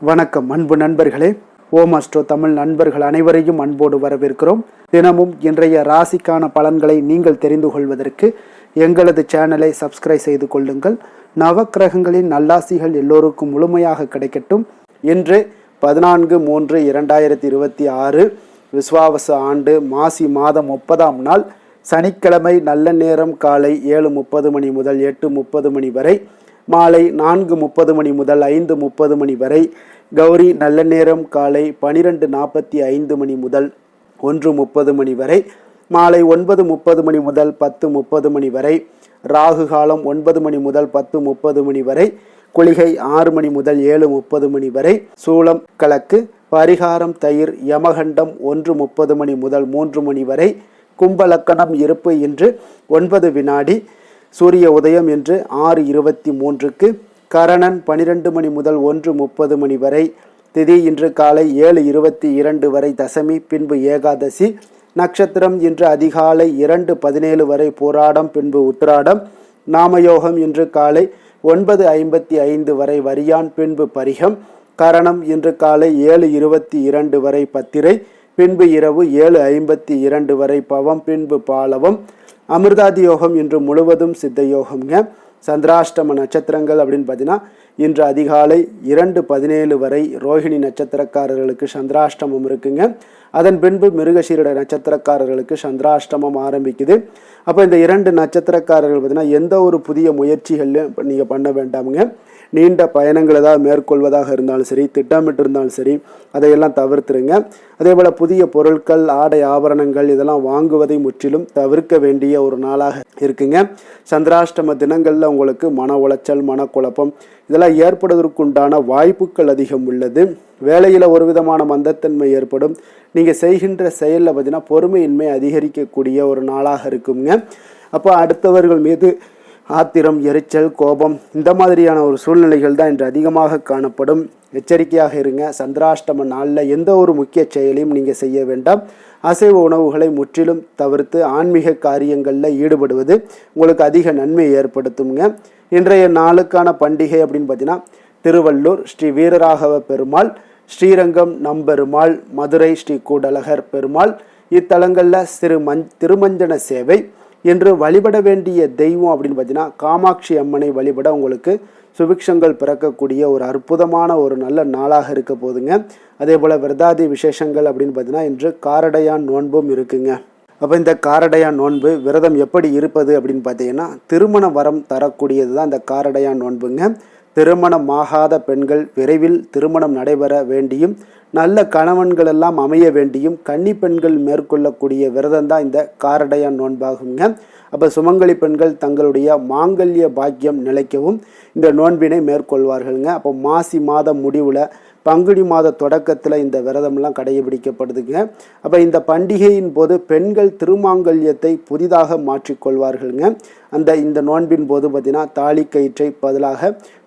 வணக்கம் அன்பு நண்பர்களே. ஓம் அஸ்ட்ரோ தமிழ் நண்பர்கள் அனைவரையும் அன்போடு வரவேற்கிறோம். தினமும் இன்றைய ராசிக்கான பலன்களை நீங்கள் தெரிந்து கொள்வதற்கு எங்களது சேனலை சப்ஸ்கிரைப் செய்து கொள்ளுங்கள். நவக்கிரகங்களின் நல்லாசிகள் எல்லோருக்கும் முழுமையாக கிடைக்கட்டும். இன்று 14/3/2026 விஸ்வாவச ஆண்டு மாசி மாதம் 30ஆம் நாள் சனிக்கிழமை. நல்ல நேரம் காலை 7:30 மணி முதல் 8:30 மணி வரை, மாலை 4:30 மணி முதல் 5:30 மணி வரை. கௌரி நல்ல நேரம் காலை 12:45 மணி முதல் 1:30 மணி வரை, மாலை 9:30 மணி முதல் 10:30 மணி வரை. ராகு காலம் 9 மணி முதல் 10:30 மணி வரை. குளிகை 6 மணி முதல் 7:30 மணி வரை. சூலம் கிழக்கு. பரிகாரம் தயிர். யமகண்டம் 1:30 மணி முதல் 3 மணி வரை. கும்பலக்கணம் இருப்பு இன்று 9 வினாடி. சூரிய உதயம் இன்று 6:23க்கு. கரணன் 12 மணி முதல் 1:30 மணி வரை. திதி இன்று காலை 7:22 வரை தசமி, பின்பு ஏகாதசி. நட்சத்திரம் இன்று அதிகாலை 2:17 வரை போராடம், பின்பு உத்திராடம். நாமயோகம் இன்று காலை 9:55 வரை வரியான், பின்பு பரிகம். கரணம் இன்று காலை 7:22 வரை பத்திரை, பின்பு இரவு 7:52 வரை பவம், பின்பு பாலவம். அமிர்தாதி யோகம் இன்று முழுவதும் சித்த யோகம்ங்க. சந்திராஷ்டம நட்சத்திரங்கள் அப்படின்னு பார்த்தீங்கன்னா இன்று அதிகாலை 2:17 வரை ரோஹிணி நட்சத்திரக்காரர்களுக்கு சந்திராஷ்டமம் இருக்குங்க. அதன் பின்பு மிருகசீரிட நட்சத்திரக்காரர்களுக்கு சந்திராஷ்டமம் ஆரம்பிக்குது. அப்போ இந்த 2 நட்சத்திரக்காரர்கள் பார்த்தீங்கன்னா எந்த ஒரு புதிய முயற்சிகள்லையும் நீங்கள் பண்ண வேண்டாமுங்க. நீண்ட பயணங்கள் ஏதாவது மேற்கொள்வதாக இருந்தாலும் சரி, திட்டமிட்டு இருந்தாலும் சரி, அதையெல்லாம் தவிர்த்துருங்க. அதே போல் புதிய பொருட்கள், ஆடை ஆபரணங்கள் இதெல்லாம் வாங்குவதை முற்றிலும் தவிர்க்க வேண்டிய ஒரு நாளாக இருக்குங்க. சந்திராஷ்டம தினங்களில் உங்களுக்கு மன உளைச்சல், மனக்குழப்பம் இதெல்லாம் ஏற்படுவதற்குண்டான வாய்ப்புகள் அதிகம் உள்ளது. வேலையில் ஒரு விதமான மந்தத்தன்மை ஏற்படும். நீங்கள் செய்கின்ற செயலில் பார்த்தீங்கன்னா பொறுமையின்மை அதிகரிக்கக்கூடிய ஒரு நாளாக இருக்குங்க. அப்போ அடுத்தவர்கள் மீது ஆத்திரம், எரிச்சல், கோபம் இந்த மாதிரியான ஒரு சூழ்நிலைகள் தான் இன்று அதிகமாக காணப்படும். எச்சரிக்கையாக இருங்க. சந்திராஷ்டம நாளில் எந்த ஒரு முக்கிய செயலையும் நீங்கள் செய்ய வேண்டாம். அசைவ உணவுகளை முற்றிலும் தவிர்த்து ஆன்மீக காரியங்களில் ஈடுபடுவது உங்களுக்கு அதிக நன்மையை ஏற்படுத்துங்க. இன்றைய நாளுக்கான பண்டிகை அப்படின்னு பார்த்தீங்கன்னா திருவள்ளூர் ஸ்ரீ வீரராகவ பெருமாள், ஸ்ரீரங்கம் நம்பெருமாள், மதுரை ஸ்ரீ கூடலகர் பெருமாள் இத்தலங்களில் திருமஞ்சன சேவை. என்று வழிபட வேண்டிய தெய்வம் அப்படின்னு பார்த்தீங்கன்னா காமாட்சி அம்மனை வழிபட உங்களுக்கு சுபிக்ஷங்கள் பிறக்கக்கூடிய ஒரு அற்புதமான ஒரு நல்ல நாளாக இருக்க போதுங்க. அதே போல் விரதாதி விசேஷங்கள் அப்படின்னு பார்த்தீங்கன்னா இன்று காரடையான் நோன்பும் இருக்குங்க. அப்போ இந்த காரடையான் நோன்பு விரதம் எப்படி இருப்பது அப்படின்னு பார்த்தீங்கன்னா திருமண வரம் தரக்கூடியது தான் இந்த காரடையான் நோன்புங்க. திருமணமாகாத பெண்கள் விரைவில் திருமணம் நடைபெற வேண்டியும் நல்ல கணவன்கள் எல்லாம் அமைய வேண்டியும் கன்னி பெண்கள் மேற்கொள்ளக்கூடிய விரதம் தான் இந்த காரடையான் நோன்பாகுங்க. அப்போ சுமங்கலி பெண்கள் தங்களுடைய மாங்கல்ய பாக்கியம் நிலைக்கவும் இந்த நோன்பினை மேற்கொள்வார்கள்ங்க. அப்போ மாசி மாதம் முடிவில் பங்குனி மாத தொடக்கத்தில் இந்த விரதம்லாம் கடைபிடிக்கப்படுதுங்க. அப்போ இந்த பண்டிகையின் போது பெண்கள் திருமாங்கல்யத்தை புதிதாக மாற்றிக்கொள்வார்கள்ங்க. இந்த நோன்பின் போது பார்த்தீங்கன்னா தாலி கயிற்றை பதிலாக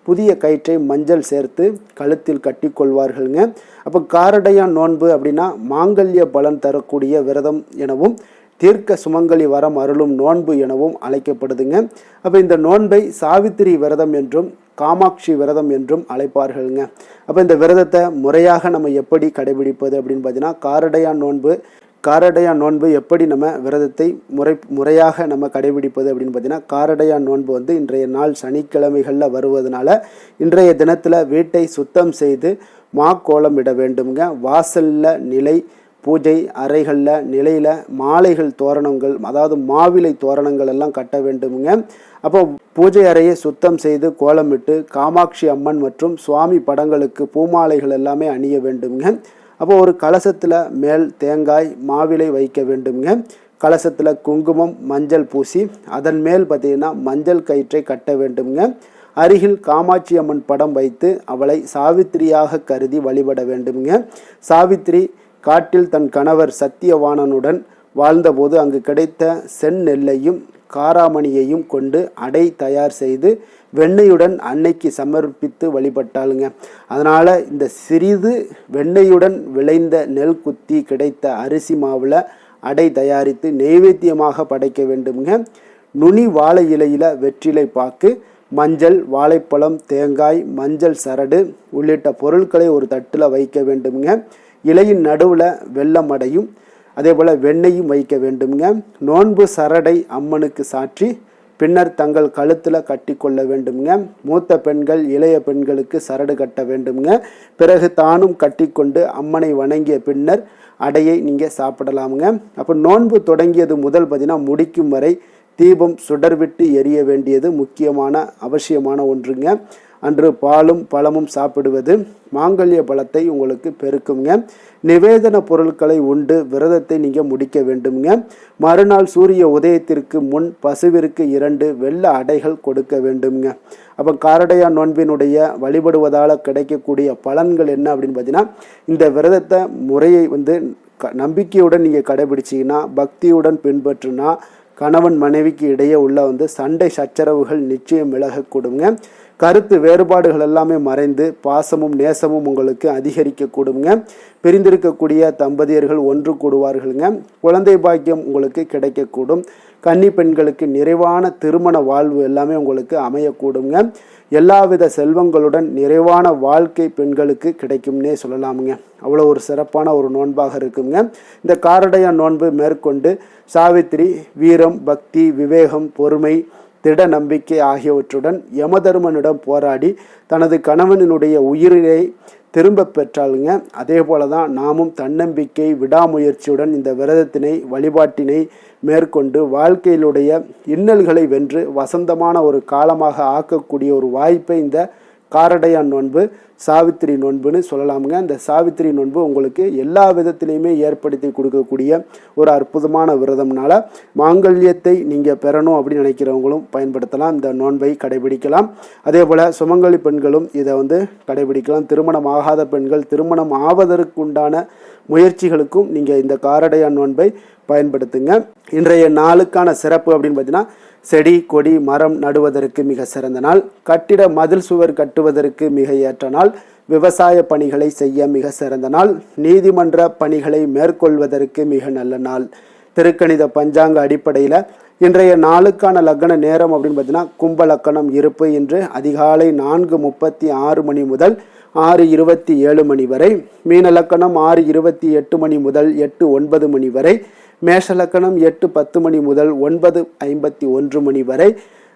புதிய கயிற்றை மஞ்சள் சேர்த்து கழுத்தில் கட்டி கொள்வார்கள்ங்க. அப்போ காரடையான் நோன்பு அப்படின்னா மாங்கல்ய பலன் தரக்கூடிய விரதம் எனவும் தீர்க்க சுமங்கலி வரம் அருளும் நோன்பு எனவும் அழைக்கப்படுதுங்க. அப்போ இந்த நோன்பை சாவித்திரி விரதம் என்றும் காமாட்சி விரதம் என்றும் அழைப்பார்கள்ங்க. அப்போ இந்த விரதத்தை முறையாக நம்ம எப்படி கடைபிடிப்பது அப்படின்னு பார்த்தீங்கன்னா காரடையான் நோன்பு எப்படி நம்ம விரதத்தை முறையாக நம்ம கடைபிடிப்பது அப்படின்னு பார்த்தீங்கன்னா காரடையான் நோன்பு இன்றைய நாள் சனிக்கிழமைகளில் வருவதனால இன்றைய தினத்தில் வீட்டை சுத்தம் செய்து கோலம் இட வேண்டுங்க. வாசலில் நிலை பூஜை அறைகளில் நிலையில் மாலைகள் தோரணங்கள், அதாவது மாவிலை தோரணங்கள் எல்லாம் கட்ட வேண்டுமுங்க. அப்போ பூஜை அறையை சுத்தம் செய்து கோலமிட்டு காமாட்சி அம்மன் மற்றும் சுவாமி படங்களுக்கு பூமாலைகள் எல்லாமே அணிய வேண்டுங்க. அப்போ ஒரு கலசத்தில் மேல் தேங்காய் மாவிலை வைக்க வேண்டுங்க. கலசத்தில் குங்குமம் மஞ்சள் பூசி அதன் மேல் பார்த்தீங்கன்னா மஞ்சள் கயிற்றை கட்ட வேண்டுங்க. அருகில் காமாட்சி அம்மன் படம் வைத்து அவளை சாவித்திரியாக கருதி வழிபட வேண்டுங்க. சாவித்திரி காட்டில் தன் கணவர் சத்தியவாணனுடன் வாழ்ந்தபோது அங்கு கிடைத்த செந்நெல்லையும் காராமணியையும் கொண்டு அடை தயார் செய்து வெண்ணெயுடன் அன்னைக்கு சமர்ப்பித்து வழிபட்டாளுங்க. அதனால் இந்த சிறிது வெண்ணெயுடன் விளைந்த நெல் குத்தி கிடைத்த அரிசி மாவில் அடை தயாரித்து நெய்வேத்தியமாக படைக்க வேண்டுங்க. நுனி வாழை இலையில் வெற்றிலை பாக்கு, மஞ்சள், வாழைப்பழம், தேங்காய், மஞ்சள் சரடு உள்ளிட்ட பொருட்களை ஒரு தட்டில் வைக்க வேண்டுங்க. இலையின் நடுவில் வெல்லம் அடையும் அதே போல் வெண்ணெயும் வைக்க வேண்டுங்க. நோன்பு சரடை அம்மனுக்கு சாற்றி பின்னர் தங்கள் கழுத்தில் கட்டி கொள்ள வேண்டுங்க. மூத்த பெண்கள் இளைய பெண்களுக்கு சரடு கட்ட வேண்டுங்க. பிறகு தானும் கட்டி கொண்டு அம்மனை வணங்கிய பின்னர் அடையை நீங்கள் சாப்பிடலாமுங்க. அப்போ நோன்பு தொடங்கியது முதல் பார்த்தீங்கன்னா முடிக்கும் வரை தீபம் சுடர்விட்டு எரிய வேண்டியது முக்கியமான அவசியமான ஒன்றுங்க. அன்று பாலும் பழமும் சாப்பிடுவது மாங்கல்ய பலத்தை உங்களுக்கு பெருக்குங்க. நிவேதன பொருட்களை உண்டு விரதத்தை நீங்கள் முடிக்க வேண்டுங்க. மறுநாள் சூரிய உதயத்திற்கு முன் பசுவிற்கு 2 வெள்ளை அடைகள் கொடுக்க வேண்டுங்க. அப்போ காரடையா நோன்பினுடைய வழிபடுவதால் கிடைக்கக்கூடிய பலன்கள் என்ன அப்படின்னு பார்த்தீங்கன்னா, இந்த விரதத்தை முறையை நம்பிக்கையுடன் நீங்கள் கடைபிடிச்சிங்கன்னா, பக்தியுடன் பின்பற்றினா கணவன் மனைவிக்கு இடையே உள்ள சண்டை சச்சரவுகள் நிச்சயம் விலகக்கூடுங்க. கருத்து வேறுபாடுகள் எல்லாமே மறைந்து பாசமும் நேசமும் உங்களுக்கு அதிகரிக்க கூடுங்க. பிரிந்திருக்கக்கூடிய தம்பதியர்கள் ஒன்று கூடுவார்களுங்க. குழந்தை பாக்கியம் உங்களுக்கு கிடைக்கக்கூடும். கன்னி பெண்களுக்கு நிறைவான திருமண வாழ்வு எல்லாமே உங்களுக்கு அமையக்கூடுங்க. எல்லாவித செல்வங்களுடன் நிறைவான வாழ்க்கை பெண்களுக்கு கிடைக்கும்னே சொல்லலாமுங்க. அவ்வளோ ஒரு சிறப்பான ஒரு நோன்பாக இருக்குங்க. இந்த காரடையா நோன்பு மேற்கொண்டு சாவித்திரி வீரம், பக்தி, விவேகம், பொறுமை, திட நம்பிக்கை ஆகியவற்றுடன் யமதர்மனிடம் போராடி தனது கணவனினுடைய உயிரை திரும்ப பெற்றாளுங்க. அதே போல தான் நாமும் தன்னம்பிக்கை விடாமுயற்சியுடன் இந்த விரதத்தினை வழிபாட்டினை மேற்கொண்டு வாழ்க்கையிலுடைய இன்னல்களை வென்று வசந்தமான ஒரு காலமாக ஆக்கக்கூடிய ஒரு வாய்ப்பை இந்த காரடையா நோன்பு சாவித்திரி நோன்புன்னு சொல்லலாமுங்க. இந்த சாவித்திரி நோன்பு உங்களுக்கு எல்லா விதத்திலையுமே ஏற்படுத்தி கொடுக்கக்கூடிய ஒரு அற்புதமான விரதம்னால மாங்கல்யத்தை நீங்கள் பெறணும் அப்படின்னு நினைக்கிறவங்களும் பயன்படுத்தலாம். இந்த நோன்பை கடைபிடிக்கலாம். அதே போல் சுமங்கலி பெண்களும் இதை கடைபிடிக்கலாம். திருமணம் ஆகாத பெண்கள் திருமணம் ஆவதற்குண்டான முயற்சிகளுக்கும் நீங்கள் இந்த காரடையா நோன்பை பயன்படுத்துங்க. இன்றைய நாளுக்கான சிறப்பு அப்படின்னு பார்த்தீங்கன்னா, செடி கொடி மரம் நடுவதற்கு மிக சிறந்த நாள், கட்டிட மதில் சுவர் கட்டுவதற்கு மிக ஏற்ற நாள், விவசாய பணிகளை செய்ய மிக சிறந்த நாள், நீதிமன்ற பணிகளை மேற்கொள்வதற்கு மிக நல்ல நாள். திருக்கணித பஞ்சாங்க அடிப்படையில் இன்றைய நாளுக்கான லக்கண நேரம் அப்படின்னு பார்த்தீங்கன்னா, கும்ப லக்கணம் இருப்பு இன்று அதிகாலை 4:36 மணி முதல் 6:27 மணி வரை, மீன லக்கணம் 6:28 மணி முதல் 8:09 மணி வரை, மேஷ லக்கணம் 8:10 மணி முதல் 9:51 மணி வரை,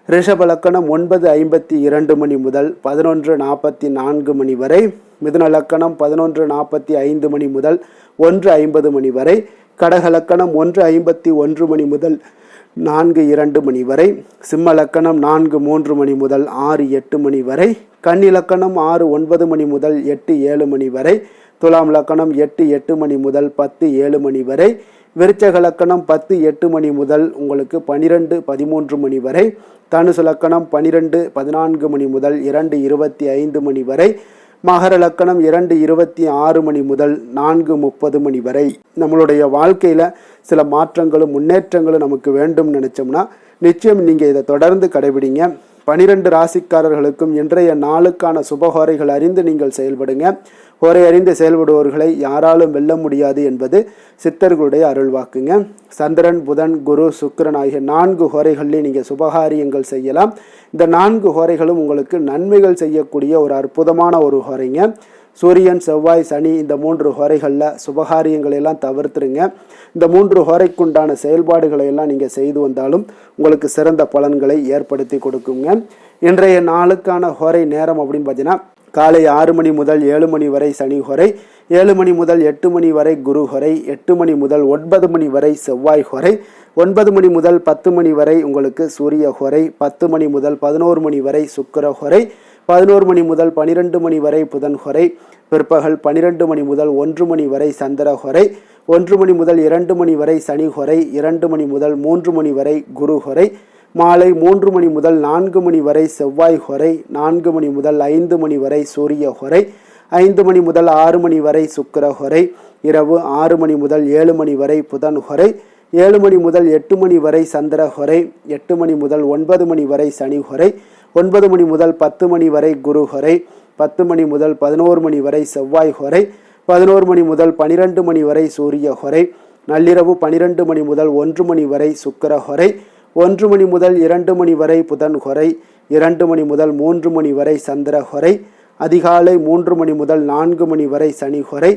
ரிஷப லக்கணம் 9:52 மணி முதல் 11:44 மணி வரை, மிதுன லக்கணம் 11:45 மணி முதல் 1:50 மணி வரை, கடக லக்கணம் 1:51 மணி முதல் 4:02 மணி வரை, சிம்ம லக்கணம் 4:03 மணி முதல் 6:08 மணி வரை, கன்னி லக்கணம் 6:09 மணி முதல் 8:07 மணி வரை, துலாம் லக்கணம் 8:08 மணி முதல் 10:07 மணி வரை, விருச்சக லக்கணம் 10:08 மணி முதல் உங்களுக்கு 12:13 மணி வரை, தனுசு லக்கணம் 12:14 மணி முதல் 2:25 மணி வரை, மகர லக்கணம் 2:26 மணி முதல் 4:30 மணி வரை. நம்மளுடைய வாழ்க்கையில் சில மாற்றங்களும் முன்னேற்றங்களும் நமக்கு வேண்டும் நினைச்சோம்னா நிச்சயம் நீங்கள் இதை தொடர்ந்து கடைபிடிங்க. 12 ராசிக்காரர்களுக்கும் இன்றைய நாளுக்கான சுபஹோரைகள் அறிந்து நீங்கள் செயல்படுங்க. ஹோரை அறிந்து செயல்படுபவர்களை யாராலும் வெல்ல முடியாது என்பது சித்தர்களுடைய அருள்வாக்குங்க. சந்திரன், புதன், குரு, சுக்கிரன் ஆகிய 4 ஹோரைகளிலே நீங்கள் சுபகாரியங்கள் செய்யலாம். இந்த 4 ஹோரைகளும் உங்களுக்கு நன்மைகள் செய்யக்கூடிய ஒரு அற்புதமான ஒரு ஹோரைங்க. சூரியன், செவ்வாய், சனி இந்த 3 ஹோரைகளில் சுபகாரியங்களை எல்லாம் தவிர்த்துருங்க. இந்த 3 ஹோரைக்குண்டான செயல்பாடுகளை எல்லாம் நீங்கள் செய்து வந்தாலும் உங்களுக்கு சிறந்த பலன்களை ஏற்படுத்தி கொடுக்குங்க. இன்றைய நாளுக்கான ஹோரை நேரம் அப்படின்னு பார்த்தீங்கன்னா, காலை 6 மணி முதல் 7 மணி வரை சனி ஹோரை, 7 மணி முதல் 8 மணி வரை குரு ஹோரை, 8 மணி முதல் 9 மணி வரை செவ்வாய் ஹோரை, 9 மணி முதல் 10 மணி வரை உங்களுக்கு சூரிய ஹோரை, 10 மணி முதல் 11 மணி வரை சுக்கிர ஹோரை, 11 மணி முதல் 12 மணி வரை புதன் ஹோரை, பிற்பகல் 12 மணி முதல் 1 மணி வரை சந்திர ஹோரை, 1 மணி முதல் 2 மணி வரை சனி ஹோரை, 2 மணி முதல் 3 மணி வரை குரு ஹோரை, மாலை 3 மணி முதல் 4 மணி வரை செவ்வாய் ஹோரை, 4 மணி முதல் 5 மணி வரை சூரிய ஹோரை, 5 மணி முதல் 6 மணி வரை சுக்கிர ஹோரை, இரவு 6 மணி முதல் 7 மணி வரை புதன் ஹோரை, 7 மணி முதல் 8 மணி வரை சந்திர ஹோரை, 8 மணி முதல் 9 மணி வரை சனி ஹோரை, 9 மணி முதல் 10 மணி வரை குரு ஹோரை, 10 மணி முதல் 11 மணி வரை செவ்வாய் ஹோரை, 11 மணி முதல் 12 மணி வரை சூரிய ஹோரை, நள்ளிரவு 12 மணி முதல் 1 மணி வரை சுக்கிர ஹோரை, 1 மணி முதல் 2 மணி வரை புதன் ஹொரை, 2 மணி முதல் 3 மணி வரை சந்திர ஹொரை, அதிகாலை 3 மணி முதல் 4 மணி வரை சனி ஹொரை,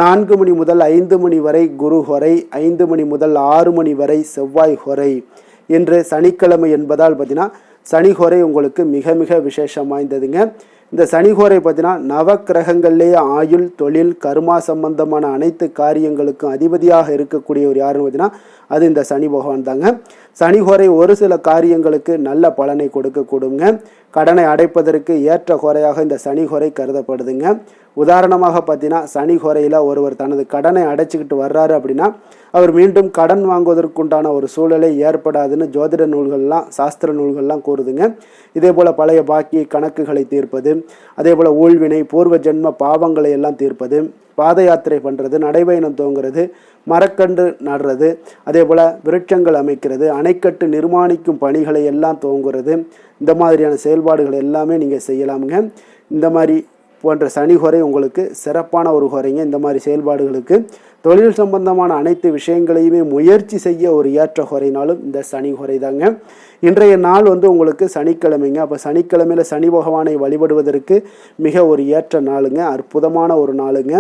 4 மணி முதல் 5 மணி வரை குரு ஹொரை, 5 மணி முதல் 6 மணி வரை செவ்வாய் ஹொரை. இன்று சனிக்கிழமை என்பதால் பார்த்தீங்கன்னா சனிஹோரை உங்களுக்கு மிக மிக விசேஷம் வாய்ந்ததுங்க. இந்த சனிஹோரை பார்த்தீங்கன்னா நவக்கிரகங்கள்லேயே ஆயுள், தொழில், கர்மா சம்பந்தமான அனைத்து காரியங்களுக்கும் அதிபதியாக இருக்கக்கூடியவர் யாருன்னு பார்த்தீங்கன்னா அது இந்த சனி பகவான் தாங்க. சனிஹோரை ஒரு சில காரியங்களுக்கு நல்ல பலனை கொடுக்கக்கூடுங்க. கடனை அடைப்பதற்கு ஏற்ற ஹோரையாக இந்த சனிஹோரை கருதப்படுதுங்க. உதாரணமாக பார்த்தீங்கன்னா சனிஹோரையில் ஒருவர் தனது கடனை அடைச்சிக்கிட்டு வர்றாரு அப்படின்னா அவர் மீண்டும் கடன் வாங்குவதற்குண்டான ஒரு சூழலை ஏற்படாதுன்னு ஜோதிட நூல்கள்லாம் சாஸ்திர நூல்கள்லாம் கூறுதுங்க. இதே போல் பழைய பாக்கி கணக்குகளை தீர்ப்பது, அதே போல் ஊழ்வினை பூர்வ ஜென்ம பாவங்களை எல்லாம் தீர்ப்பது, பாத யாத்திரை பண்ணுறது, நடைபயணம் துவங்குறது, மரக்கன்று நடுறது, அதே போல் விருட்சங்கள் அமைக்கிறது, அணைக்கட்டு நிர்மாணிக்கும் பணிகளை எல்லாம் துவங்குறது, இந்த மாதிரியான செயல்பாடுகள் எல்லாமே நீங்கள் செய்யலாமுங்க. இந்த மாதிரி போன்ற சனிஹோரை உங்களுக்கு சிறப்பான ஒரு ஹோரைங்க. இந்த மாதிரி செயல்பாடுகளுக்கு தொழில் சம்பந்தமான அனைத்து விஷயங்களையுமே முயற்சி செய்ய ஒரு ஏற்ற ஹோரைனாலும் இந்த சனிஹோரை தாங்க. இன்றைய நாள் உங்களுக்கு சனிக்கிழமைங்க. அப்போ சனிக்கிழமையில் சனி பகவானை வழிபடுவதற்கு மிக ஒரு ஏற்ற நாளுங்க, அற்புதமான ஒரு நாளுங்க.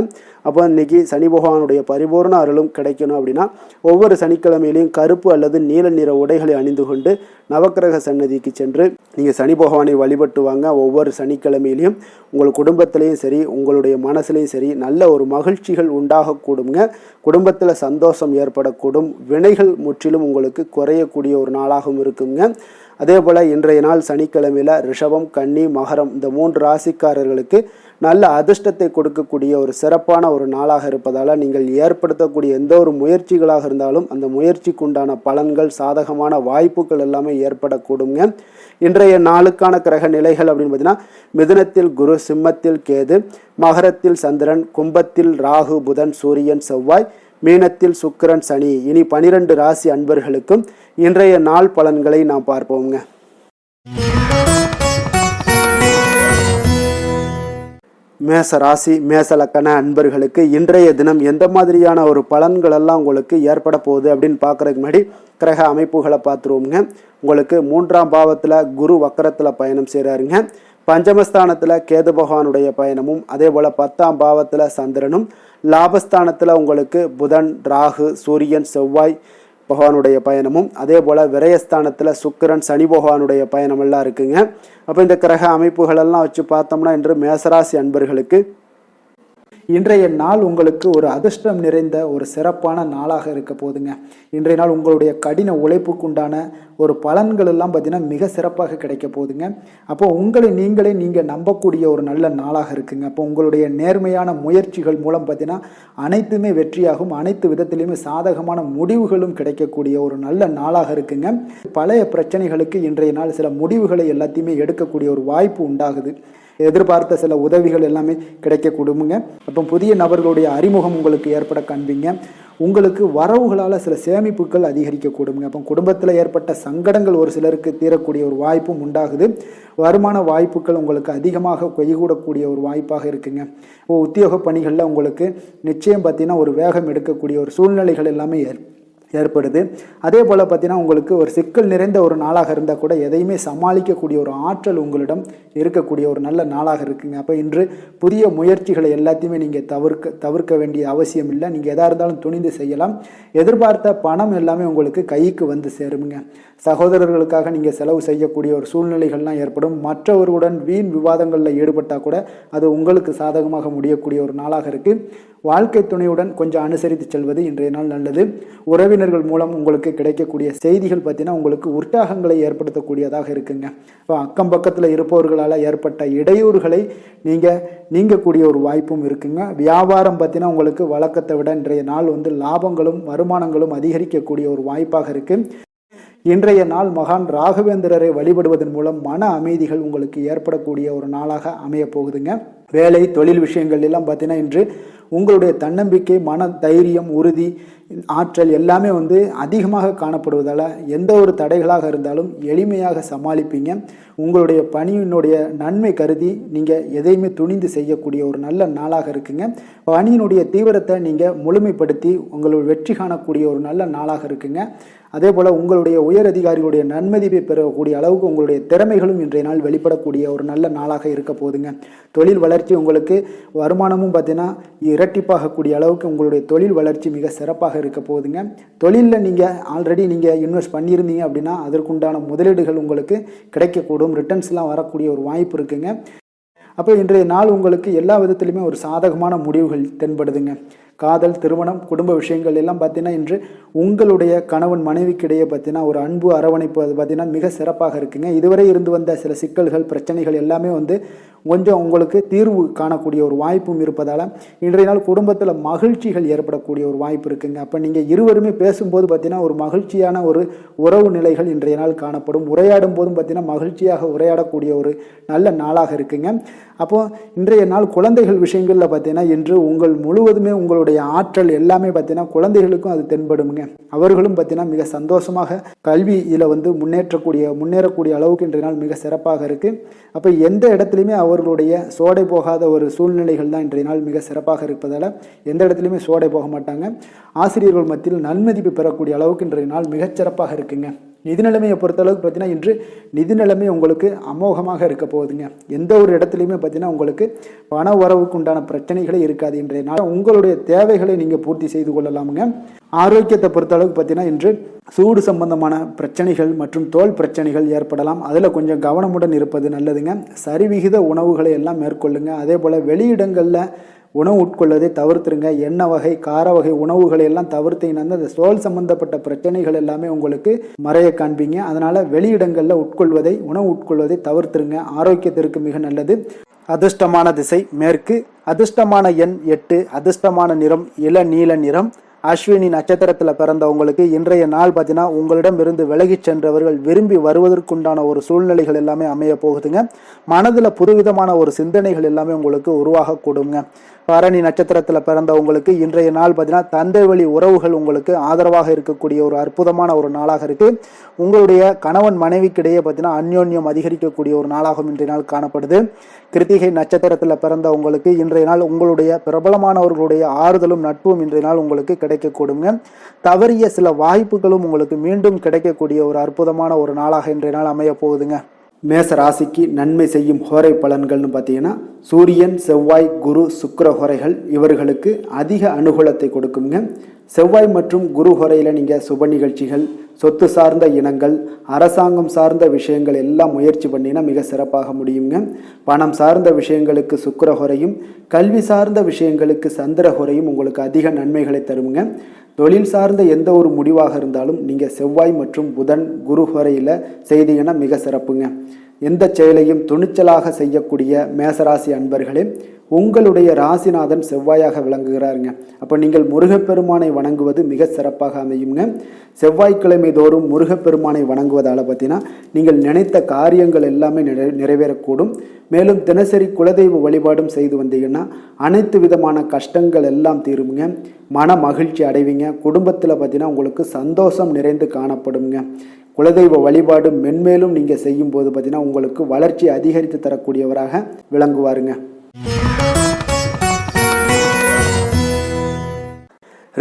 அப்போ இன்னைக்கு சனி பகவானுடைய பரிபூர்ண அருளும் கிடைக்கணும் அப்படின்னா ஒவ்வொரு சனிக்கிழமையிலையும் கருப்பு அல்லது நீல நிற உடைகளை அணிந்து கொண்டு நவக்கிரக சன்னதிக்கு சென்று நீங்கள் சனி பகவானை வழிபட்டு வாங்க. ஒவ்வொரு சனிக்கிழமையிலையும் உங்கள் குடும்பத்திலையும் சரி உங்களுடைய மனசுலையும் சரி நல்ல ஒரு மகிழ்ச்சிகள் உண்டாகக்கூடுங்க. குடும்பத்தில் சந்தோஷம் ஏற்படக்கூடும். வினைகள் முற்றிலும் உங்களுக்கு குறையக்கூடிய ஒரு நாளாகவும் இருக்குங்க. அதே போல் இன்றைய நாள் சனிக்கிழமையில் ரிஷபம், கன்னி, மகரம் இந்த 3 ராசிக்காரர்களுக்கு நல்ல அதிர்ஷ்டத்தை கொடுக்கக்கூடிய ஒரு சிறப்பான ஒரு நாளாக இருப்பதால் நீங்கள் ஏற்படுத்தக்கூடிய எந்த ஒரு முயற்சிகளாக இருந்தாலும் அந்த முயற்சிக்குண்டான பலன்கள், சாதகமான வாய்ப்புகள் எல்லாமே ஏற்படக்கூடுங்க. இன்றைய நாளுக்கான கிரக நிலைகள் அப்படின்னு பார்த்தீங்கன்னா மிதுனத்தில் குரு, சிம்மத்தில் கேது, மகரத்தில் சந்திரன், கும்பத்தில் ராகு, புதன், சூரியன், செவ்வாய், மீனத்தில் சுக்கிரன், சனி. இனி 12 ராசி அன்பர்களுக்கும் இன்றைய நாள் பலன்களை நாம் பார்ப்போங்க. மேச ராசி மேச லக்கண அன்பர்களுக்கு இன்றைய தினம் எந்த மாதிரியான ஒரு பலன்கள் எல்லாம் உங்களுக்கு ஏற்பட போகுது அப்படின்னு பார்க்குறதுக்கு முன்னாடி கிரக அமைப்புகளை பார்த்துருவோங்க. உங்களுக்கு 3ஆம் பாவத்தில் குரு வக்கரத்தில் பயணம் செய்கிறாருங்க. பஞ்சமஸ்தானத்தில் கேது பகவானுடைய பயணமும், அதே போல் 10ஆம் பாவத்தில் சந்திரனும், லாபஸ்தானத்தில் உங்களுக்கு புதன், ராகு, சூரியன், செவ்வாய் பகவானுடைய பயணமும், அதே போல் விரயஸ்தானத்தில் சுக்கிரன், சனி பகவானுடைய பயணமெல்லாம் இருக்குங்க. அப்போ இந்த கிரக அமைப்புகளெல்லாம் வச்சு பார்த்தோம்னா இன்று மேசராசி அன்பர்களுக்கு இன்றைய நாள் உங்களுக்கு ஒரு அதிர்ஷ்டம் நிறைந்த ஒரு சிறப்பான நாளாக இருக்க போதுங்க. இன்றைய நாள் உங்களுடைய கடின உழைப்புக்குண்டான ஒரு பலன்கள் எல்லாம் பார்த்தீங்கன்னா மிக சிறப்பாக கிடைக்க போகுதுங்க. அப்போ உங்களை நீங்கள் நம்பக்கூடிய ஒரு நல்ல நாளாக இருக்குங்க. அப்போ உங்களுடைய நேர்மையான முயற்சிகள் மூலம் பார்த்தீங்கன்னா அனைத்துமே வெற்றியாகும். அனைத்து விதத்திலையுமே சாதகமான முடிவுகளும் கிடைக்கக்கூடிய ஒரு நல்ல நாளாக இருக்குங்க. பழைய பிரச்சனைகளுக்கு இன்றைய நாள் சில முடிவுகளை எல்லாத்தையுமே எடுக்கக்கூடிய ஒரு வாய்ப்பு உண்டாகுது. எதிர்பார்த்த சில உதவிகள் எல்லாமே கிடைக்கக்கூடுமுங்க. அப்போ புதிய நபர்களுடைய அறிமுகம் உங்களுக்கு ஏற்பட காண்பீங்க. உங்களுக்கு வரவுகளால் சில சேமிப்புகள் அதிகரிக்கக்கூடுங்க. அப்போ குடும்பத்தில் ஏற்பட்ட சங்கடங்கள் ஒரு சிலருக்கு தீரக்கூடிய ஒரு வாய்ப்பும் உண்டாகுது. வருமான வாய்ப்புகள் உங்களுக்கு அதிகமாக கைகூடக்கூடிய ஒரு வாய்ப்பாக இருக்குங்க. உத்தியோக பணிகளில் உங்களுக்கு நிச்சயம் பார்த்தீங்கன்னா ஒரு வேகம் எடுக்கக்கூடிய ஒரு சூழ்நிலைகள் எல்லாமே ஏற்படுது. அதே போல் பார்த்தீங்கன்னா உங்களுக்கு ஒரு சிக்கல் நிறைந்த ஒரு நாளாக இருந்தால் கூட எதையுமே சமாளிக்கக்கூடிய ஒரு ஆற்றல் உங்களிடம் இருக்கக்கூடிய ஒரு நல்ல நாளாக இருக்குங்க. அப்போ இன்று புதிய முயற்சிகளை எல்லாத்தையுமே நீங்கள் தவிர்க்க வேண்டிய அவசியம் இல்லை. நீங்கள் எதாக இருந்தாலும் துணிந்து செய்யலாம். எதிர்பார்த்த பணம் எல்லாமே உங்களுக்கு கைக்கு வந்து சேருங்க. சகோதரர்களுக்காக நீங்கள் செலவு செய்யக்கூடிய ஒரு சூழ்நிலைகள்லாம் ஏற்படும். மற்றவர்களுடன் வீண் விவாதங்களில் ஈடுபட்டால் கூட அது உங்களுக்கு சாதகமாக முடியக்கூடிய ஒரு நாளாக இருக்குது. வாழ்க்கை துணையுடன் கொஞ்சம் அனுசரித்து செல்வது இன்றைய நாள் நல்லது. உறவினர்கள் மூலம் உங்களுக்கு கிடைக்கக்கூடிய செய்திகள் பார்த்தீங்கன்னா உங்களுக்கு உற்சாகங்களை ஏற்படுத்தக்கூடியதாக இருக்குங்க. இப்போ அக்கம் பக்கத்தில் இருப்பவர்களால் ஏற்பட்ட இடையூறுகளை நீங்கக்கூடிய ஒரு வாய்ப்பும் இருக்குங்க. வியாபாரம் பார்த்தீங்கன்னா உங்களுக்கு வழக்கத்தை விட இன்றைய நாள் லாபங்களும் வருமானங்களும் அதிகரிக்கக்கூடிய ஒரு வாய்ப்பாக இருக்குது. இன்றைய நாள் மகான் ராகவேந்திரரை வழிபடுவதன் மூலம் மன அமைதிகள் உங்களுக்கு ஏற்படக்கூடிய ஒரு நாளாக அமைய போகுதுங்க. வேலை தொழில் விஷயங்கள் எல்லாம் பார்த்தீங்கன்னா இன்று உங்களுடைய தன்னம்பிக்கை, மன தைரியம், உறுதி, ஆற்றல் எல்லாமே அதிகமாக காணப்படுவதால் எந்த ஒரு தடைகளாக இருந்தாலும் எளிமையாக சமாளிப்பீங்க. உங்களுடைய பணியினுடைய நன்மை கருதி நீங்கள் எதையுமே துணிந்து செய்யக்கூடிய ஒரு நல்ல நாளாக இருக்குங்க. பணியினுடைய தீவிரத்தை நீங்கள் முழுமைப்படுத்தி உங்களுடைய வெற்றி காணக்கூடிய ஒரு நல்ல நாளாக இருக்குங்க. அதே போல் உங்களுடைய உயர் அதிகாரிகளுடைய நன்மதிப்பை பெறக்கூடிய அளவுக்கு உங்களுடைய திறமைகளும் இன்றைய நாள் வெளிப்படக்கூடிய ஒரு நல்ல நாளாக இருக்க போகுதுங்க. தொழில் வளர்ச்சி உங்களுக்கு வருமானமும் பார்த்தீங்கன்னா இரட்டிப்பாகக்கூடிய அளவுக்கு உங்களுடைய தொழில் வளர்ச்சி மிக சிறப்பாக இருக்க போகுதுங்க. தொழிலில் நீங்கள் ஆல்ரெடி நீங்கள் இன்வெஸ்ட் பண்ணியிருந்தீங்க அப்படின்னா அதற்குண்டான முதலீடுகள் உங்களுக்கு கிடைக்கக்கூடும், ரிட்டர்ன்ஸ்லாம் வரக்கூடிய ஒரு வாய்ப்பு இருக்குங்க. அப்போ இன்றைய நாள் உங்களுக்கு எல்லா விதத்திலுமே ஒரு சாதகமான முடிவுகள் தென்படுதுங்க. காதல், திருமணம், குடும்ப விஷயங்கள் எல்லாம் பார்த்தீங்கன்னா இன்று உங்களுடைய கணவன் மனைவிக்கிடையே பார்த்தீங்கன்னா ஒரு அன்பு அரவணைப்பு அது பார்த்தீங்கன்னா மிக சிறப்பாக இருக்குங்க. இதுவரை இருந்து வந்த சில சிக்கல்கள் பிரச்சனைகள் எல்லாமே கொஞ்சம் உங்களுக்கு தீர்வு காணக்கூடிய ஒரு வாய்ப்பும் இருப்பதால் இன்றைய நாள் குடும்பத்தில் மகிழ்ச்சிகள் ஏற்படக்கூடிய ஒரு வாய்ப்பு இருக்குங்க. அப்போ நீங்கள் இருவருமே பேசும்போது பார்த்தீங்கன்னா ஒரு மகிழ்ச்சியான ஒரு உறவு நிலைகள் இன்றைய நாள் காணப்படும். உரையாடும் போதும் பார்த்தீங்கன்னா மகிழ்ச்சியாக உரையாடக்கூடிய ஒரு நல்ல நாளாக இருக்குங்க. அப்போது இன்றைய நாள் குழந்தைகள் விஷயங்களில் பார்த்தீங்கன்னா இன்று முழுவதுமே உங்களுடைய ஆற்றல் எல்லாமே பார்த்தீங்கன்னா குழந்தைகளுக்கும் அது தென்படுங்க. அவர்களும் பார்த்தீங்கன்னா மிக சந்தோஷமாக கல்வியில் முன்னேறக்கூடிய அளவுக்கு இன்றைய நாள் மிக சிறப்பாக இருக்குது. அப்போ எந்த இடத்துலையுமே அவர்களுடைய சோடை போகாத ஒரு சூழ்நிலைகள் தான் இன்றைய நாள் மிக சிறப்பாக இருப்பதால் எந்த இடத்துலையுமே சோடை போக மாட்டாங்க. ஆசிரியர்கள் மத்தியில் நன்மதிப்பு பெறக்கூடிய அளவுக்கு இன்றைய நாள் மிகச்சிறப்பாக இருக்குங்க. நிதி நிலைமையை பொறுத்தளவுக்கு பார்த்தீங்கன்னா இன்று நிதி நிலைமை உங்களுக்கு அமோகமாக இருக்க போகுதுங்க. எந்த ஒரு இடத்துலையுமே பார்த்தீங்கன்னா உங்களுக்கு பண வரவுக்கு உண்டான பிரச்சனைகளே இருக்காது. இன்றைய நாள் உங்களுடைய தேவைகளை நீங்கள் பூர்த்தி செய்து கொள்ளலாமுங்க. ஆரோக்கியத்தை பொறுத்தளவுக்கு பார்த்தீங்கன்னா இன்று சூடு சம்பந்தமான பிரச்சனைகள் மற்றும் தோல் பிரச்சனைகள் ஏற்படலாம். அதில் கொஞ்சம் கவனமுடன் இருப்பது நல்லதுங்க. சரிவிகித உணவுகளை எல்லாம் மேற்கொள்ளுங்க. அதே போல் வெளியிடங்களில் உணவு உட்கொள்வதை தவிர்த்துருங்க. எண்ணெய் வகை, கார வகை உணவுகளை எல்லாம் தவிர்த்தீங்கன்னா அந்த தோல் சம்பந்தப்பட்ட பிரச்சனைகள் எல்லாமே உங்களுக்கு மறைய காண்பீங்க. அதனால் வெளியிடங்களில் உணவு உட்கொள்வதை தவிர்த்துருங்க. ஆரோக்கியத்திற்கு மிக நல்லது. அதிர்ஷ்டமான திசை மேற்கு, அதிர்ஷ்டமான எண் 8, அதிர்ஷ்டமான நிறம் இளநீல நிறம். அஸ்வினி நட்சத்திரத்தில் பிறந்தவங்களுக்கு இன்றைய நாள் பார்த்தீங்கன்னா உங்களிடம் இருந்து விலகி சென்றவர்கள் விரும்பி வருவதற்குண்டான ஒரு சூழ்நிலைகள் எல்லாமே அமைய போகுதுங்க. மனதில் புதுவிதமான ஒரு சிந்தனைகள் எல்லாமே உங்களுக்கு உருவாக கூடுங்க. பரணி நட்சத்திரத்தில் பிறந்தவங்களுக்கு இன்றைய நாள் பார்த்தீங்கன்னா தந்தை வழி உறவுகள் உங்களுக்கு ஆதரவாக இருக்கக்கூடிய ஒரு அற்புதமான ஒரு நாளாக இருக்கு. உங்களுடைய கணவன் மனைவிக்கிடையே பார்த்தீங்கன்னா அந்யோன்யம் அதிகரிக்கக்கூடிய ஒரு நாளாகவும் இன்றைய நாள் காணப்படுது. கிருத்திகை நட்சத்திரத்தில் பிறந்தவங்களுக்கு இன்றைய நாள் உங்களுடைய பிரபலமானவர்களுடைய ஆறுதலும் நட்பும் இன்றைய நாள் உங்களுக்கு கிடைக்கக்கூடுங்க. தவறிய சில வாய்ப்புகளும் உங்களுக்கு மீண்டும் கிடைக்கக்கூடிய ஒரு அற்புதமான ஒரு நாளாக இன்றைய நாள் அமைய போகுதுங்க. மேச ராசிக்கு நன்மை செய்யும் ஹோரை பலன்கள்னு பார்த்தீங்கன்னா சூரியன், செவ்வாய், குரு, சுக்கிர ஹோரைகள் இவர்களுக்கு அதிக அனுகூலத்தை கொடுக்குங்க. செவ்வாய் மற்றும் குரு ஹோரையில் நீங்கள் சுப நிகழ்ச்சிகள், சொத்து சார்ந்த இனங்கள், அரசாங்கம் சார்ந்த விஷயங்கள் எல்லாம் முயற்சி பண்ணினா மிக சிறப்பாக முடியுங்க. பணம் சார்ந்த விஷயங்களுக்கு சுக்கிர ஹோரையும், கல்வி சார்ந்த விஷயங்களுக்கு சந்திர ஹோரையும் உங்களுக்கு அதிக நன்மைகளை தருங்க. தொழில் சார்ந்த எந்த ஒரு முடிவாக இருந்தாலும் நீங்கள் செவ்வாய் மற்றும் புதன், குரு ஹோரையில் செய்தீங்கன்னா மிக சிறப்புங்க. எந்த செயலையும் துணிச்சலாக செய்யக்கூடிய மேசராசி அன்பர்களே, உங்களுடைய ராசிநாதன் செவ்வாயாக விளங்குகிறாருங்க. அப்போ நீங்கள் முருகப்பெருமானை வணங்குவது மிக சிறப்பாக அமையுங்க. செவ்வாய்க்கிழமை தோறும் முருகப்பெருமானை வணங்குவதால் பார்த்தீங்கன்னா நீங்கள் நினைத்த காரியங்கள் எல்லாமே நிறைவேறக்கூடும். மேலும் தினசரி குலதெய்வ வழிபாடும் செய்து வந்தீங்கன்னா அனைத்து விதமான கஷ்டங்கள் எல்லாம் தீருங்க. மன மகிழ்ச்சி அடைவீங்க. குடும்பத்தில் பார்த்தீங்கன்னா உங்களுக்கு சந்தோஷம் நிறைந்து காணப்படுங்க. குலதெய்வ வழிபாடு மென்மேலும் நீங்கள் செய்யும் போது பார்த்தீங்கன்னா உங்களுக்கு வளர்ச்சி அதிகரித்து தரக்கூடியவராக விளங்குவாருங்க.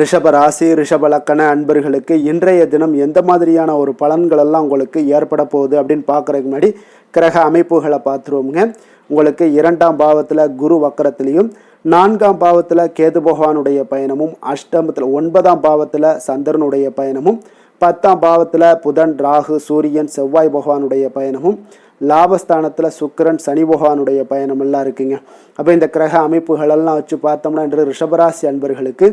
ரிஷப ராசி, ரிஷப லக்கண அன்பர்களுக்கு இன்றைய தினம் எந்த மாதிரியான ஒரு பலன்கள் எல்லாம் உங்களுக்கு ஏற்பட போகுது அப்படின்னு பார்க்குறதுக்கு முன்னாடி கிரக அமைப்புகளை பார்த்துருவோங்க. உங்களுக்கு 2ஆம் பாவத்தில் குரு வக்கரத்திலையும், 4ஆம் பாவத்தில் கேது பகவானுடைய பயணமும், அஷ்டமத்தில் 9ஆம் பாவத்தில் சந்திரனுடைய பயணமும், 10ஆம் பாவத்தில் புதன், ராகு, சூரியன், செவ்வாய் பகவானுடைய பயணமும், லாபஸ்தானத்தில் சுக்கிரன், சனி பகவானுடைய பயணம் எல்லாம் இருக்குங்க. அப்போ இந்த கிரக அமைப்புகளெல்லாம் வச்சு பார்த்தோம்னா இன்று ரிஷபராசி அன்பர்களுக்கு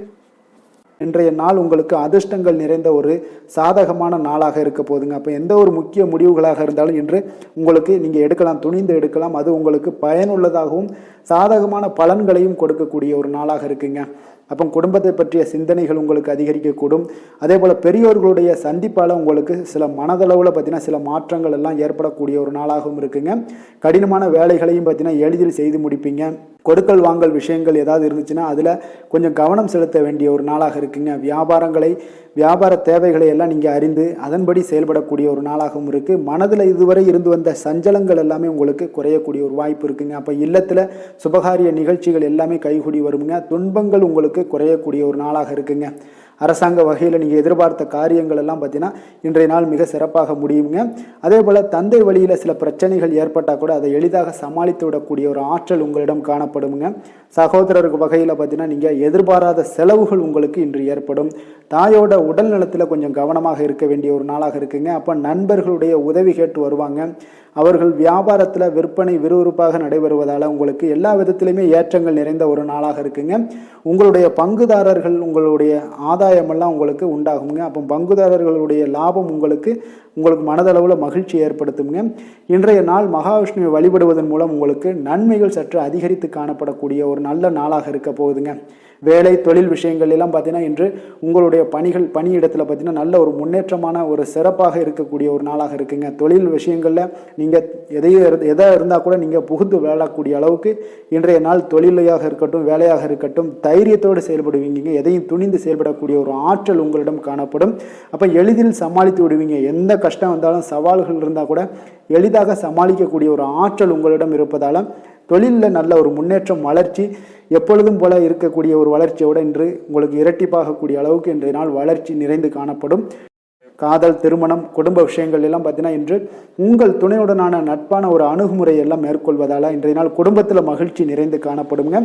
இன்றைய நாள் உங்களுக்கு அதிர்ஷ்டங்கள் நிறைந்த ஒரு சாதகமான நாளாக இருக்க போதுங்க. அப்போ எந்த ஒரு முக்கிய முடிவுகளாக இருந்தாலும் இன்று உங்களுக்கு நீங்கள் எடுக்கலாம், துணிந்து எடுக்கலாம். அது உங்களுக்கு பயனுள்ளதாகவும் சாதகமான பலன்களையும் கொடுக்கக்கூடிய ஒரு நாளாக இருக்குங்க. அப்போ குடும்பத்தை பற்றிய சிந்தனைகள் உங்களுக்கு அதிகரிக்கக்கூடும். அதே போல் பெரியோர்களுடைய சந்திப்பால் உங்களுக்கு சில மனதளவில் பார்த்தீங்கன்னா சில மாற்றங்கள் எல்லாம் ஏற்படக்கூடிய ஒரு நாளாகவும் இருக்குங்க. கடினமான வேலைகளையும் பார்த்தீங்கன்னா எளிதில் செய்து முடிப்பீங்க. கொடுக்கல் வாங்கல் விஷயங்கள் ஏதாவது இருந்துச்சுன்னா அதில் கொஞ்சம் கவனம் செலுத்த வேண்டிய ஒரு நாளாக இருக்குங்க. வியாபார தேவைகளை எல்லாம் நீங்கள் அறிந்து அதன்படி செயல்படக்கூடிய ஒரு நாளாகவும் இருக்குது. மனதில் இதுவரை இருந்து வந்த சஞ்சலங்கள் எல்லாமே உங்களுக்கு குறையக்கூடிய ஒரு வாய்ப்பு இருக்குங்க. அப்போ இல்லத்தில் சுபகாரிய நிகழ்ச்சிகள் எல்லாமே கைகூடி வருங்க. துன்பங்கள் உங்களுக்கு குறையக்கூடிய ஒரு நாளாக இருக்குங்க. அரசாங்க வகையில் நீங்கள் எதிர்பார்த்த காரியங்கள் எல்லாம் பார்த்தீங்கன்னா இன்றைய நாள் மிக சிறப்பாக முடியுங்க. அதே போல் தந்தை வழியில் சில பிரச்சனைகள் ஏற்பட்டால் கூட அதை எளிதாக சமாளித்து விடக்கூடிய ஒரு ஆற்றல் உங்களிடம் காணப்படுங்க. சகோதரருக்கு வகையில் பார்த்தீங்கன்னா நீங்கள் எதிர்பாராத செலவுகள் உங்களுக்கு இன்று ஏற்படும். தாயோட உடல் நலத்தில் கொஞ்சம் கவனமாக இருக்க வேண்டிய ஒரு நாளாக இருக்குங்க. அப்போ நண்பர்களுடைய உதவி கேட்டு வருவாங்க. அவர்கள் வியாபாரத்தில் விற்பனை விறுவிறுப்பாக நடைபெறுவதால் உங்களுக்கு எல்லா விதத்திலுமே ஏற்றங்கள் நிறைந்த ஒரு நாளாக இருக்குங்க. உங்களுடைய பங்குதாரர்கள் உங்களுடைய ஆதாயமெல்லாம் உங்களுக்கு உண்டாகுங்க. அப்போ பங்குதாரர்களுடைய லாபம் உங்களுக்கு மனதளவில் மகிழ்ச்சி ஏற்படுத்துங்க. இன்றைய நாள் மகாவிஷ்ணுவை வழிபடுவதன் மூலம் உங்களுக்கு நன்மைகள் சற்று அதிகரித்து காணப்படக்கூடிய ஒரு நல்ல நாளாக இருக்க போகுதுங்க. வேலை தொழில் விஷயங்கள் எல்லாம் பார்த்தீங்கன்னா இன்று உங்களுடைய பணியிடத்தில் பார்த்தீங்கன்னா நல்ல ஒரு முன்னேற்றமான ஒரு சிறப்பாக இருக்கக்கூடிய ஒரு நாளாக இருக்குங்க. தொழில் விஷயங்களில் நீங்கள் எதாக இருந்தால் கூட நீங்கள் புகுந்து விளையாடக்கூடிய அளவுக்கு இன்றைய நாள் தொழிலையாக இருக்கட்டும் வேலையாக இருக்கட்டும் தைரியத்தோடு செயல்படுவீங்க. எதையும் துணிந்து செயல்படக்கூடிய ஒரு ஆற்றல் உங்களிடம் காணப்படும். அப்போ எளிதில் சமாளித்து விடுவீங்க. எந்த கஷ்டம் வந்தாலும் சவால்கள் இருந்தால் கூட எளிதாக சமாளிக்கக்கூடிய ஒரு ஆற்றல் உங்களிடம் இருப்பதால் தொழிலில் நல்ல ஒரு முன்னேற்றம் வளர்ச்சி எப்பொழுதும் போல இருக்கக்கூடிய ஒரு வளர்ச்சியோடு இன்று உங்களுக்கு இரட்டிப்பாகக்கூடிய அளவுக்கு இன்றைய நாள் வளர்ச்சி நிறைந்து காணப்படும். காதல் திருமணம் குடும்ப விஷயங்கள் எல்லாம் பார்த்தீங்கன்னா இன்று உங்கள் துணையுடனான நட்பான ஒரு அணுகுமுறை எல்லாம் மேற்கொள்வதால் இன்றைய நாள் குடும்பத்தில் மகிழ்ச்சி நிறைந்து காணப்படுங்க.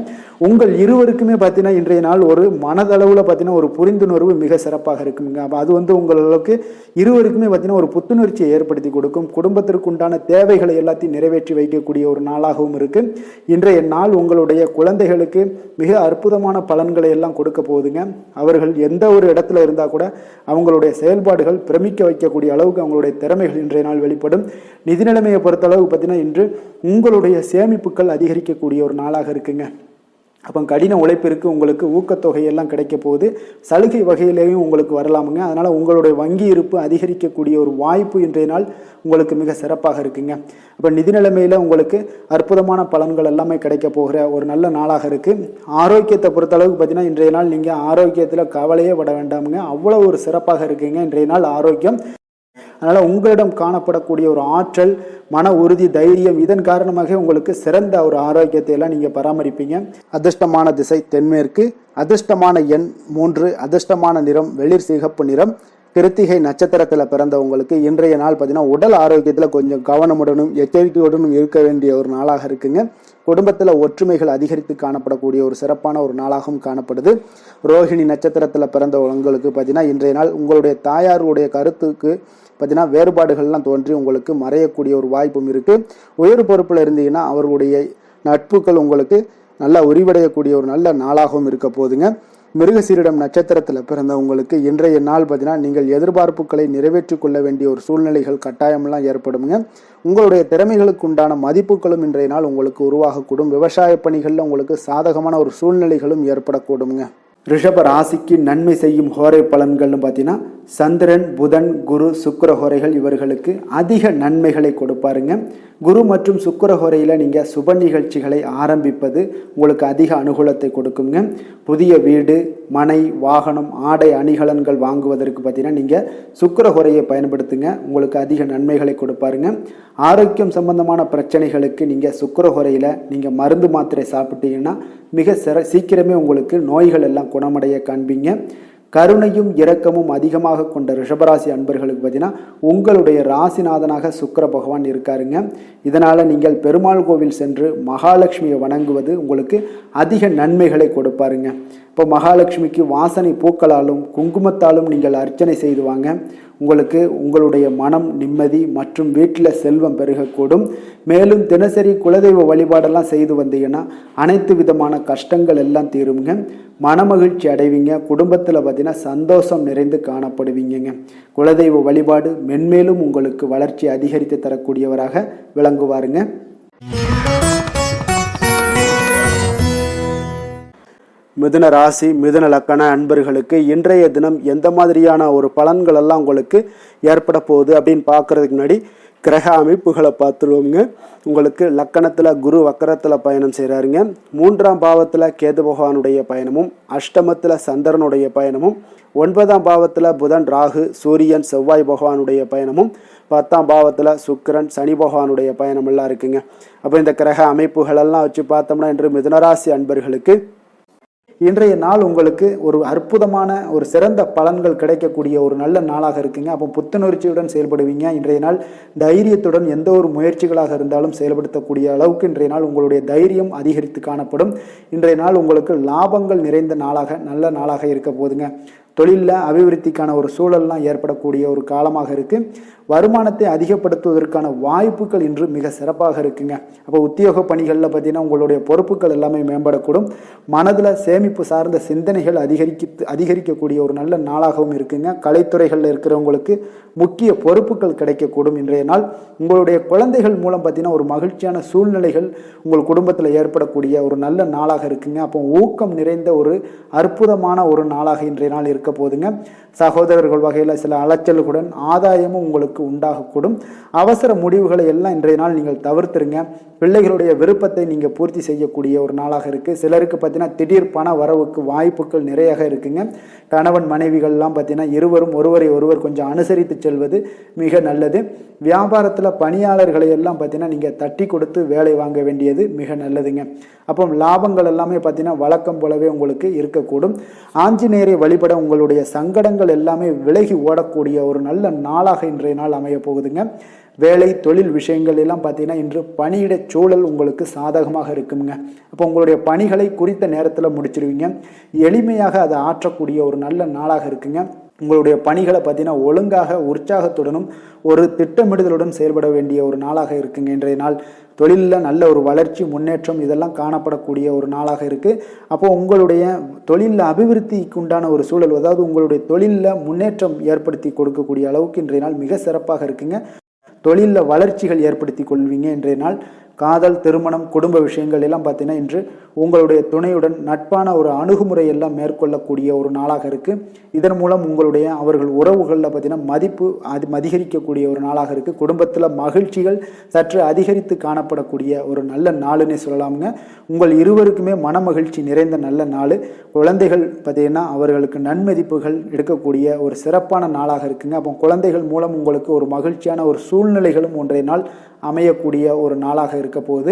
உங்கள் இருவருக்குமே பார்த்தீங்கன்னா இன்றைய நாள் ஒரு மனதளவில் பார்த்தீங்கன்னா ஒரு புரிந்துணர்வு மிக சிறப்பாக இருக்குங்க. அப்போ அது உங்களுக்கு இருவருக்குமே பார்த்தீங்கன்னா ஒரு புத்துணர்ச்சியை ஏற்படுத்தி கொடுக்கும். குடும்பத்திற்கு உண்டான தேவைகளை எல்லாத்தையும் நிறைவேற்றி வைக்கக்கூடிய ஒரு நாளாகவும் இருக்கு. இன்றைய நாள் உங்களுடைய குழந்தைகளுக்கு மிக அற்புதமான பலன்களை எல்லாம் கொடுக்க போகுதுங்க. அவர்கள் எந்த ஒரு இடத்துல இருந்தால் கூட அவங்களுடைய செயல்பாடுகள் பிரமிக்க வைக்கக்கூடிய அளவுக்கு அவங்களுடைய திறமைகள் இன்றைய நாள் வெளிப்படும். நிதி நிலைமையை பொறுத்த அளவுக்கு பார்த்தீங்கன்னா இன்று உங்களுடைய சேமிப்புகள் அதிகரிக்கக்கூடிய ஒரு நாளாக இருக்குங்க. அப்போ கடின உழைப்பிற்கு உங்களுக்கு ஊக்கத்தொகையெல்லாம் கிடைக்க போகுது. சலுகை வகையிலேயும் உங்களுக்கு வரலாமுங்க. அதனால் உங்களுடைய வங்கி இருப்பு அதிகரிக்கக்கூடிய ஒரு வாய்ப்பு இன்றைய நாள் உங்களுக்கு மிக சிறப்பாக இருக்குங்க. அப்போ நிதி நிலைமையில் உங்களுக்கு அற்புதமான பலன்கள் எல்லாமே கிடைக்க போகிற ஒரு நல்ல நாளாக இருக்குது. ஆரோக்கியத்தை பொறுத்தளவுக்கு பார்த்தீங்கன்னா இன்றைய நாள் நீங்கள் ஆரோக்கியத்தில் கவலையே பட வேண்டாமுங்க. அவ்வளோ ஒரு சிறப்பாக இருக்குங்க இன்றைய நாள் ஆரோக்கியம். அதனால் உங்களிடம் காணப்படக்கூடிய ஒரு ஆற்றல் மன உறுதி தைரியம் இதன் காரணமாக உங்களுக்கு சிறந்த ஒரு ஆரோக்கியத்தை எல்லாம் நீங்கள் பராமரிப்பீங்க. அதிர்ஷ்டமான திசை தென்மேற்கு, அதிர்ஷ்டமான எண் 3, அதிர்ஷ்டமான நிறம் வெளிர் சிகப்பு நிறம். கிருத்திகை நட்சத்திரத்தில் பிறந்தவங்களுக்கு இன்றைய நாள் பார்த்தீங்கன்னா உடல் ஆரோக்கியத்தில் கொஞ்சம் கவனமுடனும் எச்சரிக்கையுடனும் இருக்க வேண்டிய ஒரு நாளாக இருக்குங்க. குடும்பத்தில் ஒற்றுமைகள் அதிகரித்து காணப்படக்கூடிய ஒரு சிறப்பான ஒரு நாளாகவும் காணப்படுது. ரோஹிணி நட்சத்திரத்தில் பிறந்தவங்களுக்கு பார்த்தீங்கன்னா இன்றைய நாள் உங்களுடைய தாயாருடைய கருத்துக்கு பார்த்தீங்கன்னா வேறுபாடுகள்லாம் தோன்றி உங்களுக்கு மறையக்கூடிய ஒரு வாய்ப்பும் இருக்குது. உயர் பொறுப்பில் இருந்தீங்கன்னா அவர்களுடைய நட்புகள் உங்களுக்கு நல்லா உரிவடையக்கூடிய ஒரு நல்ல நாளாகவும் இருக்க போகுதுங்க. மிருகசீரிடம் நட்சத்திரத்தில் பிறந்த உங்களுக்கு இன்றைய நாள் பார்த்தீங்கன்னா நீங்கள் எதிர்பார்ப்புகளை நிறைவேற்றி கொள்ள வேண்டிய ஒரு சூழ்நிலைகள் கட்டாயமெல்லாம் ஏற்படுங்க. உங்களுடைய திறமைகளுக்கு உண்டான மதிப்புகளும் இன்றைய நாள் உங்களுக்கு உருவாகக்கூடும். விவசாய பணிகளில் உங்களுக்கு சாதகமான ஒரு சூழ்நிலைகளும் ஏற்படக்கூடுங்க. ரிஷப ராசிக்கு நன்மை செய்யும் ஹோரை பலன்கள்னு பார்த்தீங்கன்னா சந்திரன் புதன் குரு சுக்கிர ஹோரைகள் இவர்களுக்கு அதிக நன்மைகளை கொடுப்பாருங்க. குரு மற்றும் சுக்கிர ஹோரையில் நீங்கள் சுப நிகழ்ச்சிகளை ஆரம்பிப்பது உங்களுக்கு அதிக அனுகூலத்தை கொடுக்குங்க. புதிய வீடு மனை வாகனம் ஆடை அணிகலன்கள் வாங்குவதற்கு பார்த்தீங்கன்னா நீங்கள் சுக்கிர ஹோரையை பயன்படுத்துங்க. உங்களுக்கு அதிக நன்மைகளை கொடுப்பாருங்க. ஆரோக்கியம் சம்பந்தமான பிரச்சனைகளுக்கு நீங்கள் சுக்கிர ஹோரையில் நீங்கள் மருந்து மாத்திரை சாப்பிட்டீங்கன்னா மிக சீக்கிரமே உங்களுக்கு நோய்கள் எல்லாம் குணமடைய காண்பீங்க. கருணையும் இரக்கமும் அதிகமாக கொண்ட ரிஷபராசி அன்பர்களுக்கு பார்த்தீங்கன்னா உங்களுடைய ராசிநாதனாக சுக்கிர பகவான் இருக்காருங்க. இதனால் நீங்கள் பெருமாள் கோவில் சென்று மகாலட்சுமியை வணங்குவது உங்களுக்கு அதிக நன்மைகளை கொடுப்பாருங்க. இப்போ மகாலட்சுமிக்கு வாசனை பூக்களாலும் குங்குமத்தாலும் நீங்கள் அர்ச்சனை செய்து வாங்க. உங்களுக்கு உங்களுடைய மனம் நிம்மதி மற்றும் வீட்டில் செல்வம் பெருகக்கூடும். மேலும் தினசரி குலதெய்வ வழிபாடெல்லாம் செய்து வந்தீங்கன்னா அனைத்து விதமான கஷ்டங்கள் எல்லாம் தீருங்க. மனமகிழ்ச்சி அடைவீங்க. குடும்பத்தில் பார்த்தீங்கன்னா சந்தோஷம் நிறைந்து காணப்படுவீங்க. குலதெய்வ வழிபாடு மென்மேலும் உங்களுக்கு வளர்ச்சி அதிகரித்து தரக்கூடியவராக விளங்குவாருங்க. மிதுன ராசி மிதுன லக்கண அன்பர்களுக்கு இன்றைய தினம் எந்த மாதிரியான ஒரு பலன்கள் எல்லாம் உங்களுக்கு ஏற்பட போகுது அப்படின்னு பார்க்கறதுக்கு முன்னாடி கிரக அமைப்புகளை பார்த்துருவோங்க. உங்களுக்கு லக்கணத்தில் குரு வக்கரத்தில் பயணம் செய்கிறாருங்க. 3ஆம் பாவத்தில் கேது பகவானுடைய பயணமும், அஷ்டமத்தில் சந்திரனுடைய பயணமும், 9ஆம் பாவத்தில் புதன் ராகு சூரியன் செவ்வாய் பகவானுடைய பயணமும், 10ஆம் பாவத்தில் சுக்கிரன் சனி பகவானுடைய பயணம் எல்லாம் இருக்குங்க. அப்போ இந்த கிரக அமைப்புகளெல்லாம் வச்சு பார்த்தோம்னா இன்று மிதுனராசி அன்பர்களுக்கு இன்றைய நாள் உங்களுக்கு ஒரு அற்புதமான ஒரு சிறந்த பலன்கள் கிடைக்கக்கூடிய ஒரு நல்ல நாளாக இருக்குங்க. அப்போ புத்துணர்ச்சியுடன் செயல்படுவீங்க. இன்றைய நாள் தைரியத்துடன் எந்த ஒரு முயற்சிகளாக இருந்தாலும் செயல்படுத்தக்கூடிய அளவுக்கு இன்றைய நாள் உங்களுடைய தைரியம் அதிகரித்து காணப்படும். இன்றைய நாள் உங்களுக்கு லாபங்கள் நிறைந்த நாளாக நல்ல நாளாக இருக்க போதுங்க. தொழிலில் அபிவிருத்திக்கான ஒரு சூழல்லாம் ஏற்படக்கூடிய ஒரு காலமாக இருக்குது. வருமானத்தை அதிகப்படுத்துவதற்கான வாய்ப்புகள் இன்று மிக சிறப்பாக இருக்குங்க. அப்போ உத்தியோக பணிகளில் பார்த்தீங்கன்னா உங்களுடைய பொறுப்புகள் எல்லாமே மேம்படக்கூடும். மனதில் சேமிப்பு சார்ந்த சிந்தனைகள் அதிகரிக்கக்கூடிய ஒரு நல்ல நாளாகவும் இருக்குங்க. கலைத்துறைகளில் இருக்கிறவங்களுக்கு முக்கிய பொறுப்புகள் கிடைக்கக்கூடும். இன்றைய நாள் உங்களுடைய குழந்தைகள் மூலம் பார்த்தீங்கன்னா ஒரு மகிழ்ச்சியான சூழ்நிலைகள் உங்கள் குடும்பத்தில் ஏற்படக்கூடிய ஒரு நல்ல நாளாக இருக்குங்க. அப்போ ஊக்கம் நிறைந்த ஒரு அற்புதமான ஒரு நாளாக இன்றைய நாள் இருக்க போதுங்க. சகோதரர்கள் வகையில் சில அலைச்சல்களுடன் ஆதாயமும் உங்களுக்கு உண்டாகக்கூடும். அவசர முடிவுகளை எல்லாம் இன்றைய நாள் நீங்கள் தவிர்த்துருங்க. பிள்ளைகளுடைய விருப்பத்தை நீங்கள் பூர்த்தி செய்யக்கூடிய ஒரு நாளாக இருக்குது. சிலருக்கு பார்த்தீங்கன்னா திடீர் பண வரவுக்கு வாய்ப்புகள் நிறையாக இருக்குங்க. கணவன் மனைவிகள்லாம் பார்த்தீங்கன்னா இருவரும் ஒருவரை ஒருவர் கொஞ்சம் அனுசரித்து செல்வது மிக நல்லது. வியாபாரத்தில் பணியாளர்களை எல்லாம் பார்த்தீங்கன்னா நீங்கள் தட்டி கொடுத்து வேலை வாங்க வேண்டியது மிக நல்லதுங்க. அப்போ லாபங்கள் எல்லாமே பார்த்தீங்கன்னா வழக்கம் போலவே உங்களுக்கு இருக்கக்கூடும். ஆஞ்சநேயரை வழிபட உங்களுடைய சங்கடங்கள் எல்லாமே விலகி ஓடக்கூடிய ஒரு நல்ல நாளாக இன்றைய நாள் அமைய போகுதுங்க. வேலை தொழில் விஷயங்கள் எல்லாம் பார்த்தீங்கன்னா இன்று பணியிட சூழல் உங்களுக்கு சாதகமாக இருக்குங்க. அப்போ உங்களுடைய பணிகளை குறித்த நேரத்தில் முடிச்சிடுவீங்க. எளிமையாக அதை ஆற்றக்கூடிய ஒரு நல்ல நாளாக இருக்குங்க. உங்களுடைய பணிகளை பார்த்தீங்கன்னா ஒழுங்காக உற்சாகத்துடனும் ஒரு திட்டமிடுதலுடன் செயல்பட வேண்டிய ஒரு நாளாக இருக்குங்க. இன்றைய நாள் தொழிலில் நல்ல ஒரு வளர்ச்சி முன்னேற்றம் இதெல்லாம் காணப்படக்கூடிய ஒரு நாளாக இருக்குது. அப்போ உங்களுடைய தொழிலில் அபிவிருத்திக்கு உண்டான ஒரு சூழல், அதாவது உங்களுடைய தொழிலில் முன்னேற்றம் ஏற்படுத்தி கொடுக்கக்கூடிய அளவுக்கு இன்றைய நாள் மிக சிறப்பாக இருக்குங்க. தொழிலில் வளர்ச்சிகள் ஏற்படுத்தி கொள்வீங்க. இன்றைய நாள் காதல், திருமணம், குடும்ப விஷயங்கள் எல்லாம் பார்த்தீங்கன்னா இன்று உங்களுடைய துணையுடன் நட்பான ஒரு அணுகுமுறை எல்லாம் மேற்கொள்ளக்கூடிய ஒரு நாளாக இருக்குது. இதன் மூலம் உங்களுடைய அவர்கள் உறவுகளில் பார்த்தீங்கன்னா மதிப்பு அதிகரிக்கக்கூடிய ஒரு நாளாக இருக்குது. குடும்பத்தில் மகிழ்ச்சிகள் சற்று அதிகரித்து காணப்படக்கூடிய ஒரு நல்ல நாளுன்னே சொல்லலாமுங்க. உங்கள் இருவருக்குமே மன மகிழ்ச்சி நிறைந்த நல்ல நாள். குழந்தைகள் பார்த்தீங்கன்னா அவர்களுக்கு நன்மதிப்புகள் எடுக்கக்கூடிய ஒரு சிறப்பான நாளாக இருக்குங்க. அப்போ குழந்தைகள் மூலம் உங்களுக்கு ஒரு மகிழ்ச்சியான ஒரு சூழ்நிலைகளும் ஒன்றைய நாள் அமையக்கூடிய ஒரு நாளாக இருக்க போகுது.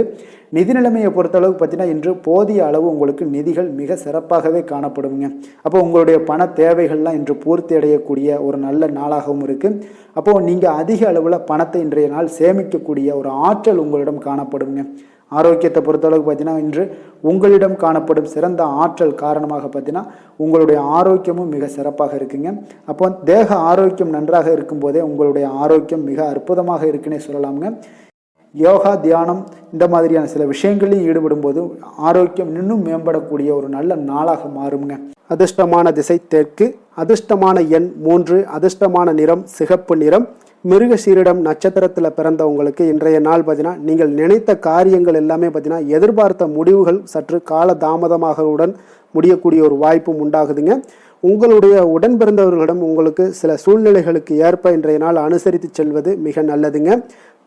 நிதி நிலைமையை பொறுத்தளவுக்கு பார்த்தீங்கன்னா இன்று போதிய அளவு உங்களுக்கு நிதிகள் மிக சிறப்பாகவே காணப்படுங்க. அப்போ உங்களுடைய பண தேவைகள்லாம் இன்று பூர்த்தி அடையக்கூடிய ஒரு நல்ல நாளாகவும் இருக்குது. அப்போது நீங்கள் அதிக அளவில் பணத்தை இன்றைய நாள் சேமிக்கக்கூடிய ஒரு ஆற்றல் உங்களிடம் காணப்படுங்க. ஆரோக்கியத்தை பொறுத்தளவுக்கு பார்த்தீங்கன்னா இன்று உங்களிடம் காணப்படும் சிறந்த ஆற்றல் காரணமாக பார்த்தீங்கன்னா உங்களுடைய ஆரோக்கியமும் மிக சிறப்பாக இருக்குங்க. அப்போ தேக ஆரோக்கியம் நன்றாக இருக்கும்போதே உங்களுடைய ஆரோக்கியம் மிக அற்புதமாக இருக்குன்னே சொல்லலாமுங்க. யோகா, தியானம் இந்த மாதிரியான சில விஷயங்களையும் ஈடுபடும் போது ஆரோக்கியம் இன்னும் மேம்படக்கூடிய ஒரு நல்ல நாளாக மாறுங்க. அதிர்ஷ்டமான திசை தெற்கு, அதிர்ஷ்டமான எண் 3, அதிர்ஷ்டமான நிறம் சிகப்பு நிறம். மிருகசீரிடம் நட்சத்திரத்தில் பிறந்தவங்களுக்கு இன்றைய நாள் பார்த்தீங்கன்னா நீங்கள் நினைத்த காரியங்கள் எல்லாமே பார்த்தீங்கன்னா எதிர்பார்த்த முடிவுகள் சற்று கால தாமதமாகவுடன் முடியக்கூடிய ஒரு வாய்ப்பும் உண்டாகுதுங்க. உங்களுடைய உடன் பிறந்தவர்களிடம் உங்களுக்கு சில சூழ்நிலைகளுக்கு ஏற்ப இன்றைய நாள் அனுசரித்து செல்வது மிக நல்லதுங்க.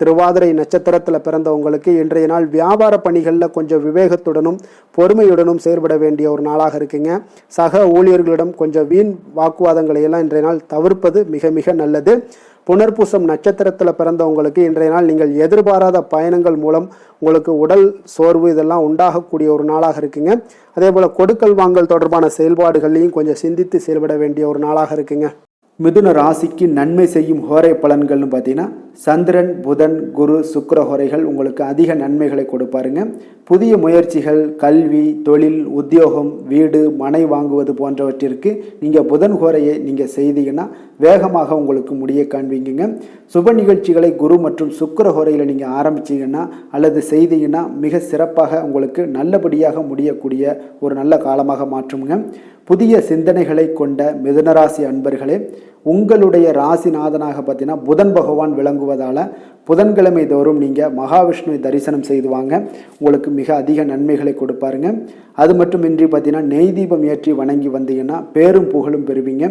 திருவாதிரை நட்சத்திரத்தில் பிறந்தவங்களுக்கு இன்றைய நாள் வியாபார பணிகளில் கொஞ்சம் விவேகத்துடனும் பொறுமையுடனும் செயல்பட வேண்டிய ஒரு நாளாக இருக்குங்க. சக ஊழியர்களிடம் கொஞ்சம் வீண் வாக்குவாதங்களை எல்லாம் இன்றைய நாள் தவிர்ப்பது மிக மிக நல்லது. புனர்பூசம் நட்சத்திரத்தில் பிறந்தவங்களுக்கு இன்றைய நாள் நீங்கள் எதிர்பாராத பயணங்கள் மூலம் உங்களுக்கு உடல் சோர்வு இதெல்லாம் உண்டாகக்கூடிய ஒரு நாளாக இருக்குங்க. அதே போல் கொடுக்கல் வாங்கல் தொடர்பான செயல்பாடுகளையும் கொஞ்சம் சிந்தித்து செயல்பட வேண்டிய ஒரு நாளாக இருக்குங்க. மிதுன ராசிக்கு நன்மை செய்யும் ஹோரை பலன்கள்னு பார்த்தீங்கன்னா சந்திரன், புதன், குரு, சுக்கிர ஹோரைகள் உங்களுக்கு அதிக நன்மைகளை கொடுப்பாருங்க. புதிய முயற்சிகள், கல்வி, தொழில், உத்தியோகம், வீடு, மனை வாங்குவது போன்றவற்றிற்கு நீங்கள் புதன் ஹோரையை நீங்கள் செய்தீங்கன்னா வேகமாக உங்களுக்கு முடிய காண்பீங்க. சுப நிகழ்ச்சிகளை குரு மற்றும் சுக்கிர ஹோரையில் நீங்கள் ஆரம்பிச்சிங்கன்னா அல்லது செய்தீங்கன்னா மிக சிறப்பாக உங்களுக்கு நல்லபடியாக முடியக்கூடிய ஒரு நல்ல காலமாக மாற்றுங்க. புதிய சிந்தனைகளை கொண்ட மிதுனராசி அன்பர்களே, உங்களுடைய ராசிநாதனாக பார்த்தீங்கன்னா புதன் பகவான் விளங்குவதால் புதன்கிழமை தோறும் நீங்கள் மகாவிஷ்ணுவை தரிசனம் செய்து வாங்க, உங்களுக்கு மிக அதிக நன்மைகளை கொடுப்பாருங்க. அது மட்டுமின்றி பார்த்தீங்கன்னா நெய் தீபம் ஏற்றி வணங்கி வந்தீங்கன்னா பேரும் புகழும் பெறுவீங்க.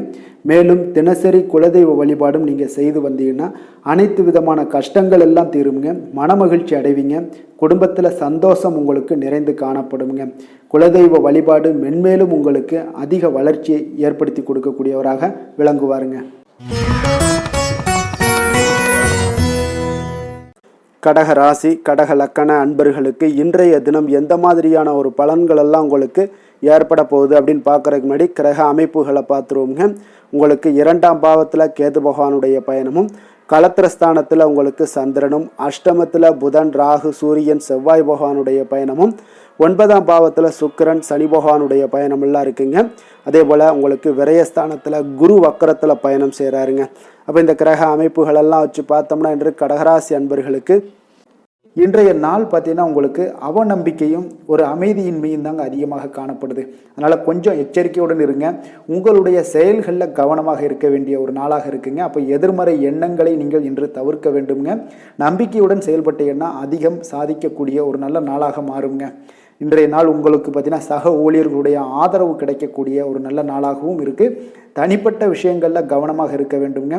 மேலும் தினசரி குலதெய்வ வழிபாடும் நீங்கள் செய்து வந்தீங்கன்னா அனைத்து விதமான கஷ்டங்கள் எல்லாம் தீருங்க, மனமகிழ்ச்சி அடைவீங்க, குடும்பத்தில் சந்தோஷம் உங்களுக்கு நிறைந்து காணப்படுங்க. குலதெய்வ வழிபாடு மென்மேலும் உங்களுக்கு அதிக வளர்ச்சியை ஏற்படுத்தி கொடுக்கக்கூடியவராக விளங்குவாருங்க. கடக ராசி கடக லக்கண அன்பர்களுக்கு இன்றைய தினம் எந்த மாதிரியான ஒரு பலன்கள் எல்லாம் உங்களுக்கு ஏற்பட போகுது அப்படின்னு பார்க்கறதுக்கு முன்னாடி கிரக அமைப்புகளை பார்த்துருவோங்க. உங்களுக்கு 2ஆம் பாவத்தில் கேது பகவானுடைய பயணமும், களத்திரஸ்தானத்தில் உங்களுக்கு சந்திரனும், அஷ்டமத்தில் புதன் ராகு சூரியன் செவ்வாய் பகவானுடைய பயணமும், 9ஆம் பாவத்தில் சுக்கிரன் சனி பகவானுடைய பயணமெல்லாம் இருக்குங்க. அதே போல் உங்களுக்கு விரயஸ்தானத்தில் குரு வக்கரத்தில் பயணம் செய்கிறாருங்க. அப்போ இந்த கிரக அமைப்புகளெல்லாம் வச்சு பார்த்தோம்னா இன்று கடகராசி அன்பர்களுக்கு இன்றைய நாள் பார்த்தீங்கன்னா உங்களுக்கு அவநம்பிக்கையும் ஒரு அமைதியின்மையும் தாங்க அதிகமாக காணப்படுது. அதனால் கொஞ்சம் எச்சரிக்கையுடன் இருங்க. உங்களுடைய செயல்களில் கவனமாக இருக்க வேண்டிய ஒரு நாளாக இருக்குங்க. அப்போ எதிர்மறை எண்ணங்களை நீங்கள் இன்று தவிர்க்க வேண்டுங்க. நம்பிக்கையுடன் செயல்பட்டீங்கன்னா அதிகம் சாதிக்கக்கூடிய ஒரு நல்ல நாளாக மாறுங்க. இன்றைய நாள் உங்களுக்கு பார்த்தீங்கன்னா சக ஊழியர்களுடைய ஆதரவு கிடைக்கக்கூடிய ஒரு நல்ல நாளாகவும் இருக்குது. தனிப்பட்ட விஷயங்களில் கவனமாக இருக்க வேண்டுங்க.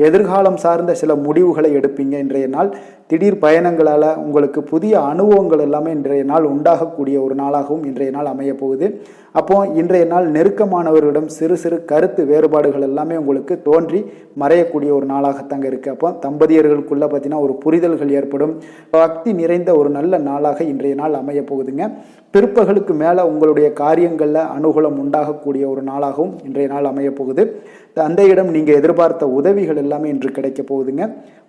எதிர்காலம் சார்ந்த சில முடிவுகளை எடுப்பீங்க. இன்றைய நாள் திடீர் பயணங்களால் உங்களுக்கு புதிய அனுபவங்கள் எல்லாமே இன்றைய நாள் உண்டாகக்கூடிய ஒரு நாளாகவும் இன்றைய நாள் அமைய போகுது. அப்போ இன்றைய நாள் நெருக்கமானவர்களிடம் சிறு சிறு கருத்து வேறுபாடுகள் எல்லாமே உங்களுக்கு தோன்றி மறையக்கூடிய ஒரு நாளாகத்தாங்க இருக்குது. அப்போ தம்பதியர்களுக்குள்ளே பார்த்தீங்கன்னா ஒரு புரிதல்கள் ஏற்படும். பக்தி நிறைந்த ஒரு நல்ல நாளாக இன்றைய நாள் அமைய போகுதுங்க. பிற்பகலுக்கு மேலே உங்களுடைய காரியங்களில் அனுகூலம் உண்டாகக்கூடிய ஒரு நாளாகவும் இன்றைய நாள் அமைய போகுது. தந்தையிடம் நீங்கள் எதிர்பார்த்த உதவிகள் எல்லாமே இன்று கிடைக்க போகுதுங்க.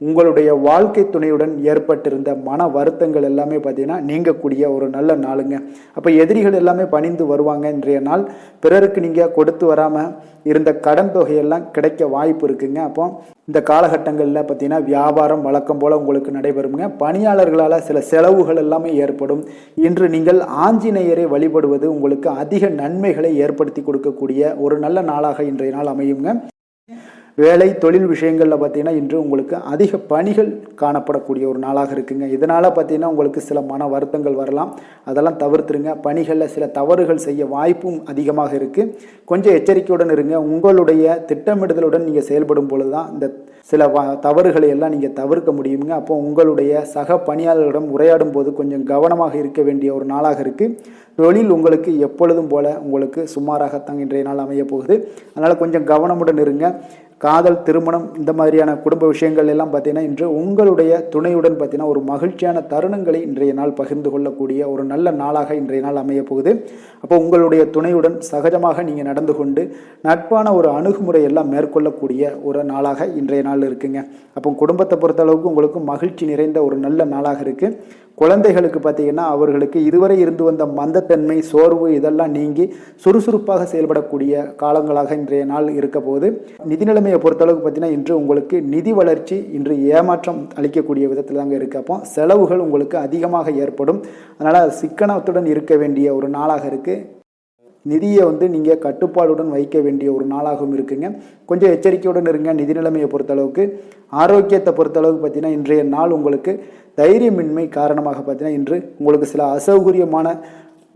உங்களுடைய வாழ்க்கை துணையுடன் ஏற்பட்டிருந்த மன வருத்தங்கள் எல்லாமே பார்த்தீங்கன்னா நீங்கக்கூடிய ஒரு நல்ல நாளுங்க. அப்போ எதிரிகள் எல்லாமே பணிந்து வருவாங்க. இன்றைய நாள் பிறருக்கு நீங்கள் கொடுத்து வராமல் இருந்த கடன் தொகையெல்லாம் கிடைக்க வாய்ப்பு இருக்குங்க. அப்போ இந்த காலகட்டங்களில் பார்த்தீங்கன்னா வியாபாரம் வழக்கம் போல் உங்களுக்கு நடைபெறுங்க. பணியாளர்களால் சில செலவுகள் எல்லாமே ஏற்படும். இன்று நீங்கள் ஆஞ்சநேயரை வழிபடுவது உங்களுக்கு அதிக நன்மைகளை ஏற்படுத்தி கொடுக்கக்கூடிய ஒரு நல்ல நாளாக இன்றைய நாள் அமையுங்க. வேலை தொழில் விஷயங்களில் பார்த்தீங்கன்னா இன்று உங்களுக்கு அதிக பணிகள் காணப்படக்கூடிய ஒரு நாளாக இருக்குங்க. இதனால் பார்த்தீங்கன்னா உங்களுக்கு சில மன வருத்தங்கள் வரலாம். அதெல்லாம் தவிர்த்துருங்க. பணிகளில் சில தவறுகள் செய்ய வாய்ப்பும் அதிகமாக இருக்குது. கொஞ்சம் எச்சரிக்கையுடன் இருங்க. உங்களுடைய திட்டமிடுதலுடன் நீங்கள் செயல்படும் பொழுது தான் இந்த சில தவறுகளை எல்லாம் நீங்கள் தவிர்க்க முடியுங்க. அப்போ உங்களுடைய சக பணியாளர்களிடம் உரையாடும் போது கொஞ்சம் கவனமாக இருக்க வேண்டிய ஒரு நாளாக இருக்குது. தொழில் உங்களுக்கு எப்பொழுதும் போல உங்களுக்கு சுமாராகத்தான் இன்றைய நாள் அமைய போகுது. அதனால் கொஞ்சம் கவனமுடன் இருங்க. காதல், திருமணம் இந்த மாதிரியான குடும்ப விஷயங்கள் எல்லாம் பார்த்தீங்கன்னா இன்று உங்களுடைய துணையுடன் பார்த்தீங்கன்னா ஒரு மகிழ்ச்சியான தருணங்களை இன்றைய நாள் பகிர்ந்து கொள்ளக்கூடிய ஒரு நல்ல நாளாக இன்றைய நாள் அமைய போகுது. அப்போ உங்களுடைய துணையுடன் சகஜமாக நீங்கள் நடந்து கொண்டு நட்பான ஒரு அணுகுமுறை எல்லாம் மேற்கொள்ளக்கூடிய ஒரு நாளாக இன்றைய நாள் இருக்குங்க. அப்போ குடும்பத்தை பொறுத்தளவுக்கு உங்களுக்கு மகிழ்ச்சி நிறைந்த ஒரு நல்ல நாளாக இருக்குது. குழந்தைகளுக்கு பார்த்தீங்கன்னா அவர்களுக்கு இதுவரை இருந்து வந்த மந்தத்தன்மை, சோர்வு இதெல்லாம் நீங்கி சுறுசுறுப்பாக செயல்படக்கூடிய காலங்களாக இன்றைய நாள் இருக்க போகுது. நிதி நிலைமையை பொறுத்தளவுக்கு பார்த்தீங்கன்னா இன்று உங்களுக்கு நிதி வளர்ச்சி இன்று ஏமாற்றம் அளிக்கக்கூடிய விதத்தில் தாங்க இருக்குது. அப்போ செலவுகள் உங்களுக்கு அதிகமாக ஏற்படும். அதனால் சிக்கனத்துடன் இருக்க வேண்டிய ஒரு நாளாக இருக்குது. நிதியை நீங்கள் கட்டுப்பாடுடன் வைக்க வேண்டிய ஒரு நாளாகவும் இருக்குங்க. கொஞ்சம் எச்சரிக்கையுடன் இருங்க. நிதி நிலைமையை பொறுத்தளவுக்கு ஆரோக்கியத்தை பொறுத்தளவுக்கு பார்த்தீங்கன்னா இன்றைய நாள் உங்களுக்கு தைரியமின்மை காரணமாக பார்த்தீங்கன்னா இன்று உங்களுக்கு சில அசௌகரியமான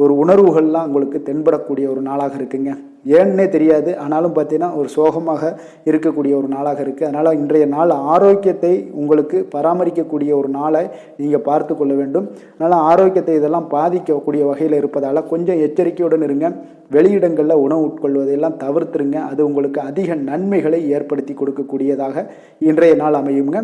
ஒரு உணர்வுகள்லாம் உங்களுக்கு தென்படக்கூடிய ஒரு நாளாக இருக்குங்க. ஏன்னே தெரியாது, ஆனாலும் பார்த்தீங்கன்னா ஒரு சோகமாக இருக்கக்கூடிய ஒரு நாளாக இருக்குது. அதனால் இன்றைய நாள் ஆரோக்கியத்தை உங்களுக்கு பராமரிக்கக்கூடிய ஒரு நாளை நீங்கள் பார்த்து கொள்ள வேண்டும். அதனால் ஆரோக்கியத்தை இதெல்லாம் பாதிக்கக்கூடிய வகையில் இருப்பதால் கொஞ்சம் எச்சரிக்கையுடன் இருங்க. வெளியிடங்களில் உணவு உட்கொள்வதையெல்லாம் தவிர்த்துருங்க. அது உங்களுக்கு அதிக நன்மைகளை ஏற்படுத்தி கொடுக்கக்கூடியதாக இன்றைய நாள் அமையுங்க.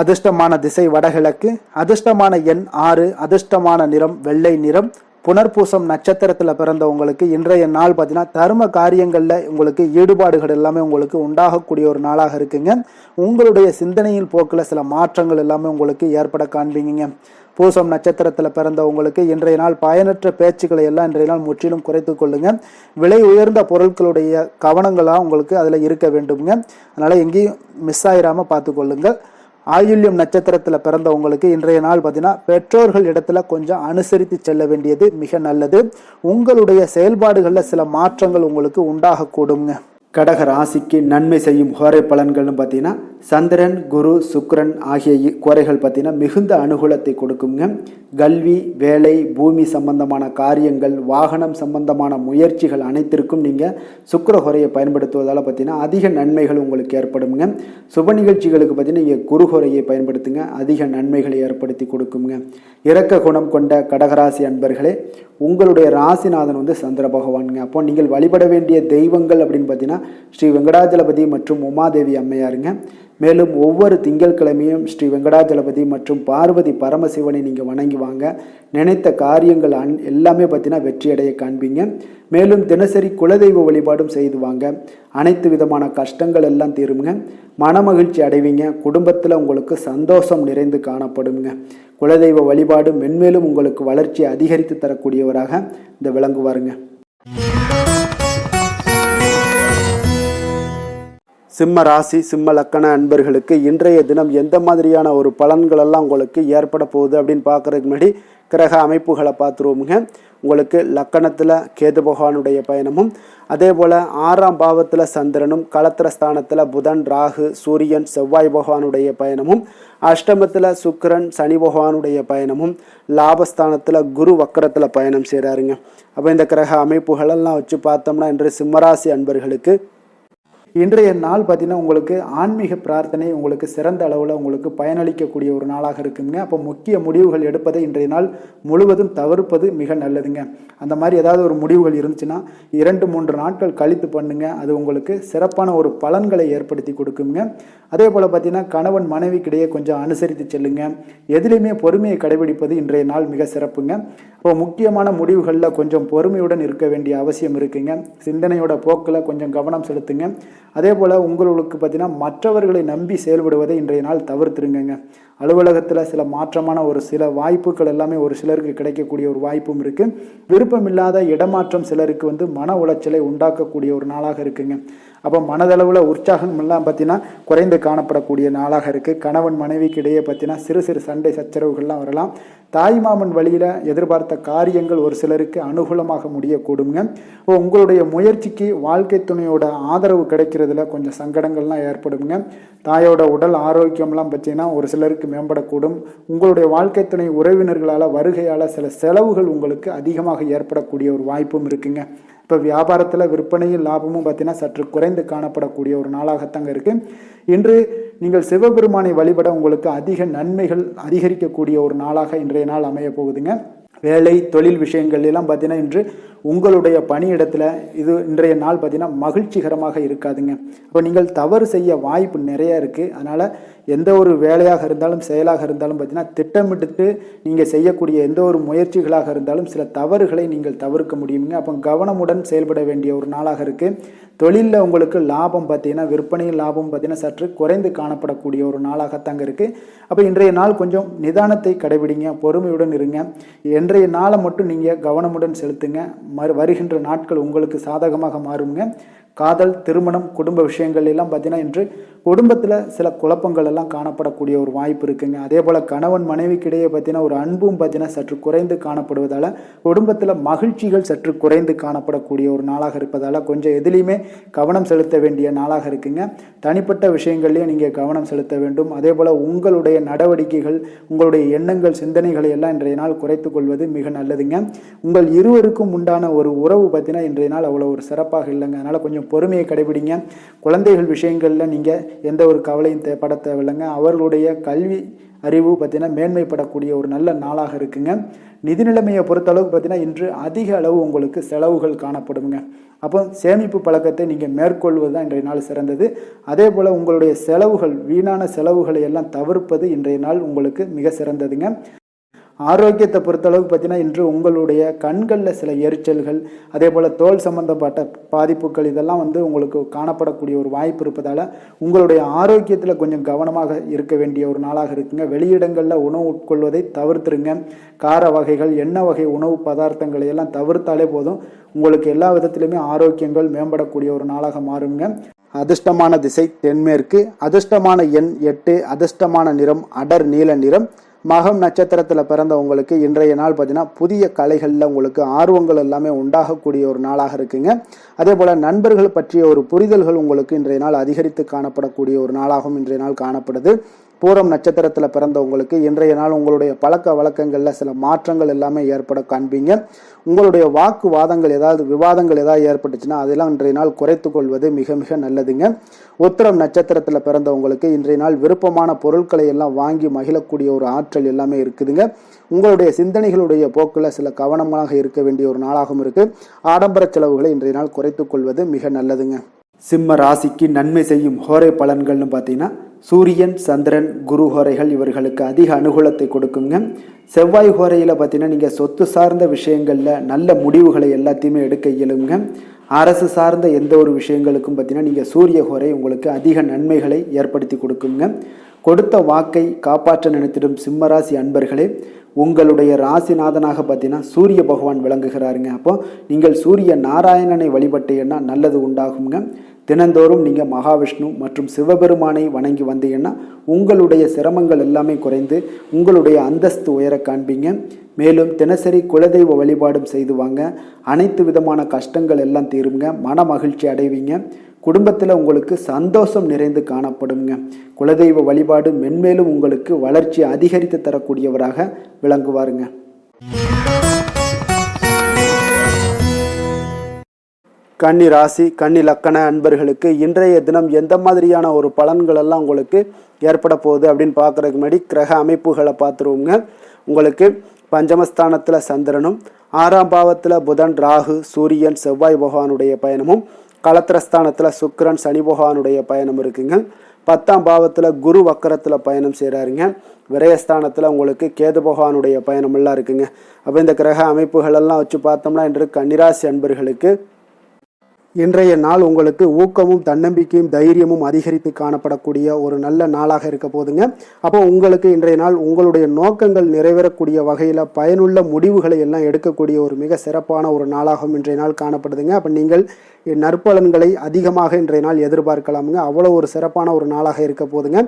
அதிர்ஷ்டமான திசை வடகிழக்கு, அதிர்ஷ்டமான எண் 6, அதிர்ஷ்டமான நிறம் வெள்ளை நிறம். புனர்பூசம் நட்சத்திரத்தில் பிறந்தவங்களுக்கு இன்றைய நாள் பார்த்தீங்கன்னா தர்ம காரியங்களில் உங்களுக்கு ஈடுபாடுகள் எல்லாமே உங்களுக்கு உண்டாகக்கூடிய ஒரு நாளாக இருக்குங்க. உங்களுடைய சிந்தனையில் போக்கில் சில மாற்றங்கள் எல்லாமே உங்களுக்கு ஏற்பட காண்பீங்க. பூசம் நட்சத்திரத்தில் பிறந்தவங்களுக்கு இன்றைய நாள் பயனற்ற பேச்சுக்களை எல்லாம் இன்றைய நாள் முற்றிலும் குறைத்து கொள்ளுங்க. விலை உயர்ந்த பொருட்களுடைய கவனங்களாக உங்களுக்கு அதில் இருக்க வேண்டுங்க. அதனால் எங்கேயும் மிஸ் ஆயிராமல் பார்த்து கொள்ளுங்கள். ஆயுள்யம் நட்சத்திரத்தில் பிறந்தவங்களுக்கு இன்றைய நாள் பார்த்தீங்கன்னா பெற்றோர்கள் இடத்துல கொஞ்சம் அனுசரித்து செல்ல வேண்டியது மிக நல்லது. உங்களுடைய செயல்பாடுகளில் சில மாற்றங்கள் உங்களுக்கு உண்டாகக்கூடுங்க. கடக ராசிக்கு நன்மை செய்யும் கோரை பலன்கள்னு பார்த்தீங்கன்னா சந்திரன், குரு, சுக்கிரன் ஆகிய கோரைகள் பார்த்தீங்கன்னா மிகுந்த அனுகூலத்தை கொடுக்குங்க. கல்வி, வேலை, பூமி சம்பந்தமான காரியங்கள், வாகனம் சம்பந்தமான முயற்சிகள் அனைத்திற்கும் நீங்கள் சுக்கிர கோரையை பயன்படுத்துவதால் பார்த்தீங்கன்னா அதிக நன்மைகள் உங்களுக்கு ஏற்படுங்க. சுப நிகழ்ச்சிகளுக்கு பார்த்தீங்கன்னா நீங்கள் குரு கோரையை பயன்படுத்துங்க, அதிக நன்மைகளை ஏற்படுத்தி கொடுக்குங்க. இரக்க குணம் கொண்ட கடகராசி அன்பர்களே, உங்களுடைய ராசிநாதன் சந்திர பகவானுங்க. அப்போ நீங்கள் வழிபட வேண்டிய தெய்வங்கள் அப்படின்னு பார்த்தீங்கன்னா ஸ்ரீ வெங்கடாஜலபதி மற்றும் உமாதேவி அம்மையாருங்க. மேலும் ஒவ்வொரு திங்கட்கிழமையும் ஸ்ரீ வெங்கடாஜலபதி மற்றும் பார்வதி பரமசிவனை நீங்கள் வணங்கி வாங்க. நினைத்த காரியங்கள் எல்லாமே பார்த்தீங்கன்னா வெற்றியடைய காண்பீங்க. மேலும் தினசரி குலதெய்வ வழிபாடும் செய்து வாங்க. அனைத்து விதமான கஷ்டங்கள் எல்லாம் தீருங்க. மனமகிழ்ச்சி அடைவீங்க. குடும்பத்தில் உங்களுக்கு சந்தோஷம் நிறைந்து காணப்படுங்க. குலதெய்வ வழிபாடு மென்மேலும் உங்களுக்கு வளர்ச்சியை அதிகரித்து தரக்கூடியவராக இந்த விளங்குவாருங்க. சிம்ம ராசி சிம்ம லக்கண அன்பர்களுக்கு இன்றைய தினம் எந்த மாதிரியான ஒரு பலன்கள் எல்லாம் உங்களுக்கு ஏற்பட போகுது அப்படின்னு பார்க்கறதுக்கு முன்னாடி கிரக அமைப்புகளை பார்த்துருவோமுங்க. உங்களுக்கு லக்கணத்தில் கேது பகவானுடைய பயணமும், அதே போல் 6ஆம் பாவத்தில் சந்திரனும், களத்திர ஸ்தானத்தில் புதன், ராகு, சூரியன், செவ்வாய் பகவானுடைய பயணமும், அஷ்டமத்தில் சுக்கிரன், சனி பகவானுடைய பயணமும், லாபஸ்தானத்தில் குரு வக்கரத்தில் பயணம் செய்கிறாருங்க. அப்போ இந்த கிரக அமைப்புகளெல்லாம் வச்சு பார்த்தோம்னா இன்று சிம்மராசி அன்பர்களுக்கு இன்றைய நாள் பார்த்தீங்கன்னா உங்களுக்கு ஆன்மீக பிரார்த்தனை உங்களுக்கு சிறந்த அளவில் உங்களுக்கு பயனளிக்கக்கூடிய ஒரு நாளாக இருக்குங்க. அப்போ முக்கிய முடிவுகள் எடுப்பதை இன்றைய நாள் முழுவதும் தவிர்ப்பது மிக நல்லதுங்க. அந்த மாதிரி ஏதாவது ஒரு முடிவுகள் இருந்துச்சுன்னா 2-3 நாட்கள் கழித்து பண்ணுங்க. அது உங்களுக்கு சிறப்பான ஒரு பலன்களை ஏற்படுத்தி கொடுக்குங்க. அதே போல் பார்த்தீங்கன்னா கணவன் மனைவிக்கிடையே கொஞ்சம் அனுசரித்து செல்லுங்க. எதிலையுமே பொறுமையை கடைபிடிப்பது இன்றைய நாள் மிக சிறப்புங்க. இப்போ முக்கியமான முடிவுகளில் கொஞ்சம் பொறுமையுடன் இருக்க வேண்டிய அவசியம் இருக்குங்க. சிந்தனையோட போக்கில் கொஞ்சம் கவனம் செலுத்துங்க. அதே போல் உங்களுக்கு பார்த்தீங்கன்னா மற்றவர்களை நம்பி செயல்படுவதை இன்றைய நாள் தவிர்த்துருங்க. அலுவலகத்தில் சில மாற்றமான ஒரு சில வாய்ப்புகள் எல்லாமே ஒரு சிலருக்கு கிடைக்கக்கூடிய ஒரு வாய்ப்பும் இருக்குது. விருப்பமில்லாத இடமாற்றம் சிலருக்கு மன உளைச்சலை உண்டாக்கக்கூடிய ஒரு நாளாக இருக்குங்க. அப்போ மனதளவில் உற்சாகம் எல்லாம் பார்த்தீங்கன்னா குறைந்து காணப்படக்கூடிய நாளாக இருக்குது. கணவன் மனைவிக்கு இடையே பார்த்தீங்கன்னா சிறு சிறு சண்டை சச்சரவுகள்லாம் வரலாம். தாய்மாமன் வழியில் எதிர்பார்த்த காரியங்கள் ஒரு சிலருக்கு அனுகூலமாக முடியக்கூடுங்க. உங்களுடைய முயற்சிக்கு வாழ்க்கை துணையோட ஆதரவு கிடைக்கிறதுல கொஞ்சம் சங்கடங்கள்லாம் ஏற்படுங்க. தாயோட உடல் ஆரோக்கியம்லாம் பார்த்தீங்கன்னா ஒரு சிலருக்கு மேம்படக்கூடும். உங்களுடைய வாழ்க்கை துணை உறவினர்களால் வருகையால் சில செலவுகள் உங்களுக்கு அதிகமாக ஏற்படக்கூடிய ஒரு வாய்ப்பும் இருக்குங்க. இப்போ வியாபாரத்தில் விற்பனையும் லாபமும் பார்த்தீங்கன்னா சற்று குறைந்து காணப்படக்கூடிய ஒரு நாளாகத்தாங்க இருக்குது. இன்று நீங்கள் சிவபெருமானை வழிபட உங்களுக்கு அதிக நன்மைகள் அதிகரிக்கக்கூடிய ஒரு நாளாக இன்றைய நாள் அமைய போகுதுங்க. வேலை தொழில் விஷயங்கள் எல்லாம் பார்த்தீங்கன்னா இன்று உங்களுடைய பணியிடத்தில் இது இன்றைய நாள் பார்த்தீங்கன்னா மகிழ்ச்சிகரமாக இருக்காதுங்க. அப்போ நீங்கள் தவறு செய்ய வாய்ப்பு நிறைய இருக்குது. அதனால் எந்த ஒரு வேலையாக இருந்தாலும் செயலாக இருந்தாலும் பார்த்தீங்கன்னா திட்டமிட்டு நீங்கள் செய்யக்கூடிய எந்த ஒரு முயற்சிகளாக இருந்தாலும் சில தவறுகளை நீங்கள் தவிர்க்க முடியுங்க. அப்போ கவனமுடன் செயல்பட வேண்டிய ஒரு நாளாக இருக்குது. தொழிலில் உங்களுக்கு லாபம் பார்த்தீங்கன்னா விற்பனையில் லாபம் பார்த்தீங்கன்னா சற்று குறைந்து காணப்படக்கூடிய ஒரு நாளாகத்தாங்க இருக்குது. அப்போ இன்றைய நாள் கொஞ்சம் நிதானத்தை கடைபிடிங்க, பொறுமையுடன் இருங்க. இன்றைய நாளை மட்டும் நீங்கள் கவனமுடன் செலுத்துங்க. வருகின்ற நாட்கள் உங்களுக்கு சாதகமாக மாறுங்க. காதல், திருமணம், குடும்ப விஷயங்கள் எல்லாம் பார்த்தீங்கன்னா இன்று குடும்பத்தில் சில குழப்பங்கள் எல்லாம் காணப்படக்கூடிய ஒரு வாய்ப்பு இருக்குங்க. அதே போல் கணவன் மனைவிக்கிடையே பார்த்தீங்கன்னா ஒரு அன்பும் பார்த்தீங்கன்னா சற்று குறைந்து காணப்படுவதால் குடும்பத்தில் மகிழ்ச்சிகள் சற்று குறைந்து காணப்படக்கூடிய ஒரு நாளாக இருப்பதால் கொஞ்சம் எதுலேயுமே கவனம் செலுத்த வேண்டிய நாளாக இருக்குங்க. தனிப்பட்ட விஷயங்கள்லேயும் நீங்கள் கவனம் செலுத்த வேண்டும். அதே போல் உங்களுடைய நடவடிக்கைகள், உங்களுடைய எண்ணங்கள், சிந்தனைகளை எல்லாம் இன்றைய நாள் குறைத்து கொள்வது மிக நல்லதுங்க. உங்கள் இருவருக்கும் உண்டான ஒரு உறவு பார்த்தீங்கன்னா இன்றைய நாள் அவ்வளோ ஒரு சிறப்பாக இல்லைங்க. அதனால் கொஞ்சம் பொறுமையை கடைபிடிங்க. குழந்தைகள் விஷயங்களில் நீங்கள் எந்த ஒரு கவலையும் பட தேவையில்லைங்க. அவர்களுடைய கல்வி அறிவு பார்த்தீங்கன்னா மேன்மைப்படக்கூடிய ஒரு நல்ல நாளாக இருக்குங்க. நிதி நிலைமையை பொறுத்தளவுக்கு பார்த்தீங்கன்னா இன்று அதிக அளவு உங்களுக்கு செலவுகள் காணப்படுங்க. அப்போ சேமிப்பு பழக்கத்தை நீங்கள் மேற்கொள்வது தான் இன்றைய நாள் சிறந்தது. அதே போல் உங்களுடைய செலவுகள், வீணான செலவுகளை எல்லாம் தவிர்ப்பது இன்றைய நாள் உங்களுக்கு மிக சிறந்ததுங்க. ஆரோக்கியத்தை பொறுத்தளவுக்கு பார்த்தீங்கன்னா இன்று உங்களுடைய கண்களில் சில எரிச்சல்கள், அதே போல் தோல் சம்பந்தப்பட்ட பாதிப்புகள் இதெல்லாம் உங்களுக்கு காணப்படக்கூடிய ஒரு வாய்ப்பு இருப்பதால் உங்களுடைய ஆரோக்கியத்தில் கொஞ்சம் கவனமாக இருக்க வேண்டிய ஒரு நாளாக இருக்குங்க. வெளியிடங்களில் உணவு உட்கொள்வதை தவிர்த்துருங்க. கார வகைகள், எண்ணெய் வகை உணவு பதார்த்தங்களை எல்லாம் தவிர்த்தாலே போதும். உங்களுக்கு எல்லா விதத்திலுமே ஆரோக்கியங்கள் மேம்படக்கூடிய ஒரு நாளாக மாறுங்க. அதிர்ஷ்டமான திசை தென்மேற்கு, அதிர்ஷ்டமான எண் 8, அதிர்ஷ்டமான நிறம் அடர் நீல நிறம். மகம் நட்சத்திரத்தில் பிறந்த உங்களுக்கு இன்றைய நாள் பார்த்தீங்கன்னா புதிய கலைகளில் உங்களுக்கு ஆர்வங்கள் எல்லாமே உண்டாகக்கூடிய ஒரு நாளாக இருக்குங்க. அதே போல் நண்பர்கள் பற்றிய ஒரு புரிதல்கள் உங்களுக்கு இன்றைய நாள் அதிகரித்து காணப்படக்கூடிய ஒரு நாளாகவும் இன்றைய நாள் காணப்படுது. பூரம் நட்சத்திரத்தில் பிறந்த உங்களுக்கு இன்றைய நாள் உங்களுடைய பழக்க வழக்கங்களில் சில மாற்றங்கள் எல்லாமே ஏற்பட காண்பீங்க. உங்களுடைய வாக்குவாதங்கள் ஏதாவது விவாதங்கள் ஏதாவது ஏற்பட்டுச்சுன்னா அதெல்லாம் இன்றைய நாள் குறைத்து கொள்வது மிக மிக நல்லதுங்க. உத்திரம் நட்சத்திரத்தில் பிறந்த உங்களுக்கு இன்றைய நாள் விருப்பமான பொருட்களை எல்லாம் வாங்கி மகிழக்கூடிய ஒரு ஆற்றல் எல்லாமே இருக்குதுங்க. உங்களுடைய சிந்தனைகளுடைய போக்கில் சில கவனமாக இருக்க வேண்டிய ஒரு நாளாகவும் இருக்குது. ஆடம்பர செலவுகளை இன்றைய நாள் குறைத்து கொள்வது மிக நல்லதுங்க. சிம்ம ராசிக்கு நன்மை செய்யும் ஹோரை பலன்கள்னு பார்த்தீங்கன்னா சூரியன், சந்திரன், குரு ஹோரைகள் இவர்களுக்கு அதிக அனுகூலத்தை கொடுக்குங்க. செவ்வாய் ஹோரையில் பார்த்தீங்கன்னா நீங்கள் சொத்து சார்ந்த விஷயங்களில் நல்ல முடிவுகளை எல்லாத்தையுமே எடுக்க இயலுங்க. அரசு சார்ந்த எந்த ஒரு விஷயங்களுக்கும் பார்த்தீங்கன்னா நீங்கள் சூரிய ஹோரை உங்களுக்கு அதிக நன்மைகளை ஏற்படுத்தி கொடுக்குங்க. கொடுத்த வாக்கை காப்பாற்ற நினைத்திடும் சிம்மராசி அன்பர்களே, உங்களுடைய ராசிநாதனாக பார்த்தீங்கன்னா சூரிய பகவான் விளங்குகிறாருங்க. அப்போ நீங்கள் சூரிய நாராயணனை வழிபட்டீங்கன்னா நல்லது உண்டாகுங்க. தினந்தோறும் நீங்கள் மகாவிஷ்ணு மற்றும் சிவபெருமானை வணங்கி வந்தீங்கன்னா உங்களுடைய சிரமங்கள் எல்லாமே குறைந்து உங்களுடைய அந்தஸ்து உயர காண்பீங்க. மேலும் தினசரி குலதெய்வ வழிபாடும் செய்து வாங்க. அனைத்து விதமான கஷ்டங்கள் எல்லாம் தீருங்க. மன மகிழ்ச்சி அடைவீங்க. குடும்பத்தில் உங்களுக்கு சந்தோஷம் நிறைந்து காணப்படுங்க. குலதெய்வ வழிபாடு மென்மேலும் உங்களுக்கு வளர்ச்சி அதிகரித்து தரக்கூடியவராக விளங்குவாருங்க. கன்னி ராசி, கன்னி லக்கண அன்பர்களுக்கு இன்றைய தினம் எந்த மாதிரியான ஒரு பலன்கள் எல்லாம் உங்களுக்கு ஏற்பட போகுது அப்படின்னு பார்க்குறதுக்கு முன்னாடி கிரக அமைப்புகளை பார்த்துருவோங்க. உங்களுக்கு பஞ்சமஸ்தானத்தில் சந்திரனும், 6ஆம் பாவத்தில் புதன், ராகு, சூரியன், செவ்வாய் பகவானுடைய பயணமும், களத்திரஸ்தானத்தில் சுக்கிரன், சனி பகவானுடைய பயணம் இருக்குங்க. 10ஆம் பாவத்தில் குரு வக்கரத்தில் பயணம் செய்கிறாருங்க. விரயஸ்தானத்தில் உங்களுக்கு கேது பகவானுடைய பயணமெல்லாம் இருக்குங்க. அப்போ இந்த கிரக அமைப்புகளெல்லாம் வச்சு பார்த்தோம்னா இன்று கன்னிராசி அன்பர்களுக்கு இன்றைய நாள் உங்களுக்கு ஊக்கமும் தன்னம்பிக்கையும் தைரியமும் அதிகரித்து காணப்படக்கூடிய ஒரு நல்ல நாளாக இருக்க போதுங்க. அப்போ உங்களுக்கு இன்றைய நாள் உங்களுடைய நோக்கங்கள் நிறைவேறக்கூடிய வகையில் பயனுள்ள முடிவுகளை எல்லாம் எடுக்கக்கூடிய ஒரு மிக சிறப்பான ஒரு நாளாகவும் இன்றைய நாள் காணப்படுதுங்க. அப்போ நீங்கள் நற்பலன்களை அதிகமாக இன்றைய நாள் எதிர்பார்க்கலாமுங்க. அவ்வளோ ஒரு சிறப்பான ஒரு நாளாக இருக்க போதுங்க.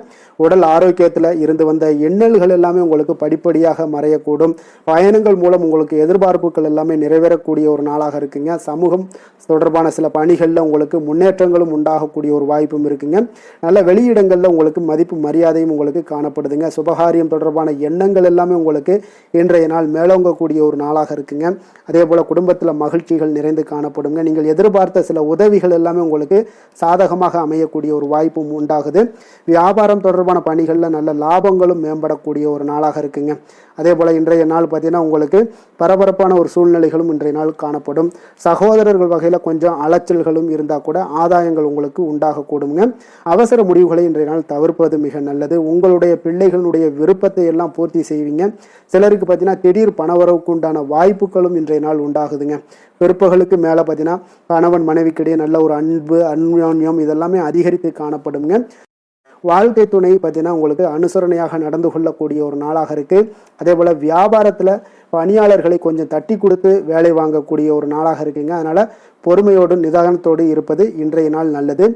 உடல் ஆரோக்கியத்தில் இருந்து வந்த எண்ணல்கள் எல்லாமே உங்களுக்கு படிப்படியாக மறையக்கூடும். பயணங்கள் மூலம் உங்களுக்கு எதிர்பார்ப்புகள் எல்லாமே நிறைவேறக்கூடிய ஒரு நாளாக இருக்குங்க. சமூகம் தொடர்பான சில பணிகளில் உங்களுக்கு முன்னேற்றங்களும் உண்டாகக்கூடிய ஒரு வாய்ப்பும் இருக்குங்க. நல்ல வெளியிடங்களில் உங்களுக்கு மதிப்பு மரியாதையும் உங்களுக்கு காணப்படுதுங்க. சுபகாரியம் தொடர்பான எண்ணங்கள் எல்லாமே உங்களுக்கு இன்றைய நாள் மேலோங்கக்கூடிய ஒரு நாளாக இருக்குங்க. அதே போல் குடும்பத்தில் மகிழ்ச்சிகள் நிறைந்து காணப்படுங்க. நீங்கள் எதிர்பார்த்த சில உதவிகள் எல்லாமே உங்களுக்கு சாதகமாக அமையக்கூடிய ஒரு வாய்ப்பும் உண்டாகுது. வியாபாரம் தொடர்பான பணிகளில் நல்ல லாபங்களும் மேம்படக்கூடிய ஒரு நாளாக இருக்குங்க. அதே போல் இன்றைய நாள் பார்த்தீங்கன்னா உங்களுக்கு பரபரப்பான ஒரு சூழ்நிலைகளும் இன்றைய நாள் காணப்படும். சகோதரர்கள் வகையில் கொஞ்சம் அலைச்சல்களும் இருந்தால் கூட ஆதாயங்கள் உங்களுக்கு உண்டாகக்கூடுங்க. அவசர முடிவுகளை இன்றைய நாள் தவிர்ப்பது மிக நல்லது. உங்களுடைய பிள்ளைகளுடைய விருப்பத்தை எல்லாம் பூர்த்தி செய்வீங்க. சிலருக்கு பார்த்தீங்கன்னா திடீர் பணவரவுக்கு உண்டான வாய்ப்புகளும் இன்றைய நாள் உண்டாகுதுங்க. பிற்பகலுக்கு மேலே பார்த்தீங்கன்னா கணவன் மனைவிக்கிடையே நல்ல ஒரு அன்பு, அந்யோன்யம் இதெல்லாமே அதிகரித்து காணப்படுங்க. வாழ்க்கை துணை பார்த்தீங்கன்னா உங்களுக்கு அனுசரணையாக நடந்து கொள்ளக்கூடிய ஒரு நாளாக இருக்குது. அதே போல் வியாபாரத்தில் பணியாளர்களை கொஞ்சம் தட்டி கொடுத்து வேலை வாங்கக்கூடிய ஒரு நாளாக இருக்குங்க. அதனால் பொறுமையோடு நிதானத்தோடு இருப்பது இன்றைய நாள் நல்லது.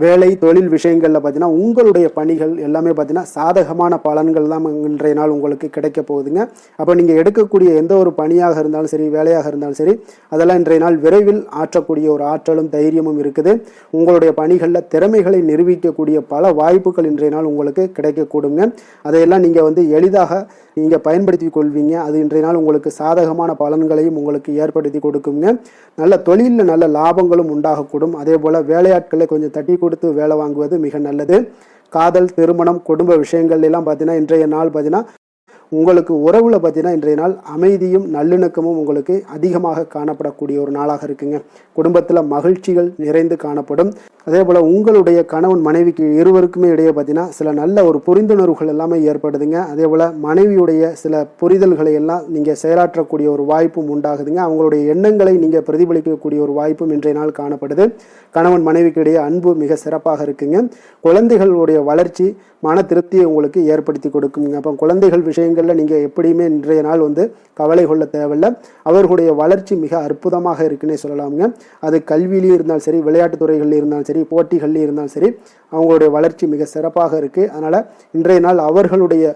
வேலை தொழில் விஷயங்களில் பார்த்தீங்கன்னா உங்களுடைய பணிகள் எல்லாமே பார்த்தீங்கன்னா சாதகமான பலன்கள் தான் இன்றைய நாள் உங்களுக்கு கிடைக்க போகுதுங்க. அப்போ நீங்கள் எடுக்கக்கூடிய எந்த ஒரு பணியாக இருந்தாலும் சரி, வேலையாக இருந்தாலும் சரி, அதெல்லாம் இன்றைய நாள் விரைவில் ஆற்றக்கூடிய ஒரு ஆற்றலும் தைரியமும் இருக்குது. உங்களுடைய பணிகளில் திறமைகளை நிரூபிக்கக்கூடிய பல வாய்ப்புகள் இன்றைய நாள் உங்களுக்கு கிடைக்கக்கூடுங்க. அதையெல்லாம் நீங்கள் எளிதாக நீங்கள் பயன்படுத்தி கொள்வீங்க. அது இன்றைய நாள் உங்களுக்கு சாதகமான பலன்களையும் உங்களுக்கு ஏற்படுத்தி கொடுக்குங்க. நல்ல தொழிலில் நல்ல லாபங்களும் உண்டாகக்கூடும். அதே போல் வேலையாட்களை கொஞ்சம் தட்டி கொடுத்து வேலை வாங்குவது மிக நல்லது. காதல், திருமணம், குடும்ப விஷயங்கள் எல்லாம் பார்த்தீங்கன்னா இன்றைய நாள் பார்த்தீங்கன்னா உங்களுக்கு உறவில் பார்த்தீங்கன்னா இன்றைய நாள் அமைதியும் நல்லிணக்கமும் உங்களுக்கு அதிகமாக காணப்படக்கூடிய ஒரு நாளாக இருக்குங்க. குடும்பத்தில் மகிழ்ச்சிகள் நிறைந்து காணப்படும். அதே போல் உங்களுடைய கணவன் மனைவிக்கு இருவருக்குமே இடையே பார்த்தீங்கன்னா சில நல்ல ஒரு புரிந்துணர்வுகள் எல்லாமே ஏற்படுதுங்க. அதே போல் மனைவியுடைய சில புரிதல்களை எல்லாம் நீங்கள் செயலாற்றக்கூடிய ஒரு வாய்ப்பும் உண்டாகுதுங்க. அவங்களுடைய எண்ணங்களை நீங்கள் பிரதிபலிக்கக்கூடிய ஒரு வாய்ப்பும் இன்றைய நாள் காணப்படுது. கணவன் மனைவிக்கு இடையே அன்பு மிக சிறப்பாக இருக்குங்க. குழந்தைகளுடைய வளர்ச்சி மன திருப்தியை உங்களுக்கு ஏற்படுத்தி கொடுக்குங்க. அப்போ குழந்தைகள் விஷயங்களில் நீங்கள் எப்படியுமே இன்றைய நாள் கவலை கொள்ள தேவையில்லை. அவர்களுடைய வளர்ச்சி மிக அற்புதமாக இருக்குன்னே சொல்லலாமுங்க. அது கல்வியிலையும் இருந்தாலும் சரி, விளையாட்டுத் துறைகளில் இருந்தாலும் சரி, போட்டிகள்லையும் இருந்தாலும் சரி, அவங்களுடைய வளர்ச்சி மிக சிறப்பாக இருக்குது. அதனால் இன்றைய நாள் அவர்களுடைய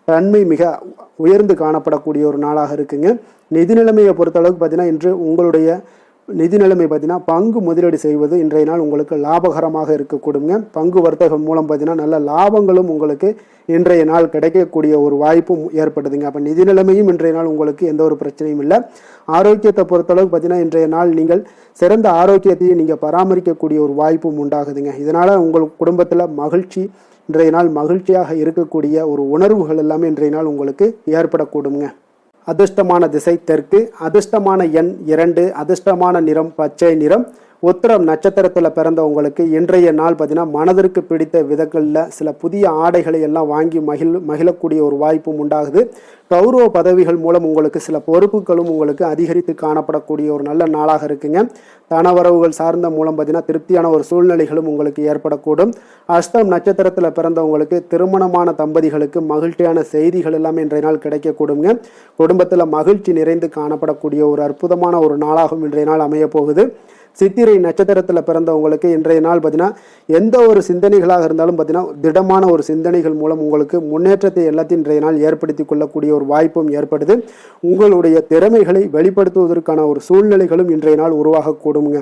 தன்மை மிக உயர்ந்து காணப்படக்கூடிய ஒரு நாளாக இருக்குங்க. நிதி நிலைமையை பொறுத்தளவுக்கு பார்த்தீங்கன்னா இன்று உங்களுடைய நிதி நிலைமை பார்த்தீங்கன்னா பங்கு முதலீடு செய்வது இன்றைய நாள் உங்களுக்கு லாபகரமாக இருக்கக்கூடுங்க. பங்கு வர்த்தகம் மூலம் பார்த்தீங்கன்னா நல்ல லாபங்களும் உங்களுக்கு இன்றைய நாள் கிடைக்கக்கூடிய ஒரு வாய்ப்பும் ஏற்படுதுங்க. அப்போ நிதி நிலைமையும் இன்றைய நாள் உங்களுக்கு எந்த ஒரு பிரச்சனையும் இல்லை. ஆரோக்கியத்தை பொறுத்தளவுக்கு பார்த்தீங்கன்னா இன்றைய நாள் நீங்கள் சிறந்த ஆரோக்கியத்தையும் நீங்கள் பராமரிக்கக்கூடிய ஒரு வாய்ப்பும் உண்டாகுதுங்க. இதனால் உங்கள் குடும்பத்தில் மகிழ்ச்சி, இன்றைய நாள் மகிழ்ச்சியாக இருக்கக்கூடிய ஒரு உணர்வுகள் எல்லாமே இன்றைய நாள் உங்களுக்கு ஏற்படக்கூடுங்க. அதிர்ஷ்டமான திசை தெற்கு, அதிர்ஷ்டமான எண் 2, அதிர்ஷ்டமான நிறம் பச்சை நிறம், உத்திரம் நட்சத்திரத்தில் பிறந்தவங்களுக்கு இன்றைய நாள் பார்த்தீங்கன்னா மனதிற்கு பிடித்த விதங்களில் சில புதிய ஆடைகளை எல்லாம் வாங்கி மகிழக்கூடிய ஒரு வாய்ப்பும் உண்டாகுது. கௌரவ பதவிகள் மூலம் உங்களுக்கு சில பொறுப்புகளும் உங்களுக்கு அதிகரித்து காணப்படக்கூடிய ஒரு நல்ல நாளாக இருக்குங்க. தனவரவுகள் சார்ந்த மூலம் பார்த்தீங்கன்னா திருப்தியான ஒரு சூழ்நிலைகளும் உங்களுக்கு ஏற்படக்கூடும். அஸ்தம் நட்சத்திரத்தில் பிறந்தவங்களுக்கு திருமணமான தம்பதிகளுக்கு மகிழ்ச்சியான செய்திகள் எல்லாமே இன்றைய நாள் கிடைக்கக்கூடுங்க. குடும்பத்தில் மகிழ்ச்சி நிறைந்து காணப்படக்கூடிய ஒரு அற்புதமான ஒரு நாளாகவும் இன்றைய நாள் அமைய போகுது. சித்திரை நட்சத்திரத்தில் பிறந்தவங்களுக்கு இன்றைய நாள் பார்த்தீங்கன்னா எந்த ஒரு சிந்தனைகளாக இருந்தாலும் பார்த்தீங்கன்னா திடமான ஒரு சிந்தனைகள் மூலம் உங்களுக்கு முன்னேற்றத்தை எல்லாத்தையும் இன்றைய நாள் ஏற்படுத்தி கொள்ளக்கூடிய ஒரு வாய்ப்பும் ஏற்படுது. உங்களுடைய திறமைகளை வெளிப்படுத்துவதற்கான ஒரு சூழ்நிலைகளும் இன்றைய நாள் உருவாகக்கூடுங்க.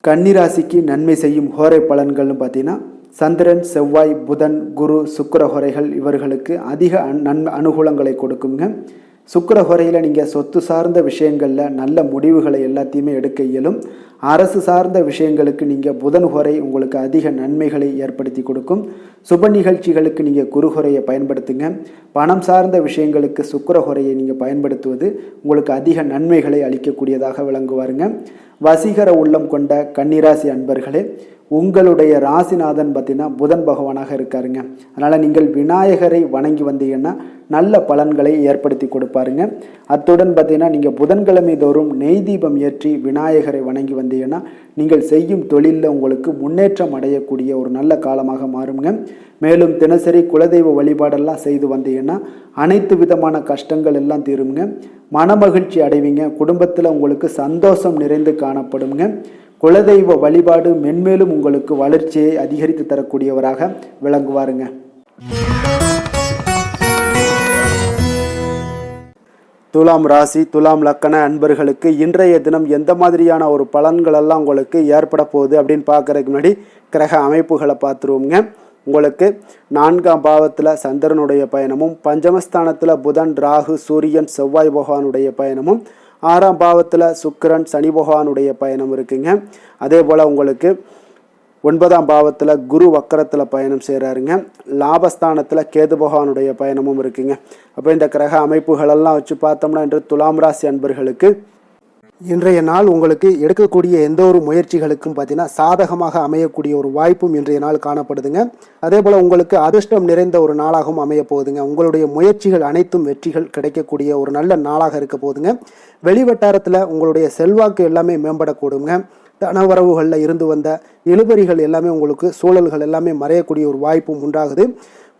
கன்னிராசிக்கு நன்மை செய்யும் ஹோரை பலன்கள்னு பார்த்தீங்கன்னா சந்திரன், செவ்வாய், புதன், குரு, சுக்கிர ஹோரைகள் இவர்களுக்கு அதிக அனுகூலங்களை கொடுக்குங்க. சுக்கிர ஹோரையில் நீங்கள் சொத்து சார்ந்த விஷயங்களில் நல்ல முடிவுகளை எல்லாத்தையுமே எடுக்க இயலும். அரசு சார்ந்த விஷயங்களுக்கு நீங்கள் புதன் ஹோரை உங்களுக்கு அதிக நன்மைகளை ஏற்படுத்தி கொடுக்கும். சுப நிகழ்ச்சிகளுக்கு நீங்கள் குரு ஹோரையை பயன்படுத்துங்க. பணம் சார்ந்த விஷயங்களுக்கு சுக்கிர ஹோரையை நீங்கள் பயன்படுத்துவது உங்களுக்கு அதிக நன்மைகளை அளிக்கக்கூடியதாக விளங்குவாருங்க. வசீகர உள்ளம் கொண்ட கன்னிராசி அன்பர்களே, உங்களுடைய ராசிநாதன் பார்த்தீங்கன்னா புதன் பகவானாக இருக்காருங்க. அதனால் நீங்கள் விநாயகரை வணங்கி வந்தீங்கன்னா நல்ல பலன்களை ஏற்படுத்தி கொடுப்பாருங்க. அத்துடன் பார்த்தீங்கன்னா நீங்கள் புதன்கிழமை தோறும் நெய் தீபம் ஏற்றி விநாயகரை வணங்கி வந்தீங்கன்னா நீங்கள் செய்யும் தொழிலில் உங்களுக்கு முன்னேற்றம் அடையக்கூடிய ஒரு நல்ல காலமாக மாறுங்க. மேலும் தினசரி குலதெய்வ வழிபாடெல்லாம் செய்து வந்தீங்கன்னா அனைத்து விதமான கஷ்டங்கள் எல்லாம் தீருங்க. மனமகிழ்ச்சி அடைவீங்க. குடும்பத்தில் உங்களுக்கு சந்தோஷம் நிறைந்து காணப்படுங்க. குலதெய்வ வழிபாடு மென்மேலும் உங்களுக்கு வளர்ச்சியை அதிகரித்து தரக்கூடியவராக விளங்குவாருங்க. துலாம் ராசி, துலாம் லக்கண அன்பர்களுக்கு இன்றைய தினம் எந்த மாதிரியான ஒரு பலன்களெல்லாம் உங்களுக்கு ஏற்பட போகுது அப்படின்னு பார்க்கறதுக்கு முன்னாடி கிரக அமைப்புகளை பார்த்துருவோங்க. உங்களுக்கு 4ஆம் பாவத்தில் சந்திரனுடைய பயணமும், பஞ்சமஸ்தானத்தில் புதன், ராகு, சூரியன், செவ்வாய் பகவானுடைய பயணமும், 6ஆம் பாவத்தில் சுக்கிரன், சனி பகவானுடைய பயணம் இருக்குங்க. அதே போல் உங்களுக்கு 9ஆம் பாவத்தில் குரு வக்கரத்தில் பயணம் செய்கிறாருங்க. லாபஸ்தானத்தில் கேது பகவானுடைய பயணமும் இருக்குங்க. அப்போ இந்த கிரக அமைப்புகளெல்லாம் வச்சு பார்த்தோம்னா இன்று துலாம் ராசி அன்பர்களுக்கு இன்றைய நாள் உங்களுக்கு எடுக்கக்கூடிய எந்த ஒரு முயற்சிகளுக்கும் பார்த்தீங்கன்னா சாதகமாக அமையக்கூடிய ஒரு வாய்ப்பும் இன்றைய நாள் காணப்படுதுங்க. அதே போல் உங்களுக்கு அதிர்ஷ்டம் நிறைந்த ஒரு நாளாகவும் அமைய போகுதுங்க. உங்களுடைய முயற்சிகள் அனைத்தும் வெற்றிகள் கிடைக்கக்கூடிய ஒரு நல்ல நாளாக இருக்க போகுதுங்க. வெளிவட்டாரத்தில் உங்களுடைய செல்வாக்கு எல்லாமே மேம்படக்கூடுங்க. தனவரவுகளில் இருந்து வந்த இழுபறிகள் எல்லாமே உங்களுக்கு சூழல்கள் எல்லாமே மறையக்கூடிய ஒரு வாய்ப்பும் உண்டாகுது.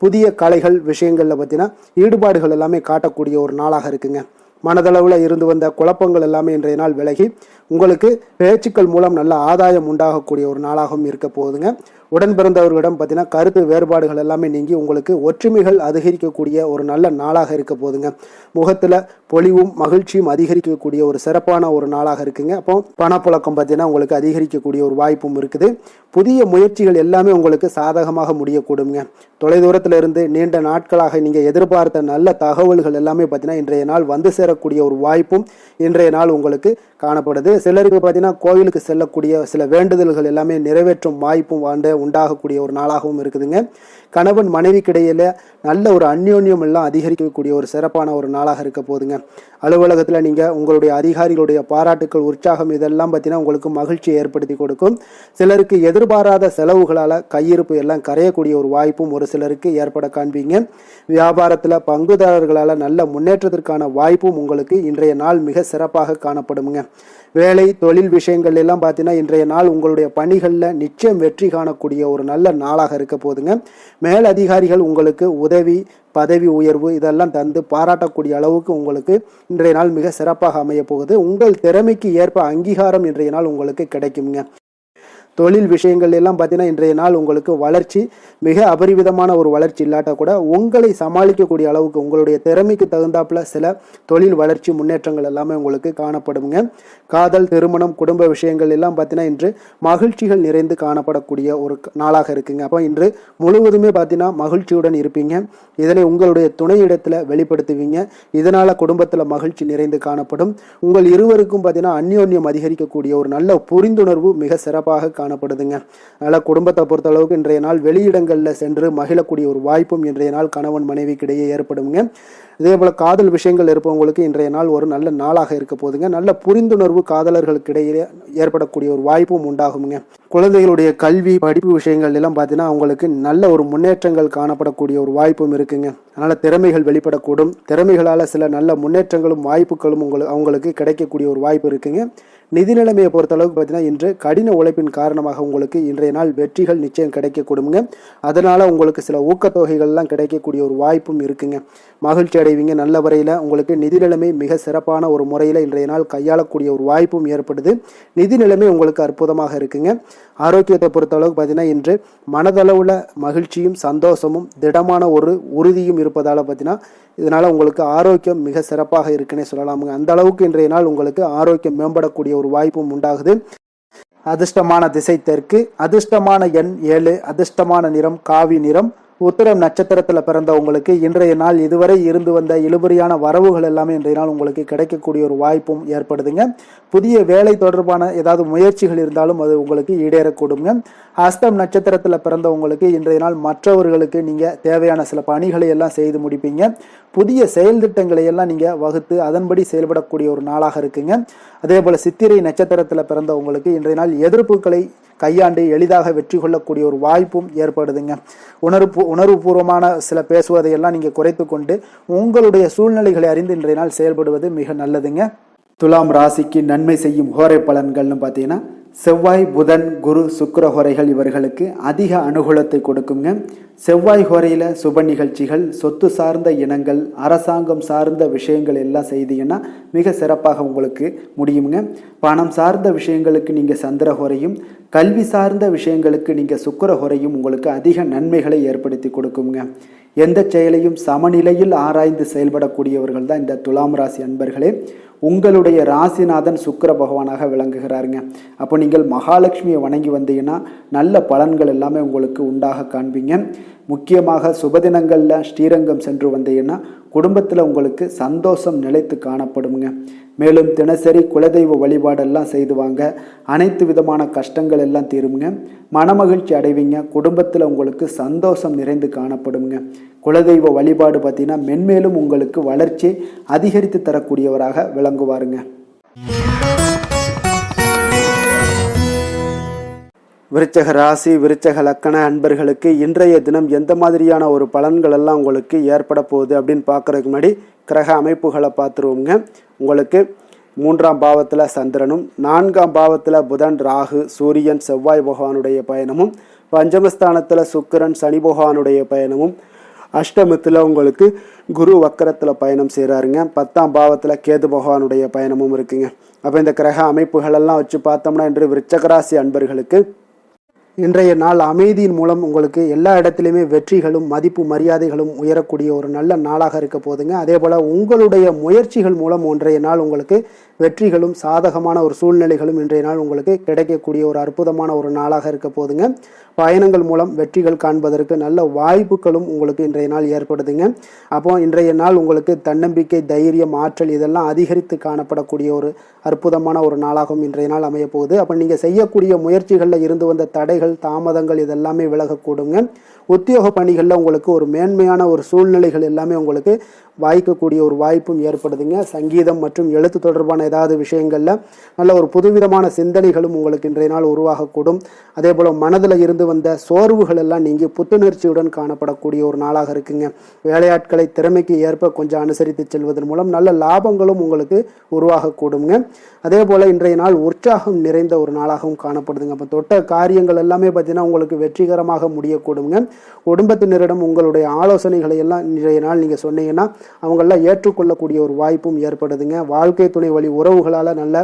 புதிய கலைகள் விஷயங்களில் பார்த்தீங்கன்னா ஈடுபாடுகள் எல்லாமே காட்டக்கூடிய ஒரு நாளாக இருக்குங்க. மனதளவில் இருந்து வந்த குழப்பங்கள் எல்லாமே இன்றைய நாள் விலகி உங்களுக்கு பேச்சுக்கள் மூலம் நல்ல ஆதாயம் உண்டாகக்கூடிய ஒரு நாளாகவும் இருக்க போகுதுங்க. உடன் பிறந்தவர்களிடம் பார்த்தீங்கன்னா கருத்து வேறுபாடுகள் எல்லாமே நீங்கி உங்களுக்கு ஒற்றுமைகள் அதிகரிக்கக்கூடிய ஒரு நல்ல நாளாக இருக்க போகுதுங்க. முகத்தில் பொலிவும் மகிழ்ச்சியும் அதிகரிக்கக்கூடிய ஒரு சிறப்பான ஒரு நாளாக இருக்குங்க. அப்போ பணப்புழக்கம் பார்த்தீங்கன்னா உங்களுக்கு அதிகரிக்கக்கூடிய ஒரு வாய்ப்பும் இருக்குது. புதிய முயற்சிகள் எல்லாமே உங்களுக்கு சாதகமாக முடியக்கூடுங்க. தொலைதூரத்தில் இருந்து நீண்ட நாட்களாக நீங்கள் எதிர்பார்த்த நல்ல தகவல்கள் எல்லாமே பார்த்தீங்கன்னா இன்றைய நாள் வந்து சேரக்கூடிய ஒரு வாய்ப்பும் இன்றைய நாள் உங்களுக்கு காணப்படுது. சிலருக்கு பார்த்தீங்கன்னா கோவிலுக்கு செல்லக்கூடிய சில வேண்டுதல்கள் எல்லாமே நிறைவேற்றும் வாய்ப்பும் உண்டாகக்கூடிய ஒரு நாளாகவும் இருக்குதுங்க. கணவன் மனைவிக்கிடையில நல்ல ஒரு அந்யோன்யம் எல்லாம் அதிகரிக்கக்கூடிய ஒரு சிறப்பான ஒரு நாளாக இருக்க போகுதுங்க. அலுவலகத்தில் நீங்கள் உங்களுடைய அதிகாரிகளுடைய பாராட்டுக்கள், உற்சாகம் இதெல்லாம் பார்த்தீங்கன்னா உங்களுக்கு மகிழ்ச்சியை ஏற்படுத்தி கொடுக்கும். சிலருக்கு எதிர்பாராத செலவுகளால் கையிருப்பு எல்லாம் கரையக்கூடிய ஒரு வாய்ப்பும் ஒரு சிலருக்கு ஏற்பட காண்பீங்க. வியாபாரத்தில் பங்குதாரர்களால் நல்ல முன்னேற்றத்திற்கான வாய்ப்பும் உங்களுக்கு இன்றைய நாள் மிக சிறப்பாக காணப்படுங்க. வேலை தொழில் விஷயங்கள் எல்லாம் பார்த்தீங்கன்னா இன்றைய நாள் உங்களுடைய பணிகளில் நிச்சயம் வெற்றி காணக்கூடிய ஒரு நல்ல நாளாக இருக்க போதுங்க. மேல் அதிகாரிகள் உங்களுக்கு உதவி, பதவி உயர்வு இதெல்லாம் தந்து பாராட்டக்கூடிய அளவுக்கு உங்களுக்கு இன்றைய நாள் மிக சிறப்பாக அமைய போகுது. உங்கள் திறமைக்கு ஏற்ப அங்கீகாரம் இன்றைய நாள் உங்களுக்கு கிடைக்குங்க. தொழில் விஷயங்கள் எல்லாம் பார்த்தீங்கன்னா இன்றைய நாள் உங்களுக்கு வளர்ச்சி மிக அபரிவிதமான ஒரு வளர்ச்சி இல்லாட்டா கூட உங்களை சமாளிக்கக்கூடிய அளவுக்கு உங்களுடைய திறமைக்கு தகுந்தாப்புல சில தொழில் வளர்ச்சி முன்னேற்றங்கள் எல்லாமே உங்களுக்கு காணப்படுங்க. காதல், திருமணம், குடும்ப விஷயங்கள் எல்லாம் பார்த்தீங்கன்னா இன்று மகிழ்ச்சிகள் நிறைந்து காணப்படக்கூடிய ஒரு நாளாக இருக்குங்க. அப்போ இன்று முழுவதுமே பார்த்தீங்கன்னா மகிழ்ச்சியுடன் இருப்பீங்க. இதனை உங்களுடைய துணையிடத்தில் வெளிப்படுத்துவீங்க. இதனால் குடும்பத்தில் மகிழ்ச்சி நிறைந்து காணப்படும். உங்கள் இருவருக்கும் பார்த்தீங்கன்னா அந்யோன்யம் அதிகரிக்கக்கூடிய ஒரு நல்ல புரிந்துணர்வு மிக சிறப்பாக காணப்படுதுங்க. அதனால் குடும்பத்தை பொறுத்தளவுக்கு இன்றைய நாள் வெளியிடங்களில் சென்று மகிழக்கூடிய ஒரு வாய்ப்பும் இன்றைய நாள் கணவன் மனைவிக்கிடையே ஏற்படுங்க. இதே போல் காதல் விஷயங்கள் இருப்பவங்களுக்கு இன்றைய நாள் ஒரு நல்ல நாளாக இருக்க போதுங்க. நல்ல புரிந்துணர்வு காதலர்களுக்கு இடையே ஏற்படக்கூடிய ஒரு வாய்ப்பும் உண்டாகுங்க. குழந்தைகளுடைய கல்வி படிப்பு விஷயங்கள் எல்லாம் பார்த்தீங்கன்னா அவங்களுக்கு நல்ல ஒரு முன்னேற்றங்கள் காணப்படக்கூடிய ஒரு வாய்ப்பும் இருக்குங்க. அதனால் திறமைகள் வெளிப்படக்கூடும். திறமைகளால் சில நல்ல முன்னேற்றங்களும் வாய்ப்புகளும் அவங்களுக்கு கிடைக்கக்கூடிய ஒரு வாய்ப்பு இருக்குங்க. நிதி நிலைமையை பொறுத்தளவுக்கு பார்த்தீங்கன்னா இன்று கடின உழைப்பின் காரணமாக உங்களுக்கு இன்றைய நாள் வெற்றிகள் நிச்சயம் கிடைக்கக்கூடுங்க. அதனால் உங்களுக்கு சில ஊக்கத்தொகைகள்லாம் கிடைக்கக்கூடிய ஒரு வாய்ப்பும் இருக்குங்க. மகிழ்ச்சி அடைவீங்க. நல்ல வரையில் உங்களுக்கு நிதி நிலைமை மிக சிறப்பான ஒரு முறையில் இன்றைய நாள் கையாளக்கூடிய ஒரு வாய்ப்பும் ஏற்படுது. நிதி நிலைமை உங்களுக்கு அற்புதமாக இருக்குங்க. ஆரோக்கியத்தை பொறுத்தளவுக்கு பார்த்தீங்கன்னா இன்று மனதளவில் மகிழ்ச்சியும் சந்தோஷமும் திடமான ஒரு உறுதியும் இருப்பதால் பார்த்தீங்கன்னா இதனால் உங்களுக்கு ஆரோக்கியம் மிக சிறப்பாக இருக்குன்னே சொல்லலாமுங்க. அந்த அளவுக்கு இன்றைய நாள் உங்களுக்கு ஆரோக்கியம் மேம்படக்கூடிய ஒரு வாய்ப்பும் உண்டாகுது. அதிர்ஷ்டமான திசை தெற்கு, அதிர்ஷ்டமான எண் 7, அதிர்ஷ்டமான நிறம் காவி நிறம். உத்திரம் நட்சத்திரத்தில் பிறந்தவங்களுக்கு இன்றைய நாள் இதுவரை இருந்து வந்த இழுபறியான வரவுகள் எல்லாமே இன்றைய நாள் உங்களுக்கு கிடைக்கக்கூடிய ஒரு வாய்ப்பும் ஏற்படுதுங்க. புதிய வேலை தொடர்பான ஏதாவது முயற்சிகள் இருந்தாலும் அது உங்களுக்கு ஈடேறக்கூடுங்க. ஹஸ்தம் நட்சத்திரத்தில் பிறந்தவங்களுக்கு இன்றைய நாள் மற்றவர்களுக்கு நீங்கள் தேவையான சில பணிகளை எல்லாம் செய்து முடிப்பீங்க. புதிய செயல் திட்டங்களை எல்லாம் நீங்கள் வகுத்து அதன்படி செயல்படக்கூடிய ஒரு நாளாக இருக்குங்க. அதே போல் சித்திரை நட்சத்திரத்தில் பிறந்தவங்களுக்கு இன்றைய நாள் எதிர்ப்புகளை கையாண்டு எளிதாக வெற்றி கொள்ளக்கூடிய ஒரு வாய்ப்பும் ஏற்படுதுங்க. உணர்வுபூர்வமான சில பேசுவதையெல்லாம் நீங்கள் குறைத்து கொண்டு உங்களுடைய சூழ்நிலைகளை அறிந்து இன்றைய நாள் செயல்படுவது மிக நல்லதுங்க. துலாம் ராசிக்கு நன்மை செய்யும் ஹோரை பலன்கள்னு பார்த்தீங்கன்னா செவ்வாய், புதன், குரு, சுக்கிர ஹோரைகள் இவர்களுக்கு அதிக அனுகூலத்தை கொடுக்குங்க. செவ்வாய் ஹோரையில் சுப நிகழ்ச்சிகள், சொத்து சார்ந்த இனங்கள், அரசாங்கம் சார்ந்த விஷயங்கள் எல்லாம் செய்தீங்கன்னா மிக சிறப்பாக உங்களுக்கு முடியுங்க. பணம் சார்ந்த விஷயங்களுக்கு நீங்கள் சந்திர ஹோரையும், கல்வி சார்ந்த விஷயங்களுக்கு நீங்கள் சுக்கிர ஹோரையும் உங்களுக்கு அதிக நன்மைகளை ஏற்படுத்தி கொடுக்குங்க. எந்த செயலையும் சமநிலையில் ஆராய்ந்து செயல்படக்கூடியவர்கள் தான் இந்த துலாம் ராசி அன்பர்களே. உங்களுடைய ராசிநாதன் சுக்கிர பகவானாக விளங்குகிறாருங்க. அப்போ நீங்கள் மகாலட்சுமியை வணங்கி வந்தீங்கன்னா நல்ல பலன்கள் எல்லாமே உங்களுக்கு உண்டாக காண்பீங்க. முக்கியமாக சுபதினங்களில் ஸ்ரீரங்கம் சென்று வந்தீங்கன்னா குடும்பத்தில் உங்களுக்கு சந்தோஷம் நிலைத்து காணப்படுங்க. மேலும் தினசரி குலதெய்வ வழிபாடெல்லாம் செய்து வாங்க. அனைத்து விதமான கஷ்டங்கள் எல்லாம் தீருங்க. மனமகிழ்ச்சி அடைவீங்க. குடும்பத்தில் உங்களுக்கு சந்தோஷம் நிறைந்து காணப்படுங்க. குலதெய்வ வழிபாடு பார்த்தீங்கன்னா மென்மேலும் உங்களுக்கு வளர்ச்சி அதிகரித்து தரக்கூடியவராக விளங்குவாருங்க. விருச்சக ராசி, விருச்சக லக்கண அன்பர்களுக்கு இன்றைய தினம் எந்த மாதிரியான ஒரு பலன்கள் எல்லாம் உங்களுக்கு ஏற்பட போகுது அப்படின்னு பார்க்குறதுக்கு முன்னாடி கிரக அமைப்புகளை பார்த்துருவோங்க. உங்களுக்கு 3ஆம் பாவத்தில் சந்திரனும், 4ஆம் பாவத்தில் புதன், ராகு, சூரியன், செவ்வாய் பகவானுடைய பயணமும், பஞ்சமஸ்தானத்தில் சுக்கிரன், சனி பகவானுடைய பயணமும், அஷ்டமத்தில் உங்களுக்கு குரு வக்கரத்தில் பயணம் செய்கிறாருங்க. 10ஆம் பாவத்தில் கேது பகவானுடைய பயணமும் இருக்குங்க. அப்போ இந்த கிரக அமைப்புகளெல்லாம் வச்சு பார்த்தோம்னா இன்று விருச்சக ராசி அன்பர்களுக்கு இன்றைய நாள் அமைதியின் மூலம் உங்களுக்கு எல்லா இடத்துலையுமே வெற்றிகளும் மதிப்பு மரியாதைகளும் உயரக்கூடிய ஒரு நல்ல நாளாக இருக்க போதுங்க. அதே போல் உங்களுடைய முயற்சிகள் மூலம் இன்றைய நாள் உங்களுக்கு வெற்றிகளும் சாதகமான ஒரு சூழ்நிலைகளும் இன்றைய நாள் உங்களுக்கு கிடைக்கக்கூடிய ஒரு அற்புதமான ஒரு நாளாக இருக்க போதுங்க. பயணங்கள் மூலம் வெற்றிகள் காண்பதற்கு நல்ல வாய்ப்புகளும் உங்களுக்கு இன்றைய நாள் ஏற்படுதுங்க. அப்போ இன்றைய நாள் உங்களுக்கு தன்னம்பிக்கை, தைரியம், ஆற்றல் இதெல்லாம் அதிகரித்து காணப்படக்கூடிய ஒரு அற்புதமான ஒரு நாளாகவும் இன்றைய நாள் அமைய போகுது. அப்போ நீங்கள் செய்யக்கூடிய முயற்சிகளில் இருந்து வந்த தடைகள், தாமதங்கள் இதெல்லாமே விலகக்கூடுங்க. உத்தியோக பணிகளில் உங்களுக்கு ஒரு மேன்மையான ஒரு சூழ்நிலைகள் எல்லாமே உங்களுக்கு வாய்க்கக்கூடிய ஒரு வாய்ப்பும் ஏற்படுதுங்க. சங்கீதம் மற்றும் எழுத்து தொடர்பான ஏதாவது விஷயங்களில் நல்ல ஒரு புதுவிதமான சிந்தனைகளும் உங்களுக்கு இன்றைய நாள் உருவாகக்கூடும். அதே போல் மனதில் இருந்து வந்த சோர்வுகள் எல்லாம் நீங்கி புத்துணர்ச்சியுடன் காணப்படக்கூடிய ஒரு நாளாக இருக்குங்க. வேலையாட்களை திறமைக்கு ஏற்ப கொஞ்சம் அனுசரித்து செல்வதன் மூலம் நல்ல லாபங்களும் உங்களுக்கு உருவாகக்கூடுங்க. அதே போல் இன்றைய நாள் உற்சாகம் நிறைந்த ஒரு நாளாகவும் காணப்படுதுங்க. அப்போ தொட்ட காரியங்கள் எல்லாமே பார்த்தீங்கன்னா உங்களுக்கு வெற்றிகரமாக முடியக்கூடுங்க. குடும்பத்தினரிடம் உங்களுடைய ஆலோசனைகளை எல்லாம் இன்றைய நாள் நீங்கள் சொன்னீங்கன்னா அவங்களெல்லாம் ஏற்றுக்கொள்ளக்கூடிய ஒரு வாய்ப்பும் ஏற்படுதுங்க. வாழ்க்கை துணை வழி உறவுகளால் நல்ல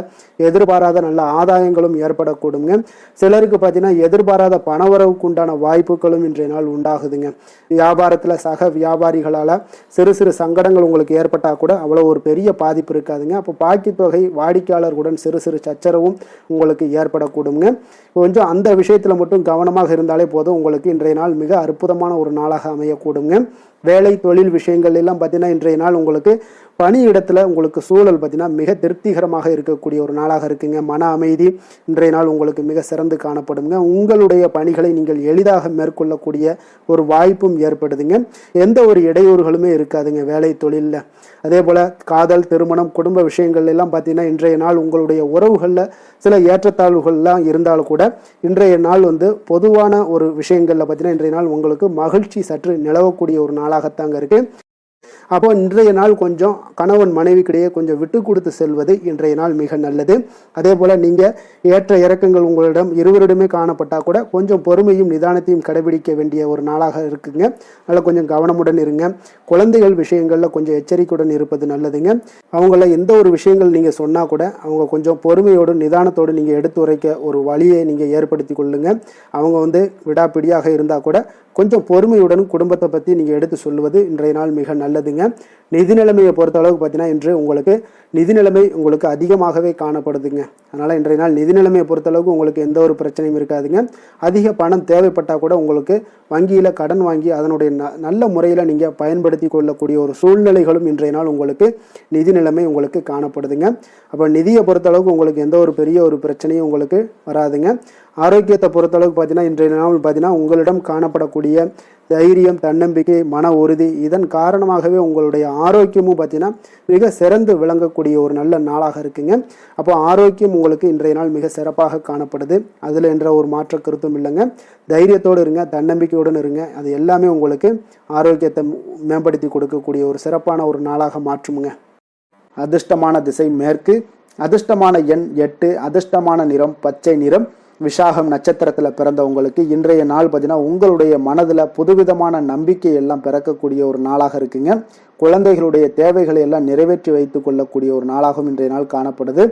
எதிர்பாராத நல்ல ஆதாயங்களும் ஏற்படக்கூடுங்க. சிலருக்கு பார்த்தீங்கன்னா எதிர்பாராத பணவரவுக்கு உண்டான வாய்ப்புகளும் இன்றைய நாள் உண்டாகுதுங்க. வியாபாரத்தில் சக வியாபாரிகளால் சிறு சிறு சங்கடங்கள் உங்களுக்கு ஏற்பட்டால் கூட அவ்வளோ ஒரு பெரிய பாதிப்பு இருக்காதுங்க. அப்போ பாக்கி தொகை வாடிக்கையாளர்களுடன் சிறு சிறு சச்சரவும் உங்களுக்கு ஏற்படக்கூடுங்க. கொஞ்சம் அந்த விஷயத்தில் மட்டும் கவனமாக இருந்தாலே போதும். உங்களுக்கு இன்றைய நாள் மிக அற்புதமான ஒரு நாளாக அமையக்கூடுங்க. வேலை தொழில் விஷயங்கள் எல்லாம் பார்த்தீங்கன்னா இன்றைய நாள் உங்களுக்கு பணியிடத்தில் உங்களுக்கு சூழல் பார்த்தீங்கன்னா மிக திருப்திகரமாக இருக்கக்கூடிய ஒரு நாளாக இருக்குங்க. மன அமைதி இன்றைய நாள் உங்களுக்கு மிக சிறந்து காணப்படுங்க. உங்களுடைய பணிகளை நீங்கள் எளிதாக மேற்கொள்ளக்கூடிய ஒரு வாய்ப்பும் ஏற்படுதுங்க. எந்த ஒரு இடையூறுகளுமே இருக்காதுங்க வேலை தொழிலில். அதே போல் காதல், திருமணம், குடும்ப விஷயங்கள் எல்லாம் பார்த்தீங்கன்னா இன்றைய நாள் உங்களுடைய உறவுகளில் சில ஏற்றத்தாழ்வுகள்லாம் இருந்தாலும் கூட இன்றைய நாள் பொதுவான ஒரு விஷயங்களில் பார்த்தீங்கன்னா இன்றைய நாள் உங்களுக்கு மகிழ்ச்சி சற்று நிலவக்கூடிய ஒரு நாளாகத்தாங்க இருக்குது. அப்போ இன்றைய நாள் கொஞ்சம் கணவன் மனைவிக்கிடையே கொஞ்சம் விட்டு கொடுத்து செல்வது இன்றைய நாள் மிக நல்லது. அதே போல் நீங்கள் ஏற்ற இறக்கங்கள் உங்களிடம் இருவரிடமே காணப்பட்டால் கூட கொஞ்சம் பொறுமையும் நிதானத்தையும் கடைபிடிக்க வேண்டிய ஒரு நாளாக இருக்குங்க. அதனால் கொஞ்சம் கவனமுடன் இருங்க. குழந்தைகள் விஷயங்களில் கொஞ்சம் எச்சரிக்கையுடன் இருப்பது நல்லதுங்க. அவங்கள எந்த ஒரு விஷயங்கள் நீங்கள் சொன்னால் கூட அவங்க கொஞ்சம் பொறுமையோடு நிதானத்தோடு நீங்கள் எடுத்துரைக்க ஒரு வழியை நீங்கள் ஏற்படுத்தி கொள்ளுங்க. அவங்க விடாப்பிடியாக இருந்தால் கூட கொஞ்சம் பொறுமையுடன் குடும்பத்தை பற்றி நீங்கள் எடுத்து சொல்லுவது இன்றைய நாள் மிக நல்லதுங்க. நிதி நிலைமையை பொறுத்த அளவுக்கு பார்த்தீங்கன்னா இன்று உங்களுக்கு நிதி நிலைமை உங்களுக்கு அதிகமாகவே காணப்படுதுங்க. அதனால் இன்றைய நாள் நிதி நிலைமையை பொறுத்தளவுக்கு உங்களுக்கு எந்த ஒரு பிரச்சனையும் இருக்காதுங்க. அதிக பணம் தேவைப்பட்டால் கூட உங்களுக்கு வங்கியில் கடன் வாங்கி அதனுடைய நல்ல முறையில் நீங்கள் பயன்படுத்தி கொள்ளக்கூடிய ஒரு சூழ்நிலைகளும் இன்றைய நாள் உங்களுக்கு நிதி நிலைமை உங்களுக்கு காணப்படுதுங்க. அப்போ நிதியை பொறுத்தளவுக்கு உங்களுக்கு எந்த ஒரு பெரிய ஒரு பிரச்சனையும் உங்களுக்கு வராதுங்க. ஆரோக்கியத்தை பொறுத்தளவுக்கு பார்த்தீங்கன்னா இன்றைய நாள் பார்த்தீங்கன்னா உங்களிடம் காணப்படக்கூடிய தைரியம், தன்னம்பிக்கை, மன உறுதி இதன் காரணமாகவே உங்களுடைய ஆரோக்கியமும் பார்த்தீங்கன்னா மிக சிறந்து விளங்கக்கூடிய ஒரு நல்ல நாளாக இருக்குங்க. அப்போ ஆரோக்கியம் உங்களுக்கு இன்றைய நாள் மிக சிறப்பாக காணப்படுது. அதில் என்ற ஒரு மாற்ற கருத்தும் இல்லைங்க. தைரியத்தோடு இருங்க, தன்னம்பிக்கையுடன் இருங்க. அது எல்லாமே உங்களுக்கு ஆரோக்கியத்தை மேம்படுத்தி கொடுக்கக்கூடிய ஒரு சிறப்பான ஒரு நாளாக மாற்றுமுங்க. அதிர்ஷ்டமான திசை மேற்கு, அதிர்ஷ்டமான எண் 8, அதிர்ஷ்டமான நிறம் பச்சை நிறம். விஷாகம் நட்சத்திரத்தில் பிறந்தவங்களுக்கு இன்றைய நாள் பார்த்தீங்கன்னா உங்களுடைய மனதில் புதுவிதமான நம்பிக்கை எல்லாம் பிறக்கக்கூடிய ஒரு நாளாக இருக்குங்க. குழந்தைகளுடைய தேவைகளை எல்லாம் நிறைவேற்றி வைத்துக் கொள்ளக்கூடிய ஒரு நாளாகவும் இன்றைய நாள் காணப்படுது.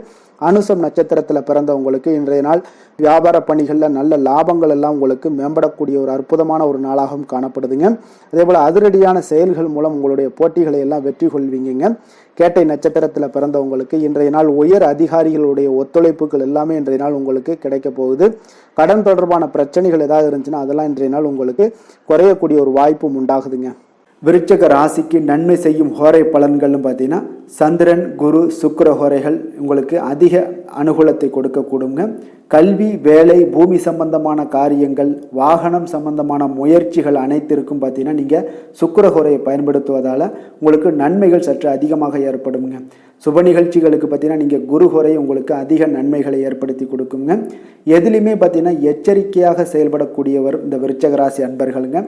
அனுசம் நட்சத்திரத்தில் பிறந்தவங்களுக்கு இன்றைய நாள் வியாபார பணிகளில் நல்ல லாபங்கள் எல்லாம் உங்களுக்கு மேம்படக்கூடிய ஒரு அற்புதமான ஒரு நாளாகவும் காணப்படுதுங்க. அதே போல் அதிரடியான செயல்கள் மூலம் உங்களுடைய போட்டிகளை எல்லாம் வெற்றி கொள்வீங்க. கேட்டை நட்சத்திரத்தில் பிறந்தவங்களுக்கு இன்றைய நாள் உயர் அதிகாரிகளுடைய ஒத்துழைப்புகள் எல்லாமே இன்றைய நாள் உங்களுக்கு கிடைக்க போகுது. கடன் தொடர்பான பிரச்சனைகள் ஏதாவது இருந்துச்சுன்னா அதெல்லாம் இன்றைய நாள் உங்களுக்கு குறையக்கூடிய ஒரு வாய்ப்பும் உண்டாகுதுங்க. விருச்சக ராசிக்கு நன்மை செய்யும் ஹோரை பலன்கள்னு பார்த்தீங்கன்னா சந்திரன், குரு, சுக்கிர ஹோரைகள் உங்களுக்கு அதிக அனுகூலத்தை கொடுக்கக்கூடுங்க. கல்வி, வேலை, பூமி சம்பந்தமான காரியங்கள், வாகனம் சம்பந்தமான முயற்சிகள் அனைத்திற்கும் பார்த்தீங்கன்னா நீங்கள் சுக்கிர ஹோரையை பயன்படுத்துவதால் உங்களுக்கு நன்மைகள் சற்று அதிகமாக ஏற்படுங்க. சுப நிகழ்ச்சிகளுக்கு பார்த்தீங்கன்னா நீங்கள் குரு ஹோரை உங்களுக்கு அதிக நன்மைகளை ஏற்படுத்தி கொடுக்குங்க. எதுலையுமே பார்த்தீங்கன்னா எச்சரிக்கையாக செயல்படக்கூடியவர் இந்த விருச்சக ராசி அன்பர்களுங்க.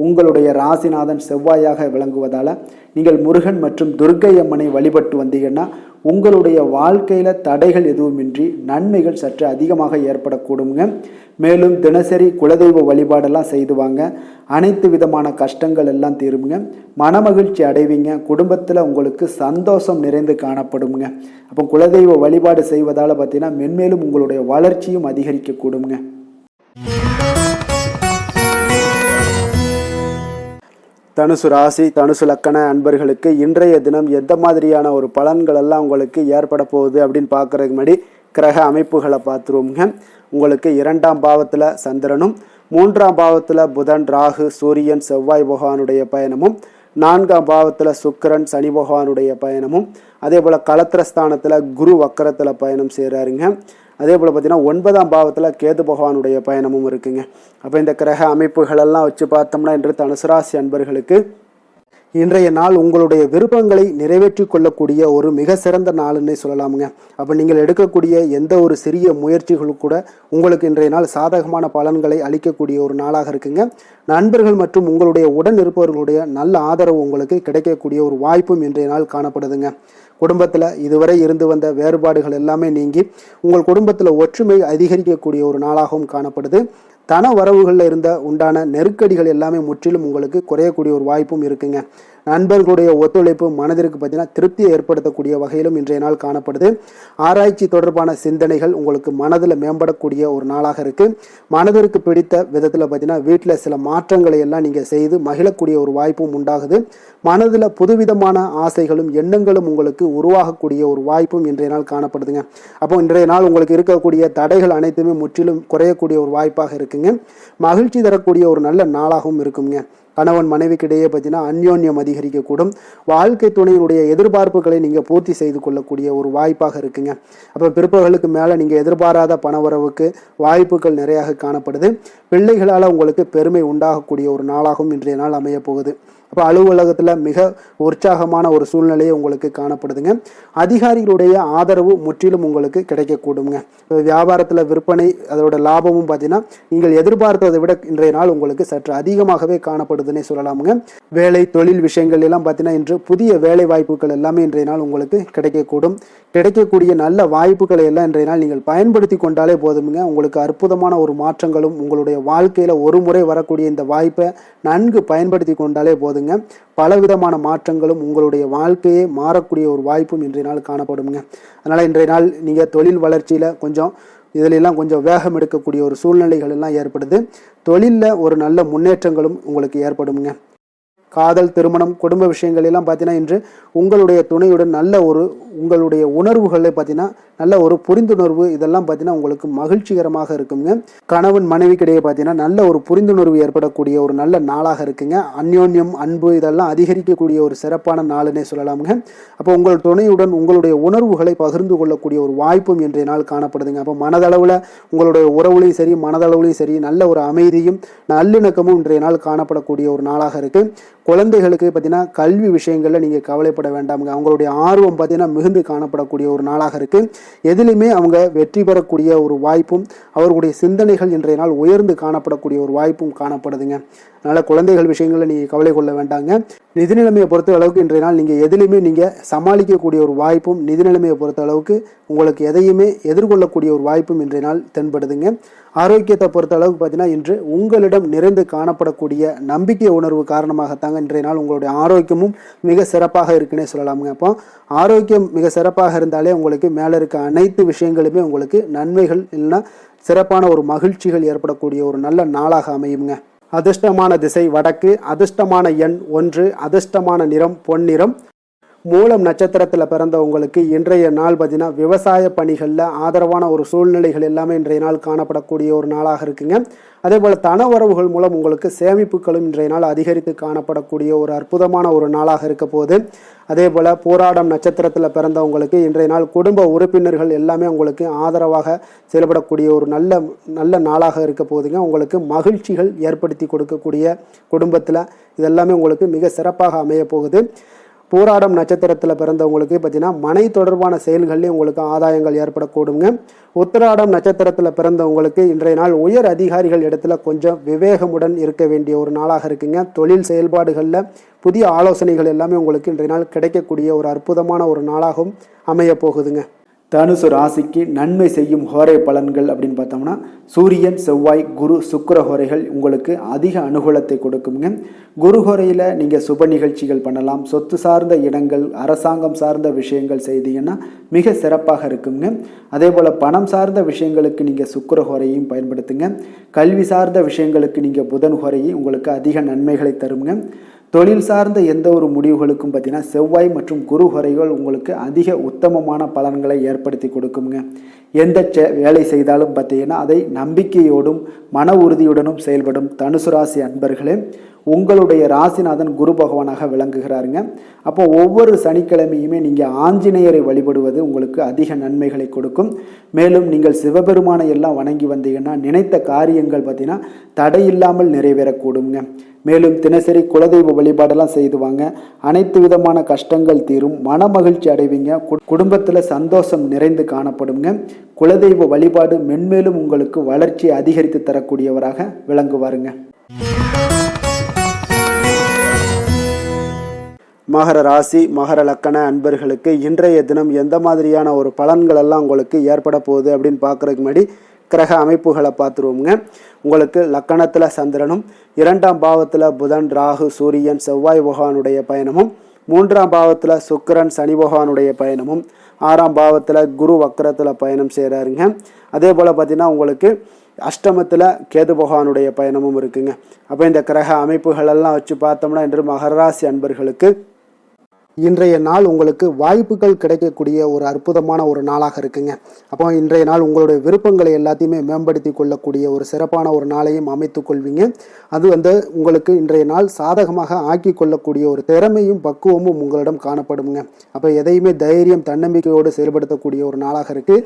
உங்களுடைய ராசிநாதன் செவ்வாயாக விளங்குவதால் நீங்கள் முருகன் மற்றும் துர்க்கை அம்மனை வழிபட்டு வந்தீங்கன்னா உங்களுடைய வாழ்க்கையில் தடைகள் எதுவுமின்றி நன்மைகள் சற்று அதிகமாக ஏற்படக்கூடுங்க. மேலும் தினசரி குலதெய்வ வழிபாடெல்லாம் செய்து வாங்க. அனைத்து விதமான கஷ்டங்கள் எல்லாம் தீருமுங்க. மனமகிழ்ச்சி அடைவீங்க. குடும்பத்தில் உங்களுக்கு சந்தோஷம் நிறைந்து காணப்படுங்க. அப்போ குலதெய்வ வழிபாடு செய்வதால் பார்த்தீங்கன்னா மென்மேலும் உங்களுடைய வளர்ச்சியும் அதிகரிக்கக்கூடுங்க. தனுசு ராசி, தனுசு லக்கண அன்பர்களுக்கு இன்றைய தினம் எந்த மாதிரியான ஒரு பலன்கள் எல்லாம் உங்களுக்கு ஏற்பட போகுது அப்படின்னு பார்க்குறதுக்கு முன்னாடி கிரக அமைப்புகளை பார்த்துருவோங்க. உங்களுக்கு 2ஆம் பாவத்தில் சந்திரனும், 3ஆம் பாவத்தில் புதன், ராகு, சூரியன், செவ்வாய் பகவானுடைய பயணமும், 4ஆம் பாவத்தில் சுக்கிரன், சனி பகவானுடைய பயணமும், அதே போல் களத்திரஸ்தானத்தில் குரு வக்கரத்தில் பயணம் செய்கிறாருங்க. அதே போல் பார்த்தீங்கன்னா 9ஆம் பாவத்தில் கேது பகவானுடைய பயணமும் இருக்குங்க. அப்போ இந்த கிரக அமைப்புகளெல்லாம் வச்சு பார்த்தோம்னா இன்று தனுசு ராசி அன்பர்களுக்கு இன்றைய நாள் உங்களுடைய விருப்பங்களை நிறைவேற்றி கொள்ளக்கூடிய ஒரு மிக சிறந்த நாள்னே சொல்லலாமுங்க. அப்போ நீங்கள் எடுக்கக்கூடிய எந்த ஒரு சிறிய முயற்சிகளும் கூட உங்களுக்கு இன்றைய நாள் சாதகமான பலன்களை அளிக்கக்கூடிய ஒரு நாளாக இருக்குங்க. நண்பர்கள் மற்றும் உங்களுடைய உடன் இருப்பவர்களுடைய நல்ல ஆதரவு உங்களுக்கு கிடைக்கக்கூடிய ஒரு வாய்ப்பும் இன்றைய நாள் காணப்படுதுங்க. குடும்பத்தில் இதுவரை இருந்து வந்த வேறுபாடுகள் எல்லாமே நீங்கி உங்கள் குடும்பத்தில் ஒற்றுமை அதிகரிக்கக்கூடிய ஒரு நாளாகவும் காணப்படுது. தன வரவுகளில் இருந்த உண்டான நெருக்கடிகள் எல்லாமே முற்றிலும் உங்களுக்கு குறையக்கூடிய ஒரு வாய்ப்பும் இருக்குங்க. நண்பர்களுடைய ஒத்துழைப்பு மனதிற்கு பார்த்தீங்கன்னா திருப்தியை ஏற்படுத்தக்கூடிய வகையிலும் இன்றைய நாள் காணப்படுது. ஆராய்ச்சி தொடர்பான சிந்தனைகள் உங்களுக்கு மனதில் மேம்படக்கூடிய ஒரு நாளாக இருக்குது. மனதிற்கு பிடித்த விதத்தில் பார்த்தீங்கன்னா வீட்டில் சில மாற்றங்களை எல்லாம் நீங்கள் செய்து மகிழக்கூடிய ஒரு வாய்ப்பும் உண்டாகுது. மனதில் புதுவிதமான ஆசைகளும் எண்ணங்களும் உங்களுக்கு உருவாகக்கூடிய ஒரு வாய்ப்பும் இன்றைய நாள் காணப்படுதுங்க. அப்போ இன்றைய நாள் உங்களுக்கு இருக்கக்கூடிய தடைகள் அனைத்துமே முற்றிலும் குறையக்கூடிய ஒரு வாய்ப்பாக இருக்குங்க. மகிழ்ச்சி தரக்கூடிய ஒரு நல்ல நாளாகவும் இருக்குங்க. கணவன் மனைவிக்கிடையே பார்த்தீங்கன்னா அந்யோன்யம் அதிகரிக்கக்கூடும். வாழ்க்கை துணையினுடைய எதிர்பார்ப்புகளை நீங்கள் பூர்த்தி செய்து கொள்ளக்கூடிய ஒரு வாய்ப்பாக இருக்குங்க. அப்போ பிற்பகலுக்கு மேலே நீங்கள் எதிர்பாராத பணவரவுக்கு வாய்ப்புகள் நிறையாக காணப்படுது. பிள்ளைகளால் உங்களுக்கு பெருமை உண்டாகக்கூடிய ஒரு நாளாகவும் இன்றைய நாள் அமைய போகுது. அப்போ அலுவலகத்தில் மிக உற்சாகமான ஒரு சூழ்நிலையை உங்களுக்கு காணப்படுதுங்க. அதிகாரிகளுடைய ஆதரவு முற்றிலும் உங்களுக்கு கிடைக்கக்கூடுங்க. வியாபாரத்தில் விற்பனை அதோட லாபமும் பார்த்தீங்கன்னா நீங்கள் எதிர்பார்த்ததை விட இன்றைய நாள் உங்களுக்கு சற்று அதிகமாகவே காணப்படுதுன்னே சொல்லலாமுங்க. வேலை தொழில் விஷயங்கள் எல்லாம் பார்த்தீங்கன்னா இன்று புதிய வேலை வாய்ப்புகள் எல்லாமே இன்றைய நாள் உங்களுக்கு கிடைக்கக்கூடும். கிடைக்கக்கூடிய நல்ல வாய்ப்புகளை எல்லாம் இன்றைய நாள் நீங்கள் பயன்படுத்தி கொண்டாலே போதுமுங்க. உங்களுக்கு அற்புதமான ஒரு மாற்றங்களும் உங்களுடைய வாழ்க்கையில் ஒரு முறை வரக்கூடிய இந்த வாய்ப்பை நன்கு பயன்படுத்தி கொண்டாலே போதுங்க. பலவிதமான மாற்றங்களும் உங்களுடைய வாழ்க்கையே மாறக்கூடிய ஒரு வாய்ப்பும் இன்றைய நாள் காணப்படுங்க. அதனால் இன்றைய நாள் நீங்கள் தொழில் வளர்ச்சியில் இதிலெல்லாம் கொஞ்சம் வேகம் எடுக்கக்கூடிய ஒரு சூழ்நிலைகள் எல்லாம் ஏற்படுது. தொழிலில் ஒரு நல்ல முன்னேற்றங்களும் உங்களுக்கு ஏற்படுங்க. காதல், திருமணம், குடும்ப விஷயங்கள் எல்லாம் பார்த்தீங்கன்னா இன்று உங்களுடைய துணையுடன் நல்ல ஒரு உங்களுடைய உணர்வுகளை பார்த்தீங்கன்னா நல்ல ஒரு புரிந்துணர்வு இதெல்லாம் பார்த்தீங்கன்னா உங்களுக்கு மகிழ்ச்சிகரமாக இருக்குங்க. கணவன் மனைவிக்கிடையே பார்த்தீங்கன்னா நல்ல ஒரு புரிந்துணர்வு ஏற்படக்கூடிய ஒரு நல்ல நாளாக இருக்குங்க. அந்யோன்யம், அன்பு இதெல்லாம் அதிகரிக்கக்கூடிய ஒரு சிறப்பான நாளுன்னே சொல்லலாமுங்க. அப்போ உங்கள் துணையுடன் உங்களுடைய உணர்வுகளை பகிர்ந்து கொள்ளக்கூடிய ஒரு வாய்ப்பும் இன்றைய நாள் காணப்படுதுங்க. அப்போ மனதளவில் உங்களுடைய உறவுலையும் சரி மனதளவுலையும் சரி நல்ல ஒரு அமைதியும் நல்லிணக்கமும் இன்றைய நாள் காணப்படக்கூடிய ஒரு நாளாக இருக்குது. குழந்தைகளுக்கு பார்த்தீங்கன்னா கல்வி விஷயங்களில் நீங்கள் கவலைப்பட வேண்டாமுங்க. அவங்களுடைய ஆர்வம் பார்த்தீங்கன்னா மிகுந்து காணப்படக்கூடிய ஒரு நாளாக இருக்குது. எதிலுமே அவங்க வெற்றி பெறக்கூடிய ஒரு வாய்ப்பும் அவர்களுடைய சிந்தனைகள் இன்றைய நாள் உயர்ந்து காணப்படக்கூடிய ஒரு வாய்ப்பும் காணப்படுதுங்க. அதனால் குழந்தைகள் விஷயங்களில் நீங்கள் கவலை கொள்ள வேண்டாங்க. நிதி நிலைமையை பொறுத்த அளவுக்கு இன்றைய நாள் நீங்கள் எதிலுமே நீங்கள் சமாளிக்கக்கூடிய ஒரு வாய்ப்பும் நிதி நிலைமையை பொறுத்த அளவுக்கு உங்களுக்கு எதையுமே எதிர்கொள்ளக்கூடிய ஒரு வாய்ப்பும் இன்றைய நாள் தென்படுதுங்க. ஆரோக்கியத்தை பொறுத்த அளவுக்கு பார்த்தீங்கன்னா இன்று உங்களிடம் நிறைந்து காணப்படக்கூடிய நம்பிக்கை உணர்வு காரணமாகத்தாங்க இன்றைய நாள் உங்களுடைய ஆரோக்கியமும் மிக சிறப்பாக இருக்குன்னே சொல்லலாமுங்க. அப்போ ஆரோக்கியம் மிக சிறப்பாக இருந்தாலே உங்களுக்கு மேலே இருக்க அனைத்து விஷயங்களுமே உங்களுக்கு நன்மைகள் இல்லைன்னா சிறப்பான ஒரு மகிழ்ச்சிகள் ஏற்படக்கூடிய ஒரு நல்ல நாளாக அமையுங்க. அதிர்ஷ்டமான திசை வடக்கு, அதிர்ஷ்டமான எண் 1, அதிர்ஷ்டமான நிறம் பொன்னிறம். மூலம் நட்சத்திரத்தில் பிறந்தவங்களுக்கு இன்றைய நாள் பார்த்தீங்கன்னா விவசாய பணிகளில் ஆதரவான ஒரு சூழ்நிலைகள் எல்லாமே இன்றைய நாள் காணப்படக்கூடிய ஒரு நாளாக இருக்குங்க. அதே போல் தன உறவுகள் மூலம் உங்களுக்கு சேமிப்புகளும் இன்றைய நாள் அதிகரித்து காணப்படக்கூடிய ஒரு அற்புதமான ஒரு நாளாக இருக்க போகுது. அதே போல் போராடம் நட்சத்திரத்தில் பிறந்தவங்களுக்கு இன்றைய நாள் குடும்ப உறுப்பினர்கள் எல்லாமே உங்களுக்கு ஆதரவாக செயல்படக்கூடிய ஒரு நல்ல நாளாக இருக்க போகுதுங்க. உங்களுக்கு மகிழ்ச்சிகள் ஏற்படுத்தி கொடுக்கக்கூடிய குடும்பத்தில் இதெல்லாமே உங்களுக்கு மிக சிறப்பாக அமைய போகுது. போராடம் நட்சத்திரத்தில் பிறந்தவங்களுக்கு பார்த்தீங்கன்னா மனை தொடர்பான செயல்கள்லேயும் உங்களுக்கு ஆதாயங்கள் ஏற்படக்கூடுங்க. உத்திராடம் நட்சத்திரத்தில் பிறந்தவங்களுக்கு இன்றைய நாள் உயர் அதிகாரிகள் இடத்துல கொஞ்சம் விவேகமுடன் இருக்க வேண்டிய ஒரு நாளாக இருக்குங்க. தொழில் செயல்பாடுகளில் புதிய ஆலோசனைகள் எல்லாமே உங்களுக்கு இன்றைய நாள் கிடைக்கக்கூடிய ஒரு அற்புதமான ஒரு நாளாகவும் அமைய போகுதுங்க. தனுசு ராசிக்கு நன்மை செய்யும் ஹோரை பலன்கள் அப்படின்னு பார்த்தோம்னா சூரியன், செவ்வாய், குரு, சுக்கிர ஹோரைகள் உங்களுக்கு அதிக அனுகூலத்தை கொடுக்குங்க. குரு ஹோரையில் நீங்கள் சுப நிகழ்ச்சிகள் பண்ணலாம். சொத்து சார்ந்த இடங்கள், அரசாங்கம் சார்ந்த விஷயங்கள் செய்தீங்கன்னா மிக சிறப்பாக இருக்குங்க. அதே போல் பணம் சார்ந்த விஷயங்களுக்கு நீங்கள் சுக்கிர ஹோரையும் பயன்படுத்துங்க. கல்வி சார்ந்த விஷயங்களுக்கு நீங்கள் புதன் ஹோரையும் உங்களுக்கு அதிக நன்மைகளை தருங்க. தொழில் சார்ந்த எந்த ஒரு முடிவுகளுக்கும் பார்த்தீங்கன்னா செவ்வாய் மற்றும் குரு ஹோரைகள் உங்களுக்கு அதிக உத்தமமான பலன்களை ஏற்படுத்தி கொடுக்குங்க. எந்த வேலை செய்தாலும் பார்த்தீங்கன்னா அதை நம்பிக்கையோடும் மன உறுதியுடனும் செயல்படும் தனுசு ராசி அன்பர்களே, உங்களுடைய ராசிநாதன் குரு பகவானாக விளங்குகிறாருங்க. அப்போ ஒவ்வொரு சனிக்கிழமையுமே நீங்கள் ஆஞ்சநேயரை வழிபடுவது உங்களுக்கு அதிக நன்மைகளை கொடுக்கும். மேலும் நீங்கள் சிவபெருமானை எல்லாம் வணங்கி வந்தீங்கன்னா நினைத்த காரியங்கள் பார்த்தீங்கன்னா தடையில்லாமல் நிறைவேறக்கூடுங்க. மேலும் தினசரி குலதெய்வ வழிபாடெல்லாம் செய்துவாங்க. அனைத்து விதமான கஷ்டங்கள் தீரும், மன மகிழ்ச்சி அடைவீங்க, குடும்பத்தில் சந்தோஷம் நிறைந்து காணப்படுங்க. குலதெய்வ வழிபாடு மென்மேலும் உங்களுக்கு வளர்ச்சி அதிகரித்து தரக்கூடியவராக விளங்குவாருங்க. மகர ராசி மகர லக்கண அன்பர்களுக்கு இன்றைய தினம் எந்த மாதிரியான ஒரு பலன்கள் எல்லாம் உங்களுக்கு ஏற்பட போகுது அப்படின்னு பார்க்குறதுக்கு முன்னாடி கிரக அமைப்புகளை பார்த்துருவோங்க. உங்களுக்கு லக்கணத்தில் சந்திரனும், 2ஆம் பாவத்தில் புதன், ராகு, சூரியன், செவ்வாய் பகவானுடைய பயணமும், 3ஆம் பாவத்தில் சுக்கிரன், சனி பகவானுடைய பயணமும், 6ஆம் பாவத்தில் குரு வக்கரத்தில் பயணம் செய்கிறாருங்க. அதே போல் பார்த்தீங்கன்னா உங்களுக்கு அஷ்டமத்தில் கேது பகவானுடைய பயணமும் இருக்குங்க. அப்போ இந்த கிரக அமைப்புகளெல்லாம் வச்சு பார்த்தோம்னா இன்று மகர ராசி அன்பர்களுக்கு இன்றைய நாள் உங்களுக்கு வாய்ப்புகள் கிடைக்கக்கூடிய ஒரு அற்புதமான ஒரு நாளாக இருக்குங்க. அப்போ இன்றைய நாள் உங்களுடைய விருப்பங்களை எல்லாத்தையுமே மேம்படுத்தி கொள்ளக்கூடிய ஒரு சிறப்பான ஒரு நாளையும் அமைத்துக் கொள்வீங்க. அது உங்களுக்கு இன்றைய நாள் சாதகமாக ஆக்கி கொள்ளக்கூடிய ஒரு திறமையும் பக்குவமும் உங்களிடம் காணப்படுங்க. அப்போ எதையுமே தைரியம் தன்னம்பிக்கையோடு செயல்படுத்தக்கூடிய ஒரு நாளாக இருக்கு.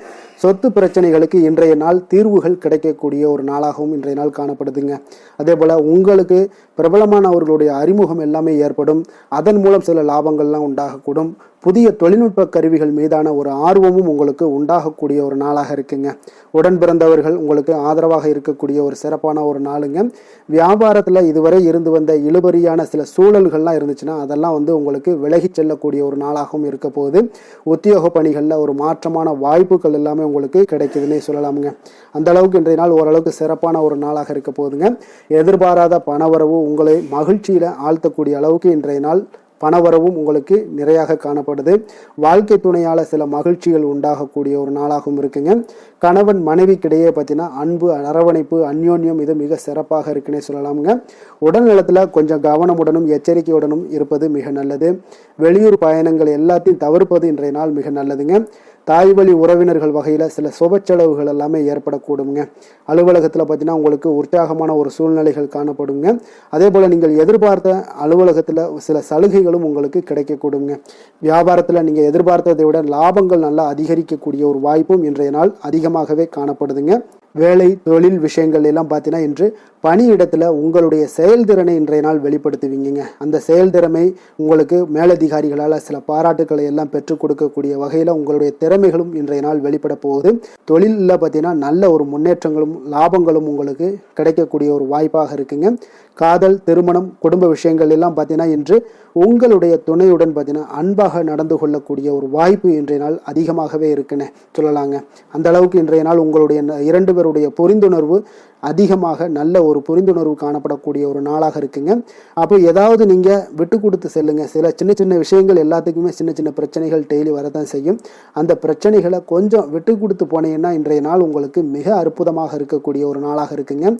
சொத்து பிரச்சனைகளுக்கு இன்றைய நாள் தீர்வுகள் கிடைக்கக்கூடிய ஒரு நாளாகவும் இன்றைய நாள் காணப்படுதுங்க. அதே போல உங்களுக்கு பிரபலமானவர்களுடைய அறிமுகம் எல்லாமே ஏற்படும். அதன் மூலம் சில லாபங்கள்லாம் உண்டாகக்கூடும். புதிய தொழில்நுட்ப கருவிகள் மீதான ஒரு ஆர்வமும் உங்களுக்கு உண்டாகக்கூடிய ஒரு நாளாக இருக்குங்க. உடன் பிறந்தவர்கள் உங்களுக்கு ஆதரவாக இருக்கக்கூடிய ஒரு சிறப்பான ஒரு நாளுங்க. வியாபாரத்தில் இதுவரை இருந்து வந்த இழுபறியான சில சூழல்கள்லாம் இருந்துச்சுன்னா அதெல்லாம் உங்களுக்கு விலகி செல்லக்கூடிய ஒரு நாளாகவும் இருக்க போகுது. உத்தியோக பணிகளில் ஒரு மாற்றமான வாய்ப்புகள் எல்லாமே உங்களுக்கு கிடைக்குதுன்னே சொல்லலாமுங்க. அந்த அளவுக்கு இன்றைய நாள் ஓரளவுக்கு சிறப்பான ஒரு நாளாக இருக்க போகுதுங்க. எதிர்பாராத பணவரவு உங்களை மகிழ்ச்சியில் ஆழ்த்தக்கூடிய அளவுக்கு இன்றைய நாள் பணவரவும் உங்களுக்கு நிறையாக காணப்படுது. வாழ்க்கை துணையால் சில மகிழ்ச்சிகள் உண்டாகக்கூடிய ஒரு நாளாகவும் இருக்குங்க. கணவன் மனைவிக்கிடையே பார்த்தீங்கன்னா அன்பு, அரவணைப்பு, அந்யோன்யம் இது மிக சிறப்பாக இருக்குன்னே சொல்லலாமுங்க. உடல்நலத்தில் கொஞ்சம் கவனமுடனும் எச்சரிக்கையுடனும் இருப்பது மிக நல்லது. வெளியூர் பயணங்கள் எல்லாத்தையும் தவிர்ப்பது இன்றைய நாள் மிக நல்லதுங்க. தாய் வழி உறவினர்கள் வகையில் சில சுப செலவுகள் எல்லாமே ஏற்படக்கூடுங்க. அலுவலகத்தில் பார்த்தீங்கன்னா உங்களுக்கு உற்சாகமான ஒரு சூழ்நிலைகள் காணப்படுங்க. அதே போல் நீங்கள் எதிர்பார்த்த அலுவலகத்தில் சில சலுகைகளும் உங்களுக்கு கிடைக்கக்கூடுங்க. வியாபாரத்தில் நீங்கள் எதிர்பார்த்ததை விட லாபங்கள் நல்லா அதிகரிக்கக்கூடிய ஒரு வாய்ப்பும் இன்றைய நாள் அதிகமாகவே காணப்படுதுங்க. வேலை தொழில் விஷயங்கள் எல்லாம் பார்த்தீங்கன்னா இன்று பணியிடத்தில் உங்களுடைய செயல்திறனை இன்றைய நாள் வெளிப்படுத்துவீங்க. அந்த செயல்திறமை உங்களுக்கு மேலதிகாரிகளால் சில பாராட்டுக்களை எல்லாம் பெற்றுக் கொடுக்கக்கூடிய வகையில் உங்களுடைய திறமைகளும் இன்றைய நாள் வெளிப்பட போகுது. தொழிலில் பார்த்தீங்கன்னா நல்ல ஒரு முன்னேற்றங்களும் லாபங்களும் உங்களுக்கு கிடைக்கக்கூடிய ஒரு வாய்ப்பாக இருக்குங்க. காதல், திருமணம், குடும்ப விஷயங்கள் எல்லாம் பார்த்தீங்கன்னா இன்று உங்களுடைய துணையுடன் பார்த்தீங்கன்னா அன்பாக நடந்து கொள்ளக்கூடிய ஒரு வாய்ப்பு இன்றைய நாள் அதிகமாகவே இருக்குன்னு சொல்லலாங்க. அந்த அளவுக்கு இன்றைய நாள் உங்களுடைய இரண்டு பேருடைய புரிந்துணர்வு அதிகமாக நல்ல ஒரு புரிந்துணர்வு காணப்படக்கூடிய ஒரு நாளாக இருக்குங்க. அப்போ ஏதாவது நீங்கள் விட்டு கொடுத்து செல்லுங்க. சில சின்ன சின்ன விஷயங்கள் எல்லாத்துக்குமே சின்ன சின்ன பிரச்சனைகள் டெய்லி வரதான் செய்யும். அந்த பிரச்சனைகளை கொஞ்சம் விட்டு கொடுத்து போனீங்கன்னா இன்றைய நாள் உங்களுக்கு மிக அற்புதமாக இருக்கக்கூடிய ஒரு நாளாக இருக்குங்க.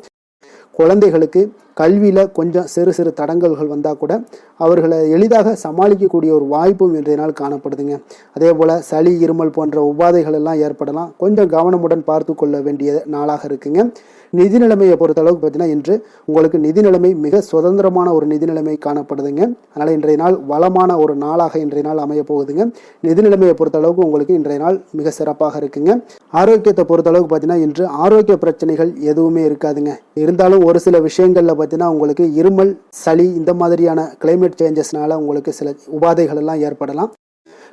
குழந்தைகளுக்கு கல்வியில் கொஞ்சம் சிறு சிறு தடங்கல்கள் வந்தால் கூட அவர்களை எளிதாக சமாளிக்கக்கூடிய ஒரு வாய்ப்பும் இன்றைய நாள் காணப்படுதுங்க. அதே போல் சளி, இருமல் போன்ற உபாதைகள் எல்லாம் ஏற்படலாம். கொஞ்சம் கவனமுடன் பார்த்து கொள்ள வேண்டிய நாளாக இருக்குங்க. நிதி நிலைமையை பொறுத்தளவுக்கு பார்த்தீங்கன்னா இன்று உங்களுக்கு நிதி நிலைமை மிக சுதந்திரமான ஒரு நிதி நிலைமை காணப்படுதுங்க. அதனால் இன்றைய நாள் வளமான ஒரு நாளாக இன்றைய நாள் அமைய போகுதுங்க. நிதி நிலைமையை பொறுத்தளவுக்கு உங்களுக்கு இன்றைய நாள் மிக சிறப்பாக இருக்குங்க. ஆரோக்கியத்தை பொறுத்தளவுக்கு பார்த்தீங்கன்னா இன்று ஆரோக்கிய பிரச்சனைகள் எதுவுமே இருக்காதுங்க. இருந்தாலும் ஒரு சில விஷயங்களில் பார்த்தீங்கன்னா உங்களுக்கு இருமல், சளி இந்த மாதிரியான கிளைமேட் சேஞ்சஸ்னால உங்களுக்கு சில உபாதைகள் எல்லாம் ஏற்படலாம்.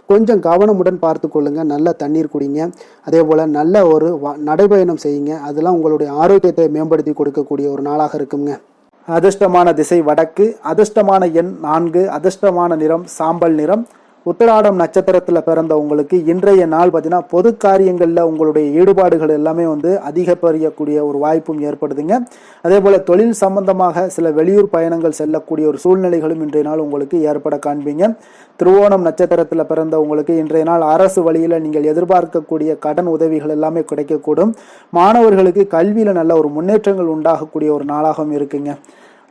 கொஞ்சம் கவனமுடன் பார்த்து கொள்ளுங்க. நல்ல தண்ணீர் குடிங்க. அதே போல் நல்ல ஒரு நடைபயணம் செய்யுங்க. அதெல்லாம் உங்களுடைய ஆரோக்கியத்தை மேம்படுத்தி கொடுக்கக்கூடிய ஒரு நாளாக இருக்குங்க. அதிர்ஷ்டமான திசை வடக்கு, அதிர்ஷ்டமான எண் 4, அதிர்ஷ்டமான நிறம் சாம்பல் நிறம். உத்திராடம் நட்சத்திரத்தில் பிறந்த உங்களுக்கு இன்றைய நாள் பார்த்தீங்கன்னா பொது காரியங்களில் உங்களுடைய ஈடுபாடுகள் எல்லாமே அதிகப்படியக்கூடிய ஒரு வாய்ப்பும் ஏற்படுதுங்க. அதே போல் தொழில் சம்பந்தமாக சில வெளியூர் பயணங்கள் செல்லக்கூடிய ஒரு சூழ்நிலைகளும் இன்றைய நாள் உங்களுக்கு ஏற்பட காண்பீங்க. திருவோணம் நட்சத்திரத்தில் பிறந்த உங்களுக்கு இன்றைய நாள் அரசு வழியில் நீங்கள் எதிர்பார்க்கக்கூடிய கடன் உதவிகள் எல்லாமே கிடைக்கக்கூடும். மாணவர்களுக்கு கல்வியில் நல்ல ஒரு முன்னேற்றங்கள் உண்டாகக்கூடிய ஒரு நாளாகவும் இருக்குங்க.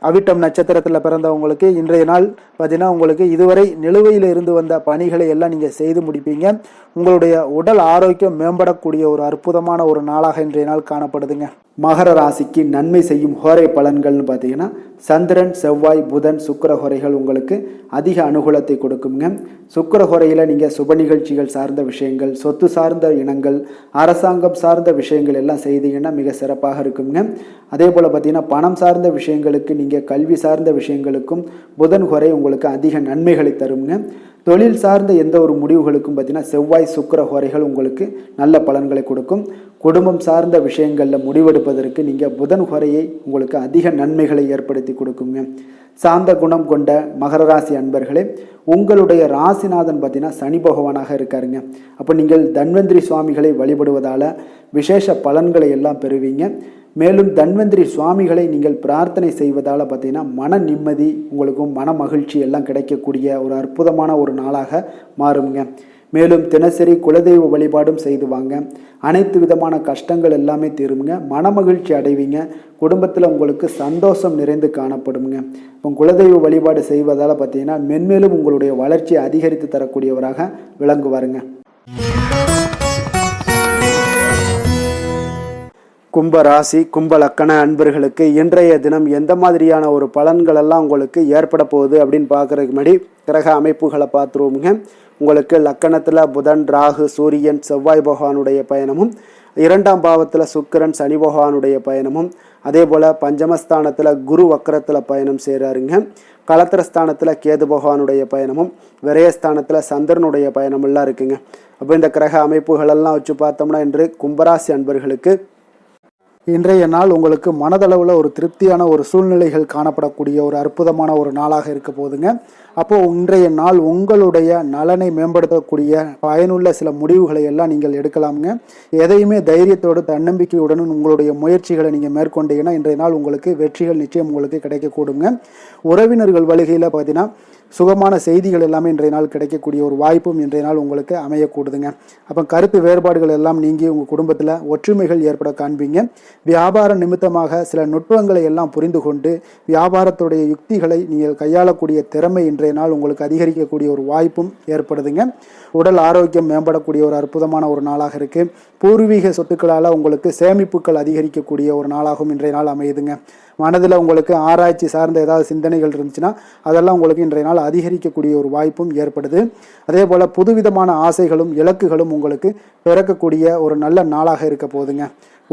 அவிட்டம் நட்சத்திரத்தில் பிறந்தவங்களுக்கு இன்றைய நாள் பார்த்தீங்கன்னா உங்களுக்கு இதுவரை நிலுவையில் இருந்து வந்த பணிகளை எல்லாம் நீங்கள் செய்து முடிப்பீங்க. உங்களுடைய உடல் ஆரோக்கியம் மேம்படக்கூடிய ஒரு அற்புதமான ஒரு நாளாக இன்றைய நாள் காணப்படுதுங்க. மகர ராசிக்கு நன்மை செய்யும் ஹோரை பலன்கள்னு பார்த்தீங்கன்னா சந்திரன், செவ்வாய், புதன், சுக்கிர ஹோரைகள் உங்களுக்கு அதிக அனுகூலத்தை கொடுக்குங்க. சுக்கிர ஹோரையில் நீங்கள் சுப நிகழ்ச்சிகள் சார்ந்த விஷயங்கள், சொத்து சார்ந்த இனங்கள், அரசாங்கம் சார்ந்த விஷயங்கள் எல்லாம் செய்தீங்கன்னா மிக சிறப்பாக இருக்குங்க. அதே போல் பார்த்தீங்கன்னா பணம் சார்ந்த விஷயங்களுக்கு, நீங்கள் கல்வி சார்ந்த விஷயங்களுக்கும் புதன் ஹோரை உங்களுக்கு அதிக நன்மைகளை தருங்க. தொழில் சார்ந்த எந்த ஒரு முடிவுகளுக்கும் பார்த்தீங்கன்னா செவ்வாய், சுக்கிர ஹோரைகள் உங்களுக்கு நல்ல பலன்களை கொடுக்கும். குடும்பம் சார்ந்த விஷயங்களில் முடிவெடுப்பதற்கு நீங்கள் புதன் ஹோரையை உங்களுக்கு அதிக நன்மைகளை ஏற்படுத்தி கொடுக்குங்க. சாந்த குணம் கொண்ட மகர ராசி அன்பர்களே, உங்களுடைய ராசிநாதன் பார்த்தீங்கன்னா சனி பகவானாக இருக்காருங்க. அப்போ நீங்கள் தன்வந்திரி சுவாமிகளை வழிபடுவதால் விசேஷ பலன்களை எல்லாம் பெறுவீங்க. மேலும் தன்வந்திரி சுவாமிகளை நீங்கள் பிரார்த்தனை செய்வதால் பார்த்தீங்கன்னா மன நிம்மதி, உங்களுக்கும் மன மகிழ்ச்சி எல்லாம் கிடைக்கக்கூடிய ஒரு அற்புதமான ஒரு நாளாக மாறுங்க. மேலும் தினசரி குலதெய்வ வழிபாடும் செய்து வாங்க. அனைத்து விதமான கஷ்டங்கள் எல்லாமே தீருங்க. மனமகிழ்ச்சி அடைவீங்க. குடும்பத்தில் உங்களுக்கு சந்தோஷம் நிறைந்து காணப்படுங்க. இப்போ குலதெய்வ வழிபாடு செய்வதால் பார்த்தீங்கன்னா மென்மேலும் உங்களுடைய வளர்ச்சியை அதிகரித்து தரக்கூடியவராக விளங்குவாருங்க. கும்ப ராசி கும்ப லக்கண அன்பர்களுக்கு இன்றைய தினம் எந்த மாதிரியான ஒரு பலன்கள் எல்லாம் உங்களுக்கு ஏற்பட போகுது அப்படின்னு பார்க்கறதுக்கு முன்னாடி கிரக அமைப்புகளை பார்த்துருவோமுங்க. உங்களுக்கு லக்கணத்தில் புதன், ராகு, சூரியன், செவ்வாய் பகவானுடைய பயணமும், 2ஆம் பாவத்தில் சுக்கிரன், சனி பகவானுடைய பயணமும், அதே போல் பஞ்சமஸ்தானத்தில் குரு வக்கரத்தில் பயணம் செய்கிறாருங்க. களத்திரஸ்தானத்தில் கேது பகவானுடைய பயணமும், விரயஸ்தானத்தில் சந்திரனுடைய பயணமெல்லாம் இருக்குங்க. அப்போ இந்த கிரக அமைப்புகளெல்லாம் வச்சு பார்த்தோம்னா இன்று கும்பராசி அன்பர்களுக்கு இன்றைய நாள் உங்களுக்கு மனதளவில் ஒரு திருப்தியான ஒரு சூழ்நிலைகள் காணப்படக்கூடிய ஒரு அற்புதமான ஒரு நாளாக இருக்க போதுங்க. அப்போது இன்றைய நாள் உங்களுடைய நலனை மேம்படுத்தக்கூடிய பயனுள்ள சில முடிவுகளை எல்லாம் நீங்கள் எடுக்கலாமுங்க. எதையுமே தைரியத்தோடு தன்னம்பிக்கையுடன் உங்களுடைய முயற்சிகளை நீங்கள் மேற்கொண்டீங்கன்னா இன்றைய நாள் உங்களுக்கு வெற்றிகள் நிச்சயம் உங்களுக்கு கிடைக்கக்கூடுங்க. உறவினர்கள் வழிகையில் பார்த்தீங்கன்னா சுகமான செய்திகள் எல்லாமே இன்றைய நாள் கிடைக்கக்கூடிய ஒரு வாய்ப்பும் இன்றைய நாள் உங்களுக்கு அமையக்கூடுதுங்க. அப்போ கருத்து வேறுபாடுகள் எல்லாம் நீங்கி உங்கள் குடும்பத்தில் ஒற்றுமைகள் ஏற்பட காண்பீங்க. வியாபார நிமித்தமாக சில நுட்பங்களை எல்லாம் புரிந்து கொண்டு வியாபாரத்துடைய யுக்திகளை நீங்கள் கையாளக்கூடிய திறமை இன்றைய நாள் உங்களுக்கு அதிகரிக்கக்கூடிய ஒரு வாய்ப்பும் ஏற்படுதுங்க. உடல் ஆரோக்கியம் மேம்படக்கூடிய ஒரு அற்புதமான ஒரு நாளாக இருக்குது. பூர்வீக சொத்துக்களால் உங்களுக்கு சேமிப்புகள் அதிகரிக்கக்கூடிய ஒரு நாளாகவும் இன்றைய நாள் அமையுதுங்க. மனதில் உங்களுக்கு ஆராய்ச்சி சார்ந்த ஏதாவது சிந்தனைகள் இருந்துச்சுன்னா அதெல்லாம் உங்களுக்கு இன்றைய நாள் அதிகரிக்கக்கூடிய ஒரு வாய்ப்பும் ஏற்படுது. அதே போல் புதுவிதமான ஆசைகளும் இலக்குகளும் உங்களுக்கு பிறக்கக்கூடிய ஒரு நல்ல நாளாக இருக்க போகுதுங்க.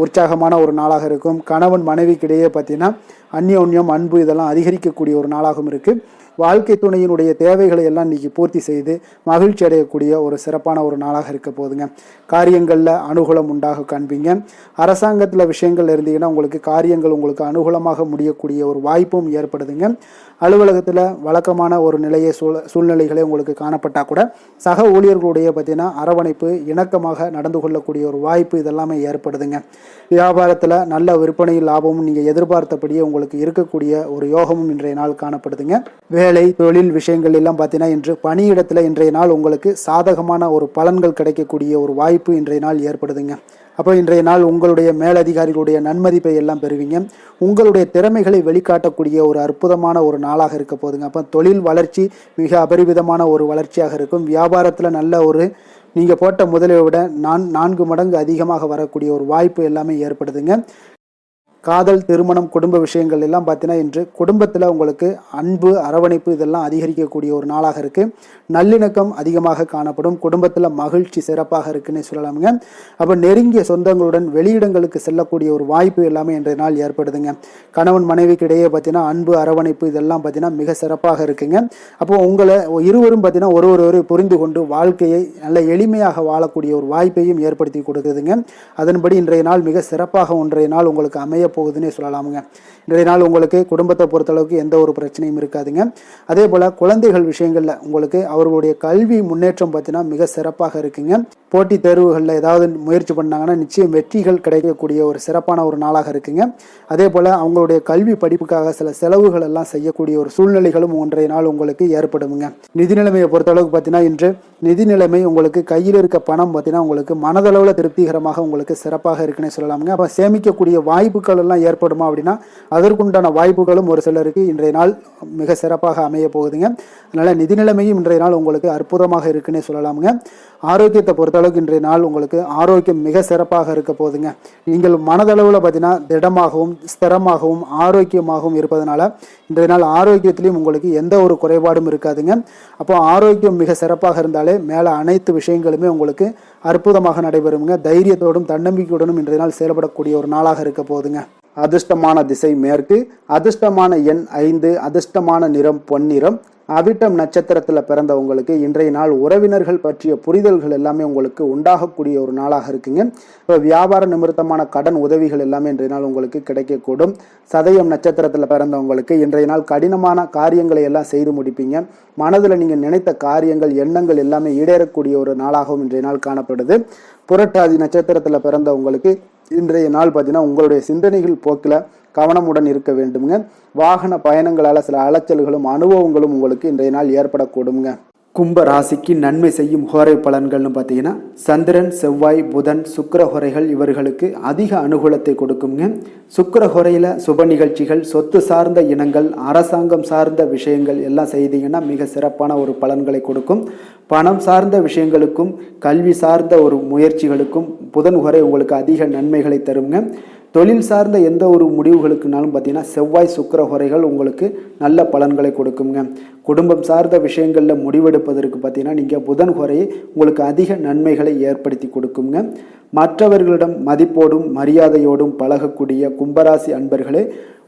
உற்சாகமான ஒரு நாளாக இருக்கும். கணவன் மனைவிக்கிடையே பார்த்தீங்கன்னா அந்யோன்யம், அன்பு இதெல்லாம் அதிகரிக்கக்கூடிய ஒரு நாளாகவும் இருக்குது. வாழ்க்கை துணையினுடைய தேவைகளை எல்லாம் இன்றைக்கி பூர்த்தி செய்து மகிழ்ச்சி அடையக்கூடிய ஒரு சிறப்பான ஒரு நாளாக இருக்க போகுதுங்க. காரியங்களில் அனுகூலம் உண்டாக காண்பீங்க. அரசாங்கத்தில் விஷயங்கள் இருந்தீங்கன்னா உங்களுக்கு காரியங்கள் உங்களுக்கு அனுகூலமாக முடியக்கூடிய ஒரு வாய்ப்பும் ஏற்படுதுங்க. அலுவலகத்தில் வழக்கமான ஒரு சூழ்நிலைகளே உங்களுக்கு காணப்பட்டால் கூட சக ஊழியர்களுடைய பார்த்தீங்கன்னா அரவணைப்பு, இணக்கமாக நடந்து கொள்ளக்கூடிய ஒரு வாய்ப்பு இதெல்லாமே ஏற்படுதுங்க. வியாபாரத்தில் நல்ல விற்பனை லாபமும் நீங்கள் எதிர்பார்த்தபடியே உங்களுக்கு இருக்கக்கூடிய ஒரு யோகமும் இன்றைய நாள் காணப்படுதுங்க. வேலை தொழில் விஷயங்கள் எல்லாம் பார்த்தீங்கன்னா இன்று பணியிடத்தில் இன்றைய நாள் உங்களுக்கு சாதகமான ஒரு பலன்கள் கிடைக்கக்கூடிய ஒரு வாய்ப்பு இன்றைய நாள் ஏற்படுதுங்க. அப்போ இன்றைய நாள் உங்களுடைய மேலதிகாரிகளுடைய நன்மதிப்பை எல்லாம் பெறுவீங்க. உங்களுடைய திறமைகளை வெளிக்காட்டக்கூடிய ஒரு அற்புதமான ஒரு நாளாக இருக்க போதுங்க. அப்போ தொழில் வளர்ச்சி மிக அபரிவிதமான ஒரு வளர்ச்சியாக இருக்கும். வியாபாரத்தில் நல்ல ஒரு நீங்கள் போட்ட முதலை விட 4 மடங்கு அதிகமாக வரக்கூடிய ஒரு வாய்ப்பு எல்லாமே ஏற்படுதுங்க. காதல், திருமணம், குடும்ப விஷயங்கள் எல்லாம் பார்த்தீங்கன்னா இன்று குடும்பத்தில் உங்களுக்கு அன்பு, அரவணைப்பு இதெல்லாம் அதிகரிக்கக்கூடிய ஒரு நாளாக இருக்குது. நல்லிணக்கம் அதிகமாக காணப்படும். குடும்பத்தில் மகிழ்ச்சி சிறப்பாக இருக்குன்னு சொல்லலாமுங்க. அப்போ நெருங்கிய சொந்தங்களுடன் வெளியிடங்களுக்கு செல்லக்கூடிய ஒரு வாய்ப்பு எல்லாமே இன்றைய நாள் ஏற்படுதுங்க. கணவன் மனைவிக்கு இடையே பார்த்தீங்கன்னா அன்பு, அரவணைப்பு இதெல்லாம் பார்த்தீங்கன்னா மிக சிறப்பாக இருக்குங்க. அப்போ உங்களை இருவரும் பார்த்தீங்கன்னா ஒருவரை புரிந்து கொண்டு வாழ்க்கையை நல்ல எளிமையாக வாழக்கூடிய ஒரு வாய்ப்பையும் ஏற்படுத்தி கொடுக்குதுங்க. அதன்படி இன்றைய நாள் மிக சிறப்பாக ஒன்றைய நாள் உங்களுக்கு அமைய போகுதுன்னே சொல்லலாமுங்க. இன்றைய நாள் உங்களுக்கு குடும்பத்தை பொறுத்தளவுக்கு எந்த ஒரு பிரச்சனையும் இருக்காதுங்க. அதே போல் குழந்தைகள் விஷயங்களில் உங்களுக்கு அவர்களுடைய கல்வி முன்னேற்றம் பார்த்தீங்கன்னா மிக சிறப்பாக இருக்குங்க. போட்டித் தேர்வுகளில் ஏதாவது முயற்சி பண்ணாங்கன்னா நிச்சயம் வெற்றிகள் கிடைக்கக்கூடிய ஒரு சிறப்பான ஒரு நாளாக இருக்குங்க. அதே போல் அவங்களுடைய கல்வி படிப்புக்காக சில செலவுகள் எல்லாம் செய்யக்கூடிய ஒரு சூழ்நிலைகளும் ஒன்றைய நாள் உங்களுக்கு ஏற்படுங்க. நிதி நிலைமையை பொறுத்தளவுக்கு பார்த்தீங்கன்னா இன்று நிதி நிலைமை உங்களுக்கு கையில் இருக்க பணம் பார்த்தீங்கன்னா உங்களுக்கு மனதளவில் திருப்திகரமாக உங்களுக்கு சிறப்பாக இருக்குன்னு சொல்லலாமுங்க. அப்போ சேமிக்கக்கூடிய வாய்ப்புகள் எல்லாம் ஏற்படுமா அப்படின்னா அதற்குண்டான வாய்ப்புகளும் ஒரு சிலருக்கு இன்றைய நாள் மிக சிறப்பாக அமைய போகுதுங்க. அதனால் நிதி நிலைமையும் இன்றைய நாள் உங்களுக்கு அற்புதமாக இருக்குன்னே சொல்லலாமுங்க. ஆரோக்கியத்தை பொறுத்தளவுக்கு இன்றைய நாள் உங்களுக்கு ஆரோக்கியம் மிக சிறப்பாக இருக்க போகுதுங்க. நீங்கள் மனதளவில் பார்த்தீங்கன்னா திடமாகவும் ஸ்திரமாகவும் ஆரோக்கியமாகவும் இருப்பதனால இன்றைய நாள் ஆரோக்கியத்திலையும் உங்களுக்கு எந்த ஒரு குறைபாடும் இருக்காதுங்க. அப்போ ஆரோக்கியம் மிக சிறப்பாக இருந்தாலே மேலே அனைத்து விஷயங்களுமே உங்களுக்கு அற்புதமாக நடைபெறுங்க. தைரியத்தோடும் தன்னம்பிக்கையுடனும் இன்றைய நாள் செயல்படக்கூடிய ஒரு நாளாக இருக்க போகுதுங்க. அதிர்ஷ்டமான திசை மேற்கு, அதிர்ஷ்டமான எண் 5, அதிர்ஷ்டமான நிறம் பொன்னிறம். அவிட்டம் நட்சத்திரத்தில் பிறந்தவங்களுக்கு இன்றைய நாள் உறவினர்கள் பற்றிய புரிதல்கள் எல்லாமே உங்களுக்கு உண்டாகக்கூடிய ஒரு நாளாக இருக்குங்க. இப்போ வியாபார நிமித்தமான கடன் உதவிகள் எல்லாமே இன்றைய நாள் உங்களுக்கு கிடைக்கக்கூடும். சதயம் நட்சத்திரத்தில் பிறந்தவங்களுக்கு இன்றைய நாள் கடினமான காரியங்களை எல்லாம் செய்து முடிப்பீங்க. மனதில் நீங்கள் நினைத்த காரியங்கள், எண்ணங்கள் எல்லாமே ஈடேறக்கூடிய ஒரு நாளாகவும் இன்றைய நாள் காணப்படுது. புரட்டாதி நட்சத்திரத்தில் பிறந்தவங்களுக்கு இன்றைய நாள் பார்த்தீங்கன்னா உங்களுடைய சிந்தனைகள் போக்கில் கவனமுடன் இருக்க வேண்டுங்க. வாகன பயணங்களால் சில அலைச்சல்களும் அனுபவங்களும் உங்களுக்கு இன்றைய நாள் ஏற்படக்கூடுங்க. கும்ப ராசிக்கு நன்மை செய்யும் ஹோரை பலன்கள்னு பார்த்தீங்கன்னா சந்திரன் செவ்வாய் புதன் சுக்கிர ஹோரைகள் இவர்களுக்கு அதிக அனுகூலத்தை கொடுக்குங்க. சுக்கிர ஹோரையில் சுப நிகழ்ச்சிகள் சொத்து சார்ந்த இனங்கள் அரசாங்கம் சார்ந்த விஷயங்கள் எல்லாம் செய்தீங்கன்னா மிக சிறப்பான ஒரு பலன்களை கொடுக்கும். பணம் சார்ந்த விஷயங்களுக்கும் கல்வி சார்ந்த ஒரு முயற்சிகளுக்கும் புதன் ஹோரை உங்களுக்கு அதிக நன்மைகளை தருங்க. தொழில் சார்ந்த எந்த ஒரு முடிவுகளுக்குனாலும் பார்த்தீங்கன்னா செவ்வாய் சுக்கிர ஹோரைகள் உங்களுக்கு நல்ல பலன்களை கொடுக்குங்க. குடும்பம் சார்ந்த விஷயங்களில் முடிவெடுப்பதற்கு பார்த்தீங்கன்னா நீங்கள் புதன் ஹோரையை உங்களுக்கு அதிக நன்மைகளை ஏற்படுத்தி கொடுக்குங்க. மற்றவர்களிடம் மதிப்போடும் மரியாதையோடும் பழகக்கூடிய கும்பராசி அன்பர்களே,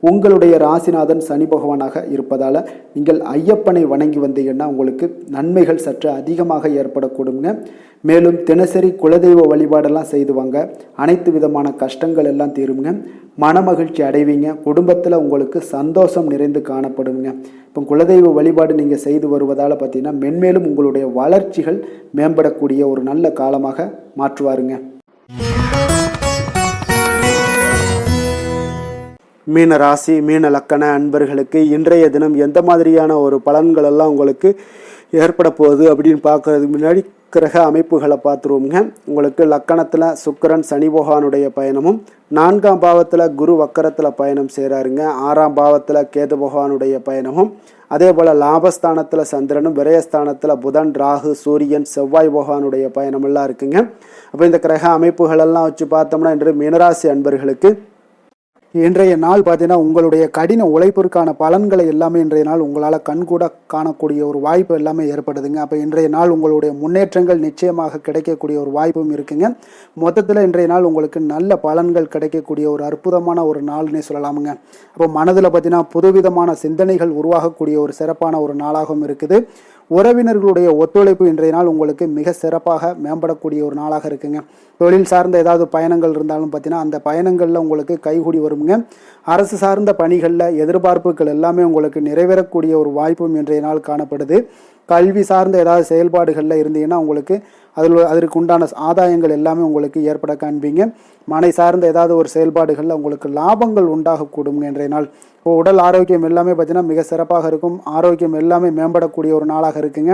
உங்களுடைய ராசிநாதன் சனி பகவானாக இருப்பதால் நீங்கள் ஐயப்பனை வணங்கி வந்தீங்கன்னா உங்களுக்கு நன்மைகள் சற்று அதிகமாக ஏற்படக்கூடுங்க. மேலும் தினசரி குலதெய்வ வழிபாடெல்லாம் செய்து வாங்க, அனைத்து விதமான கஷ்டங்கள் எல்லாம் தீருங்க, மனமகிழ்ச்சி அடைவீங்க, குடும்பத்தில் உங்களுக்கு சந்தோஷம் நிறைந்து காணப்படுங்க. இப்போ குலதெய்வ வழிபாடு நீங்கள் செய்து வருவதால் பார்த்தீங்கன்னா மென்மேலும் உங்களுடைய வளர்ச்சிகள் மேம்படக்கூடிய ஒரு நல்ல காலமாக மாற்றுவாருங்க. மீன ராசி மீன லக்கண அன்பர்களுக்கு இன்றைய தினம் எந்த மாதிரியான ஒரு பலன்கள் எல்லாம் உங்களுக்கு ஏற்பட போகுது அப்படின்னு பார்க்கறதுக்கு முன்னாடி கிரக அமைப்புகளை பார்த்துருவோங்க. உங்களுக்கு லக்கணத்தில் சுக்கிரன் சனி பகவானுடைய பயணமும், 4ஆம் பாவத்தில் குரு வக்கரத்தில் பயணம் செய்கிறாருங்க, 6ஆம் பாவத்தில் கேது பகவானுடைய பயணமும், அதே போல் லாபஸ்தானத்தில் சந்திரனும் விரயஸ்தானத்தில் புதன் ராகு சூரியன் செவ்வாய் பகவானுடைய பயணமெல்லாம் இருக்குங்க. அப்போ இந்த கிரக அமைப்புகளெல்லாம் வச்சு பார்த்தோம்னா இன்று மீனராசி அன்பர்களுக்கு இன்றைய நாள் பார்த்தீங்கன்னா உங்களுடைய கடின உழைப்பிற்கான பலன்களை எல்லாமே இன்றைய நாள் உங்களால் கண்கூட காணக்கூடிய ஒரு வாய்ப்பு எல்லாமே ஏற்படுதுங்க. அப்போ இன்றைய நாள் உங்களுடைய முன்னேற்றங்கள் நிச்சயமாக கிடைக்கக்கூடிய ஒரு வாய்ப்பும் இருக்குங்க. மொத்தத்தில் இன்றைய நாள் உங்களுக்கு நல்ல பலன்கள் கிடைக்கக்கூடிய ஒரு அற்புதமான ஒரு நாள்னே சொல்லலாமுங்க. அப்போ மனதில் பார்த்தீங்கன்னா புதுவிதமான சிந்தனைகள் உருவாகக்கூடிய ஒரு சிறப்பான ஒரு நாளாகவும் இருக்குது. உறவினர்களுடைய ஒத்துழைப்பு இன்றைய நாள் உங்களுக்கு மிக சிறப்பாக மேம்படக்கூடிய ஒரு நாளாக இருக்குங்க. தொழில் சார்ந்த ஏதாவது பயணங்கள் இருந்தாலும் பார்த்தீங்கன்னா அந்த பயணங்களில் உங்களுக்கு கைகூடி வருங்க. அரசு சார்ந்த பணிகளில் எதிர்பார்ப்புகள் எல்லாமே உங்களுக்கு நிறைவேறக்கூடிய ஒரு வாய்ப்பும் இன்றைய நாள் காணப்படுது. கல்வி சார்ந்த ஏதாவது செயல்பாடுகளில் இருந்தீங்கன்னா உங்களுக்கு அதற்கு உண்டான ஆதாயங்கள் எல்லாமே உங்களுக்கு ஏற்பட காண்பீங்க. மனை சார்ந்த ஏதாவது ஒரு செயல்பாடுகளில் உங்களுக்கு லாபங்கள் உண்டாகக்கூடுங்க இன்றைய நாள். இப்போ உடல் ஆரோக்கியம் எல்லாமே பார்த்தீங்கன்னா மிக சிறப்பாக இருக்கும். ஆரோக்கியம் எல்லாமே மேம்படக்கூடிய ஒரு நாளாக இருக்குங்க.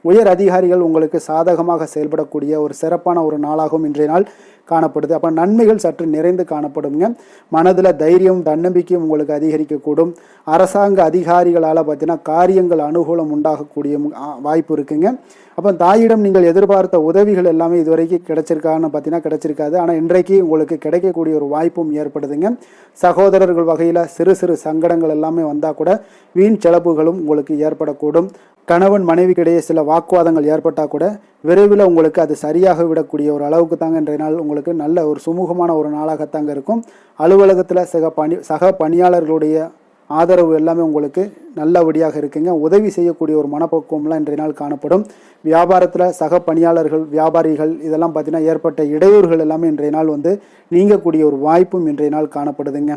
உயர் அதிகாரிகள் உங்களுக்கு சாதகமாக செயல்படக்கூடிய ஒரு சிறப்பான ஒரு நாளாகவும் இன்றைய நாள் காணப்படுது. அப்போ நன்மைகள் சற்று நிறைந்து காணப்படுங்க. மனதில் தைரியம் தன்னம்பிக்கையும் உங்களுக்கு அதிகரிக்கக்கூடும். அரசாங்க அதிகாரிகளால் பார்த்தீங்கன்னா காரியங்கள் அனுகூலம் உண்டாகக்கூடிய வாய்ப்பு இருக்குங்க. அப்போ தாயிடம் நீங்கள் எதிர்பார்த்த உதவிகள் எல்லாமே இதுவரைக்கும் கிடைச்சிருக்கான்னு பார்த்தீங்கன்னா கிடைச்சிருக்காது. ஆனால் இன்றைக்கு உங்களுக்கு கிடைக்கக்கூடிய ஒரு வாய்ப்பும் ஏற்படுதுங்க. சகோதரர்கள் வகையில் சிறு சிறு சங்கடங்கள் எல்லாமே வந்தால் கூட வீண் செலவுகளும் உங்களுக்கு ஏற்படக்கூடும். கணவன் மனைவிக்கிடையே சில வாக்குவாதங்கள் ஏற்பட்டால் கூட விரைவில் உங்களுக்கு அது சரியாக விடக்கூடிய ஒரு அளவுக்கு தாங்க இன்றைய நாள் உங்களுக்கு நல்ல ஒரு சுமூகமான ஒரு நாளாகத்தாங்க இருக்கும். அலுவலகத்தில் சக பணியாளர்களுடைய ஆதரவு எல்லாமே உங்களுக்கு நல்லபடியாக இருக்குங்க. உதவி செய்யக்கூடிய ஒரு மனப்பக்குவம்லாம் இன்றைய நாள் காணப்படும். வியாபாரத்தில் சக பணியாளர்கள் வியாபாரிகள் இதெல்லாம் பார்த்தீங்கன்னா ஏற்பட்ட இடையூறுகள் எல்லாமே இன்றைய நாள் நீங்கக்கூடிய ஒரு வாய்ப்பும் இன்றைய நாள் காணப்படுதுங்க.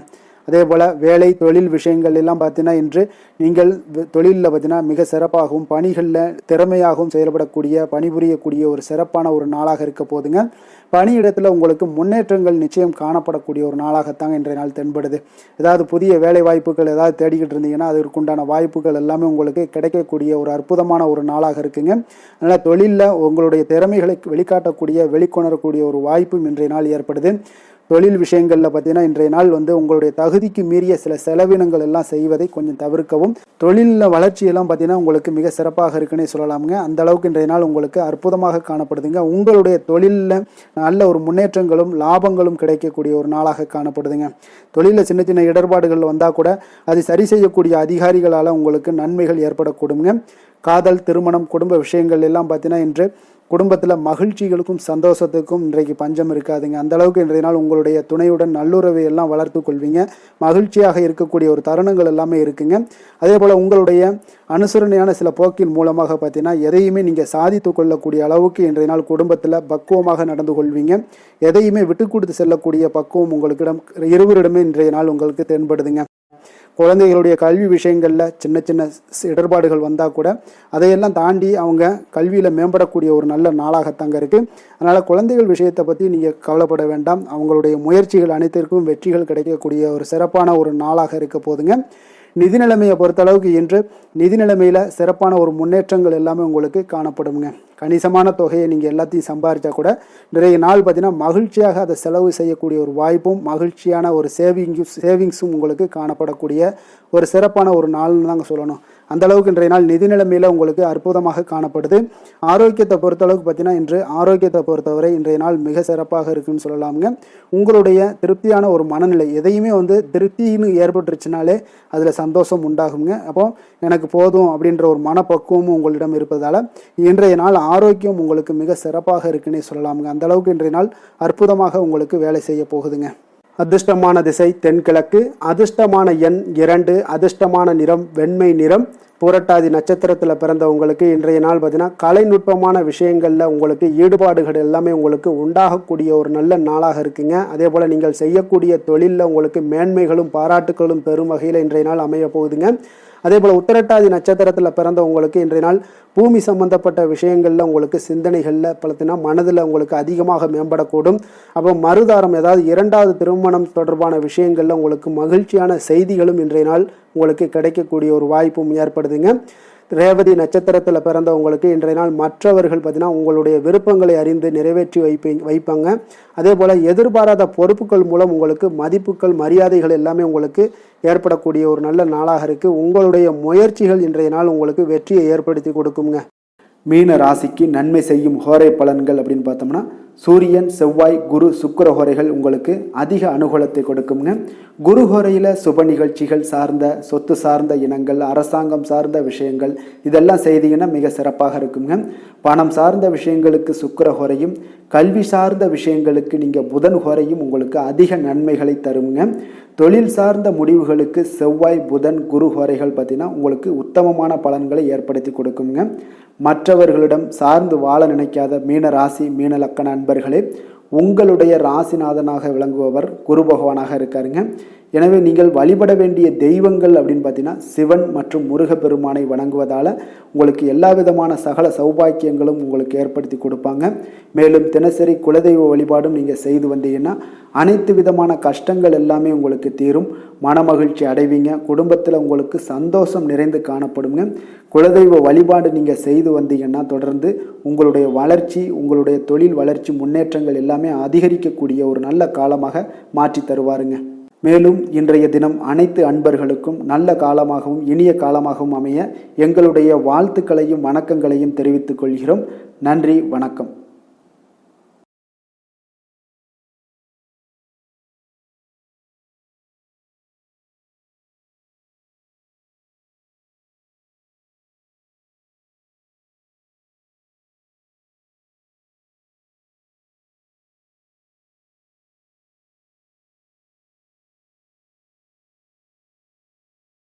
அதே போல் வேலை தொழில் விஷயங்கள் எல்லாம் பார்த்தீங்கன்னா இன்று நீங்கள் தொழிலில் பார்த்தீங்கன்னா மிக சிறப்பாகவும் பணிகளில் திறமையாகவும் செயல்படக்கூடிய பணிபுரியக்கூடிய ஒரு சிறப்பான ஒரு நாளாக இருக்க போதுங்க. பணியிடத்தில் உங்களுக்கு முன்னேற்றங்கள் நிச்சயம் காணப்படக்கூடிய ஒரு நாளாகத்தாங்க இன்றைய நாள் தென்படுது. ஏதாவது புதிய வேலை வாய்ப்புகள் ஏதாவது தேடிக்கிட்டு இருந்தீங்கன்னா அதற்குண்டான வாய்ப்புகள் எல்லாமே உங்களுக்கு கிடைக்கக்கூடிய ஒரு அற்புதமான ஒரு நாளாக இருக்குங்க. அதனால் தொழிலில் உங்களுடைய திறமைகளை வெளிக்காட்டக்கூடிய வெளிக்கொணரக்கூடிய ஒரு வாய்ப்பும் இன்றைய நாள் ஏற்படுது. தொழில் விஷயங்களில் பார்த்தீங்கன்னா இன்றைய நாள் உங்களுடைய தகுதிக்கு மீறிய சில செலவினங்கள் எல்லாம் செய்வதை கொஞ்சம் தவிர்க்கவும். தொழிலில் வளர்ச்சியெல்லாம் பார்த்தீங்கன்னா உங்களுக்கு மிக சிறப்பாக இருக்குன்னே சொல்லலாமுங்க. அந்த அளவுக்கு இன்றைய நாள் உங்களுக்கு அற்புதமாக காணப்படுதுங்க. உங்களுடைய தொழிலில் நல்ல ஒரு முன்னேற்றங்களும் லாபங்களும் கிடைக்கக்கூடிய ஒரு நாளாக காணப்படுதுங்க. தொழிலில் சின்ன சின்ன இடர்பாடுகள் வந்தால் கூட அது சரி செய்யக்கூடிய அதிகாரிகளால் உங்களுக்கு நன்மைகள் ஏற்படக்கூடுங்க. காதல் திருமணம் குடும்ப விஷயங்கள் எல்லாம் பார்த்தீங்கன்னா இன்று குடும்பத்தில் மகிழ்ச்சிகளுக்கும் சந்தோஷத்துக்கும் இன்றைக்கு பஞ்சம் இருக்காதுங்க. அந்த அளவுக்கு இன்றைய நாள் உங்களுடைய துணையுடன் நல்லுறவை எல்லாம் வளர்த்து கொள்வீங்க. மகிழ்ச்சியாக இருக்கக்கூடிய ஒரு தருணங்கள் எல்லாமே இருக்குங்க. அதே போல் உங்களுடைய அனுசரணையான சில போக்கின் மூலமாக பார்த்தீங்கன்னா எதையுமே நீங்கள் சாதித்து கொள்ளக்கூடிய அளவுக்கு இன்றைய நாள் குடும்பத்தில் பக்குவமாக நடந்து கொள்வீங்க. எதையுமே விட்டு கொடுத்து செல்லக்கூடிய பக்குவம் உங்களுக்கிடம் இருவரிடமே இன்றைய நாள் உங்களுக்கு தென்படுதுங்க. குழந்தைகளுடைய கல்வி விஷயங்களில் சின்ன சின்ன இடர்பாடுகள் வந்தால் கூட அதையெல்லாம் தாண்டி அவங்க கல்வியில் மேம்படக்கூடிய ஒரு நல்ல நாளாகத்தாங்க இருக்குது. அதனால் குழந்தைகள் விஷயத்தை பற்றி நீங்கள் கவலைப்பட வேண்டாம். அவங்களுடைய முயற்சிகள் அனைத்திற்கும் வெற்றிகள் கிடைக்கக்கூடிய ஒரு சிறப்பான ஒரு நாளாக இருக்க போதுங்க. நிதி நிலைமையை பொறுத்தளவுக்கு இன்று நிதி நிலைமையில் சிறப்பான ஒரு முன்னேற்றங்கள் எல்லாமே உங்களுக்கு காணப்படுங்க. கணிசமான தொகையை நீங்கள் எல்லாத்தையும் சம்பாதிச்சா கூட நிறைய நாள் பார்த்தீங்கன்னா மகிழ்ச்சியாக அதை செலவு செய்யக்கூடிய ஒரு வாய்ப்பும் மகிழ்ச்சியான ஒரு சேவிங்ஸும் உங்களுக்கு காணப்படக்கூடிய ஒரு சிறப்பான ஒரு நாள்னு தாங்க சொல்லணும். அந்த அளவுக்கு இன்றைய நாள் நிதி நிலைமையில் உங்களுக்கு அற்புதமாக காணப்படுது. ஆரோக்கியத்தை பொறுத்தளவுக்கு பார்த்தீங்கன்னா இன்று ஆரோக்கியத்தை பொறுத்தவரை இன்றைய நாள் மிக சிறப்பாக இருக்குன்னு சொல்லலாமுங்க. உங்களுடைய திருப்தியான ஒரு மனநிலை எதையுமே திருப்தின்னு ஏற்பட்டுருச்சுனாலே அதில் சந்தோஷம் உண்டாகுங்க. அப்போ எனக்கு போதும் அப்படின்ற ஒரு மனப்பக்குவமும் உங்களிடம் இருப்பதால் இன்றைய நாள் ஆரோக்கியம் உங்களுக்கு மிக சிறப்பாக இருக்குன்னே சொல்லலாமுங்க. அந்த அளவுக்கு இன்றைய நாள் அற்புதமாக உங்களுக்கு வேலை செய்ய போகுதுங்க. அதிர்ஷ்டமான திசை தென்கிழக்கு, அதிர்ஷ்டமான எண் 2, அதிர்ஷ்டமான நிறம் வெண்மை நிறம். புரட்டாதி நட்சத்திரத்தில் பிறந்த உங்களுக்கு இன்றைய நாள் பார்த்தீங்கன்னா கலைநுட்பமான விஷயங்களில் உங்களுக்கு ஈடுபாடுகள் எல்லாமே உங்களுக்கு உண்டாகக்கூடிய ஒரு நல்ல நாளாக இருக்குங்க. அதே போல் நீங்கள் செய்யக்கூடிய தொழிலில் உங்களுக்கு மேன்மைகளும் பாராட்டுகளும் பெரும் வகையில் இன்றைய நாள் அமைய போகுதுங்க. அதே போல் உத்திரட்டாதி நட்சத்திரத்தில் பிறந்த உங்களுக்கு இன்றைய நாள் பூமி சம்பந்தப்பட்ட விஷயங்களில் உங்களுக்கு சிந்தனைகளில் பார்த்தீங்கன்னா மனதில் உங்களுக்கு அதிகமாக மேம்படக்கூடும். அப்போ மறுதாரம் ஏதாவது 2வது திருமணம் தொடர்பான விஷயங்களில் உங்களுக்கு மகிழ்ச்சியான செய்திகளும் இன்றைய நாள் உங்களுக்கு கிடைக்கக்கூடிய ஒரு வாய்ப்பும் ஏற்படுதுங்க. ரேவதி நட்சத்திரத்தில் பிறந்த உங்களுக்கு இன்றைய நாள் மற்றவர்கள் பார்த்தீங்கன்னா உங்களுடைய விருப்பங்களை அறிந்து நிறைவேற்றி வைப்பாங்க. அதே போல் எதிர்பாராத பொறுப்புகள் மூலம் உங்களுக்கு மதிப்புகள் மரியாதைகள் எல்லாமே உங்களுக்கு ஏற்படக்கூடிய ஒரு நல்ல நாளாக இருக்குது. உங்களுடைய முயற்சிகள் இன்றைய நாள் உங்களுக்கு வெற்றியை ஏற்படுத்தி கொடுக்குங்க. மீன ராசிக்கு நன்மை செய்யும் ஹோரை பலன்கள் அப்படின்னு பார்த்தோம்னா சூரியன் செவ்வாய் குரு சுக்கிர ஹோரைகள் உங்களுக்கு அதிக அனுகூலத்தை கொடுக்குங்க. குரு ஹோரையில் சுப நிகழ்ச்சிகள் சார்ந்த சொத்து சார்ந்த இனங்கள் அரசாங்கம் சார்ந்த விஷயங்கள் இதெல்லாம் செய்தீங்கன்னா மிக சிறப்பாக இருக்குங்க. பணம் சார்ந்த விஷயங்களுக்கு சுக்கிர ஹோரையும் கல்வி சார்ந்த விஷயங்களுக்கு நீங்கள் புதன் ஹோரையும் உங்களுக்கு அதிக நன்மைகளை தருங்க. தொழில் சார்ந்த முடிவுகளுக்கு செவ்வாய் புதன் குரு ஹோரைகள் பார்த்தீங்கன்னா உங்களுக்கு உத்தமமான பலன்களை ஏற்படுத்தி கொடுக்குங்க. மற்றவர்களிடம் சார்ந்து வாழ நினைக்காத மீன ராசி மீன லக்கண அன்பர்களே, உங்களுடைய ராசிநாதனாக விளங்குபவர் குரு பகவானாக இருக்காருங்க. எனவே நீங்கள் வழிபட வேண்டிய தெய்வங்கள் அப்படின்னு பார்த்தீங்கன்னா சிவன் மற்றும் முருகப்பெருமானை வணங்குவதால் உங்களுக்கு எல்லா விதமான சகல சௌபாக்கியங்களும் உங்களுக்கு ஏற்படுத்தி கொடுப்பாங்க. மேலும் தினசரி குலதெய்வ வழிபாடும் நீங்கள் செய்து வந்தீங்கன்னா அனைத்து விதமான கஷ்டங்கள் எல்லாமே உங்களுக்கு தீரும், மனமகிழ்ச்சி அடைவீங்க, குடும்பத்தில் உங்களுக்கு சந்தோஷம் நிறைந்து காணப்படுங்க. குலதெய்வ வழிபாடு நீங்கள் செய்து வந்தீங்கன்னா தொடர்ந்து உங்களுடைய வளர்ச்சி உங்களுடைய தொழில் வளர்ச்சி முன்னேற்றங்கள் எல்லாமே அதிகரிக்கக்கூடிய ஒரு நல்ல காலமாக மாற்றி தருவாருங்க. மேலும் இன்றைய தினம் அனைத்து அன்பர்களுக்கும் நல்ல காலமாகவும் இனிய காலமாகவும் அமைய எங்களுடைய வாழ்த்துக்களையும் வணக்கங்களையும் தெரிவித்துக் கொள்கிறோம். நன்றி, வணக்கம்.